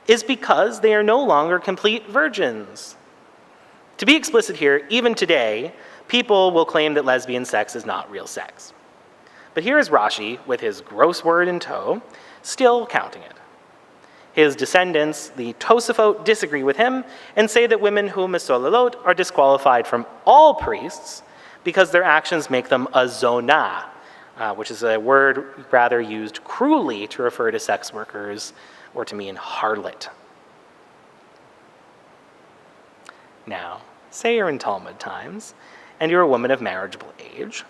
is because they are no longer complete virgins. To be explicit here, even today, people will claim that lesbian sex is not real sex. But here is Rashi, with his gross word in tow, still counting it. His descendants, the Tosafot, disagree with him and say that women who masololot are disqualified from all priests because their actions make them a zonah, which is a word rather used cruelly to refer to sex workers or to mean harlot. Now, say you're in Talmud times and you're a woman of marriageable age.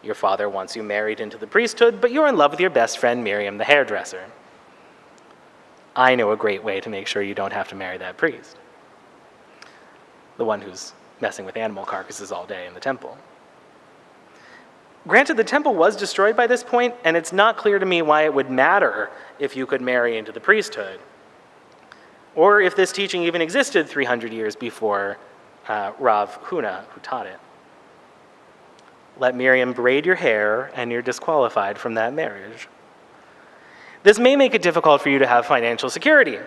Your father wants you married into the priesthood, but you're in love with your best friend Miriam the hairdresser. I know a great way to make sure you don't have to marry that priest. The one who's messing with animal carcasses all day in the temple. Granted, the temple was destroyed by this point, and it's not clear to me why it would matter if you could marry into the priesthood, or if this teaching even existed 300 years before Rav Huna, who taught it. Let Miriam braid your hair, and you're disqualified from that marriage. This may make it difficult for you to have financial security,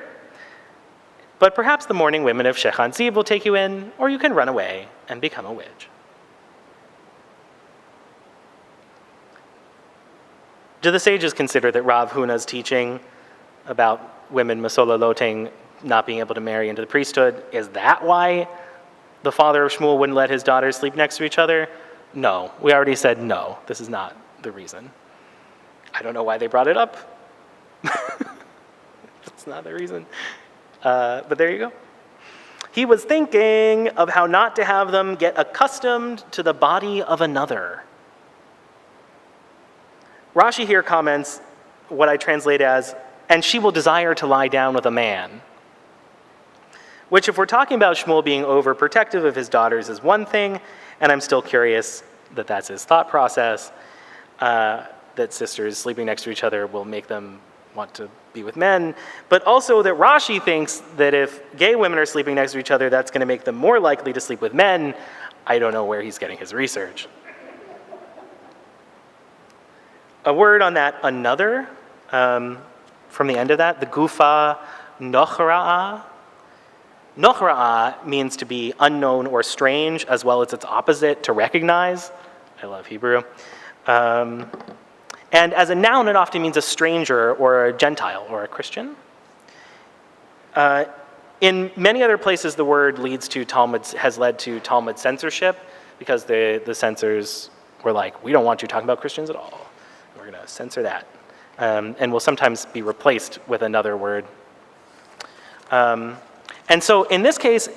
but perhaps the mourning women of Shechan Zib will take you in, or you can run away and become a witch. Do the sages consider that Rav Huna's teaching about women masolaloting not being able to marry into the priesthood, is that why the father of Shmuel wouldn't let his daughters sleep next to each other? No, we already said no, this is not the reason. I don't know why they brought it up. That's not the reason. But there you go. He was thinking of how not to have them get accustomed to the body of another. Rashi here comments what I translate as, and she will desire to lie down with a man. Which, if we're talking about Shmuel being overprotective of his daughters, is one thing, and I'm still curious that that's his thought process, that sisters sleeping next to each other will make them want to be with men, but also that Rashi thinks that if gay women are sleeping next to each other, that's going to make them more likely to sleep with men. I don't know where he's getting his research. A word on that another, from the end of that, the gufa nochra'a. Nochra'a means to be unknown or strange, as well as its opposite, to recognize. I love Hebrew. And as a noun, it often means a stranger or a Gentile or a Christian. In many other places, the word has led to Talmud censorship, because the censors were like, we don't want you talking about Christians at all. We're going to censor that. And will sometimes be replaced with another word. And so in this case,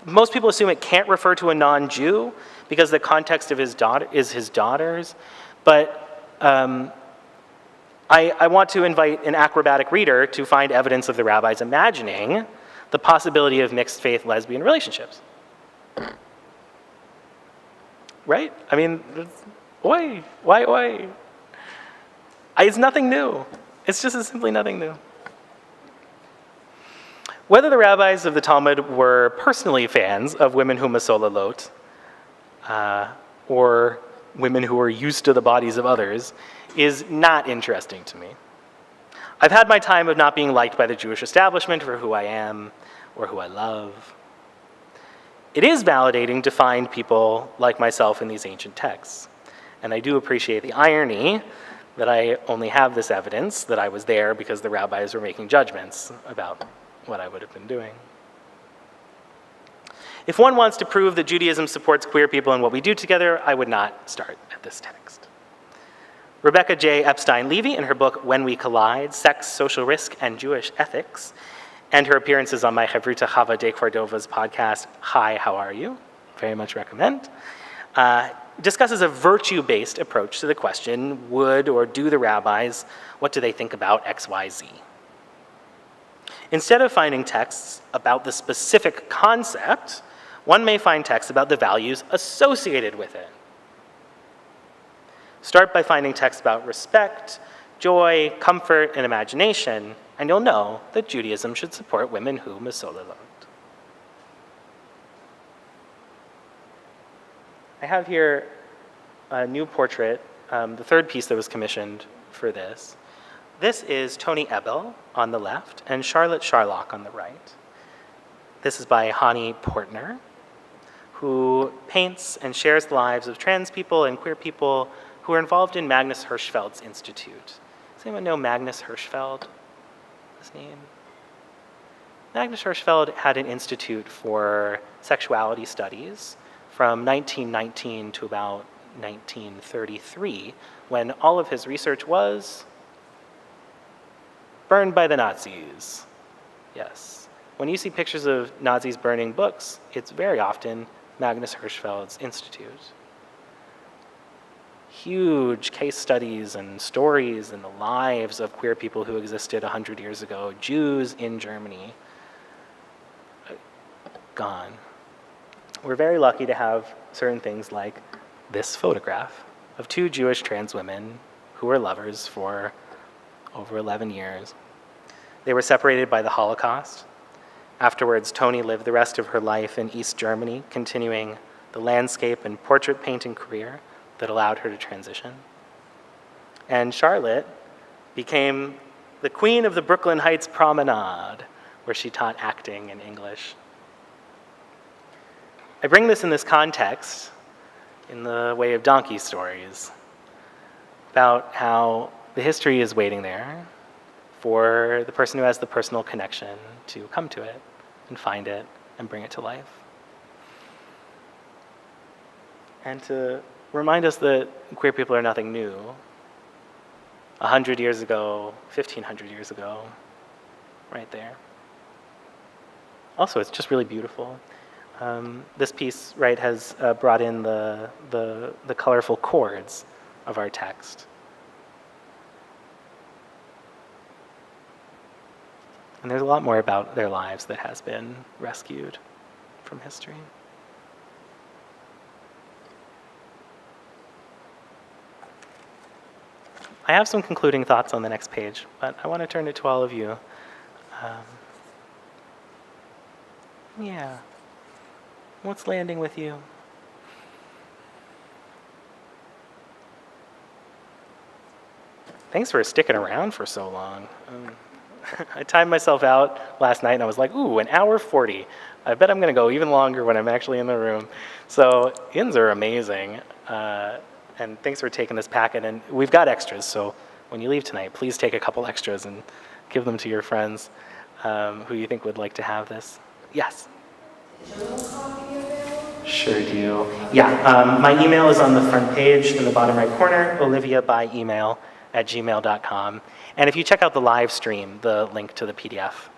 most people assume it can't refer to a non-Jew because the context of his daughter is his daughters. But I want to invite an acrobatic reader to find evidence of the rabbis imagining the possibility of mixed faith lesbian relationships. Right? I mean, why? It's nothing new. It's just simply nothing new. Whether the rabbis of the Talmud were personally fans of women who masololot, or women who are used to the bodies of others, is not interesting to me. I've had my time of not being liked by the Jewish establishment for who I am or who I love. It is validating to find people like myself in these ancient texts, and I do appreciate the irony that I only have this evidence that I was there because the rabbis were making judgments about what I would have been doing. If one wants to prove that Judaism supports queer people and what we do together, I would not start at this text. Rebecca J. Epstein-Levy, in her book When We Collide, Sex, Social Risk, and Jewish Ethics, and her appearances on my Chavruta Chava de Cordova's podcast, Hi, How Are You? Very much recommend, discusses a virtue-based approach to the question, would or do the rabbis, what do they think about X, Y, Z? Instead of finding texts about the specific concept, one may find texts about the values associated with it. Start by finding texts about respect, joy, comfort, and imagination, and you'll know that Judaism should support women who masololot. I have here a new portrait, the third piece that was commissioned for this. This is Tony Ebel on the left and Charlotte Sharlock on the right. This is by Hani Portner, who paints and shares the lives of trans people and queer people who are involved in Magnus Hirschfeld's institute. Does anyone know Magnus Hirschfeld? His name? Magnus Hirschfeld had an institute for sexuality studies from 1919 to about 1933, when all of his research was burned by the Nazis. Yes. When you see pictures of Nazis burning books, it's very often Magnus Hirschfeld's institute. Huge case studies and stories and the lives of queer people who existed 100 years ago, Jews in Germany, gone. We're very lucky to have certain things like this photograph of two Jewish trans women who were lovers for over 11 years. They were separated by the Holocaust. Afterwards, Toni lived the rest of her life in East Germany, continuing the landscape and portrait painting career that allowed her to transition. And Charlotte became the queen of the Brooklyn Heights Promenade, where she taught acting and English. I bring this in this context in the way of donkey stories about how the history is waiting there for the person who has the personal connection to come to it and find it and bring it to life. And to remind us that queer people are nothing new. 100 years ago, 1,500 years ago, right there. Also, it's just really beautiful. This piece, right, has brought in the colorful chords of our text. And there's a lot more about their lives that has been rescued from history. I have some concluding thoughts on the next page, but I want to turn it to all of you. Yeah. What's landing with you? Thanks for sticking around for so long. I timed myself out last night and I was like, ooh, 1 hour 40. I bet I'm going to go even longer when I'm actually in the room. So inns are amazing. And thanks for taking this packet. And we've got extras, so when you leave tonight, please take a couple extras and give them to your friends who you think would like to have this. Yes? Sure do. Yeah, my email is on the front page in the bottom right corner, oliviabyemail@gmail.com. And if you check out the live stream, the link to the PDF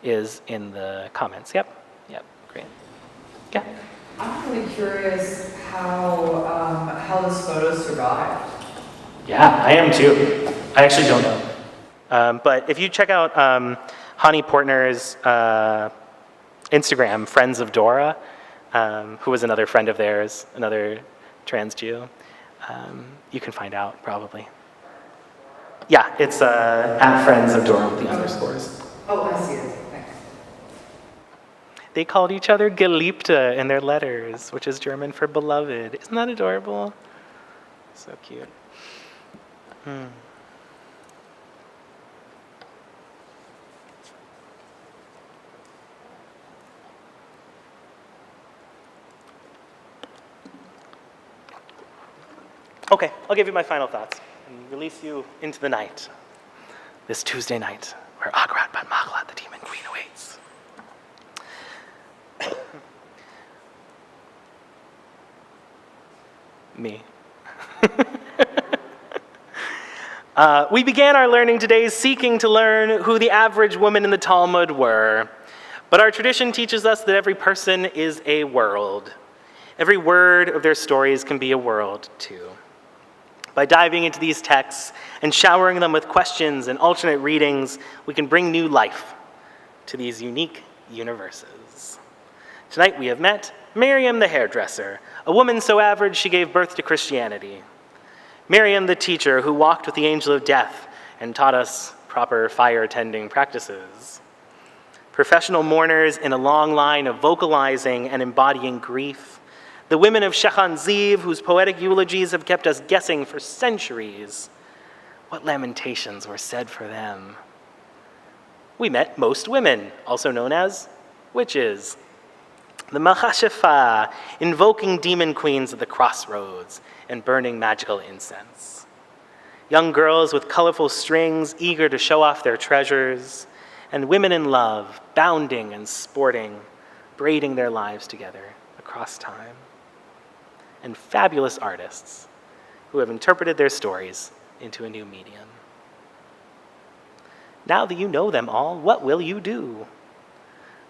is in the comments. Yep, great. Yeah. I'm really curious how this photo survived. Yeah, I am too. I actually don't know. But if you check out Hani Portner's Instagram, Friends of Dora, who was another friend of theirs, another trans Jew, you can find out probably. Yeah, it's at Friends of Dora with the underscores. Oh, I see it. Thanks. They called each other Geliebte in their letters, which is German for beloved. Isn't that adorable? So cute. Okay, I'll give you my final thoughts and release you into the night. This Tuesday night, where Agrat Bat Machlat, the demon queen, awaits. Me. We began our learning today seeking to learn who the average women in the Talmud were. But our tradition teaches us that every person is a world. Every word of their stories can be a world, too. By diving into these texts and showering them with questions and alternate readings, we can bring new life to these unique universes. Tonight we have met Miriam the hairdresser, a woman so average she gave birth to Christianity. Miriam the teacher who walked with the angel of death and taught us proper fire tending practices. Professional mourners in a long line of vocalizing and embodying grief. The women of Shechan Ziv, whose poetic eulogies have kept us guessing for centuries. What lamentations were said for them? We met most women, also known as witches. The Machashefa, invoking demon queens at the crossroads and burning magical incense. Young girls with colorful strings, eager to show off their treasures. And women in love, bounding and sporting, braiding their lives together across time. And fabulous artists who have interpreted their stories into a new medium. Now that you know them all, what will you do?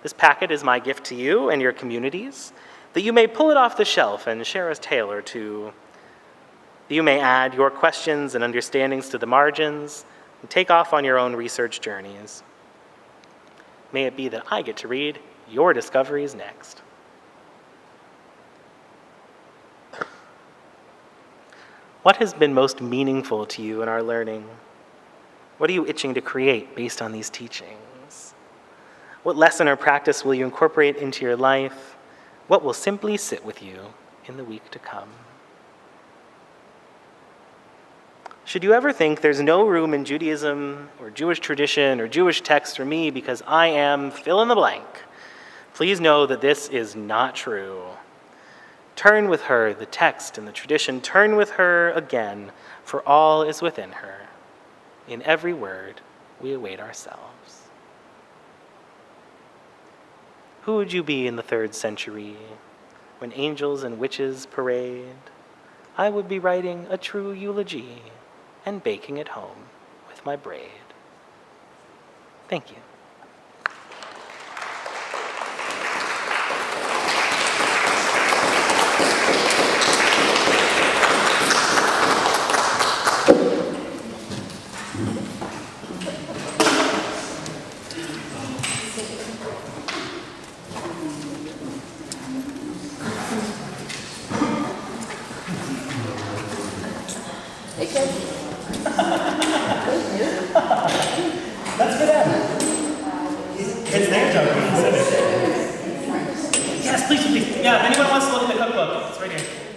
This packet is my gift to you and your communities, that you may pull it off the shelf and share a tale or two. That you may add your questions and understandings to the margins and take off on your own research journeys. May it be that I get to read your discoveries next. What has been most meaningful to you in our learning? What are you itching to create based on these teachings? What lesson or practice will you incorporate into your life? What will simply sit with you in the week to come? Should you ever think there's no room in Judaism or Jewish tradition or Jewish text for me because I am fill in the blank, please know that this is not true. Turn with her, the text and the tradition, turn with her again, for all is within her. In every word, we await ourselves. Who would you be in the 3rd century when angels and witches parade? I would be writing a true eulogy and baking it home with my braid. Thank you. That's for them. It's their job to consider. Yes, please, please. Yeah, if anyone wants to look at the cookbook, it's right here.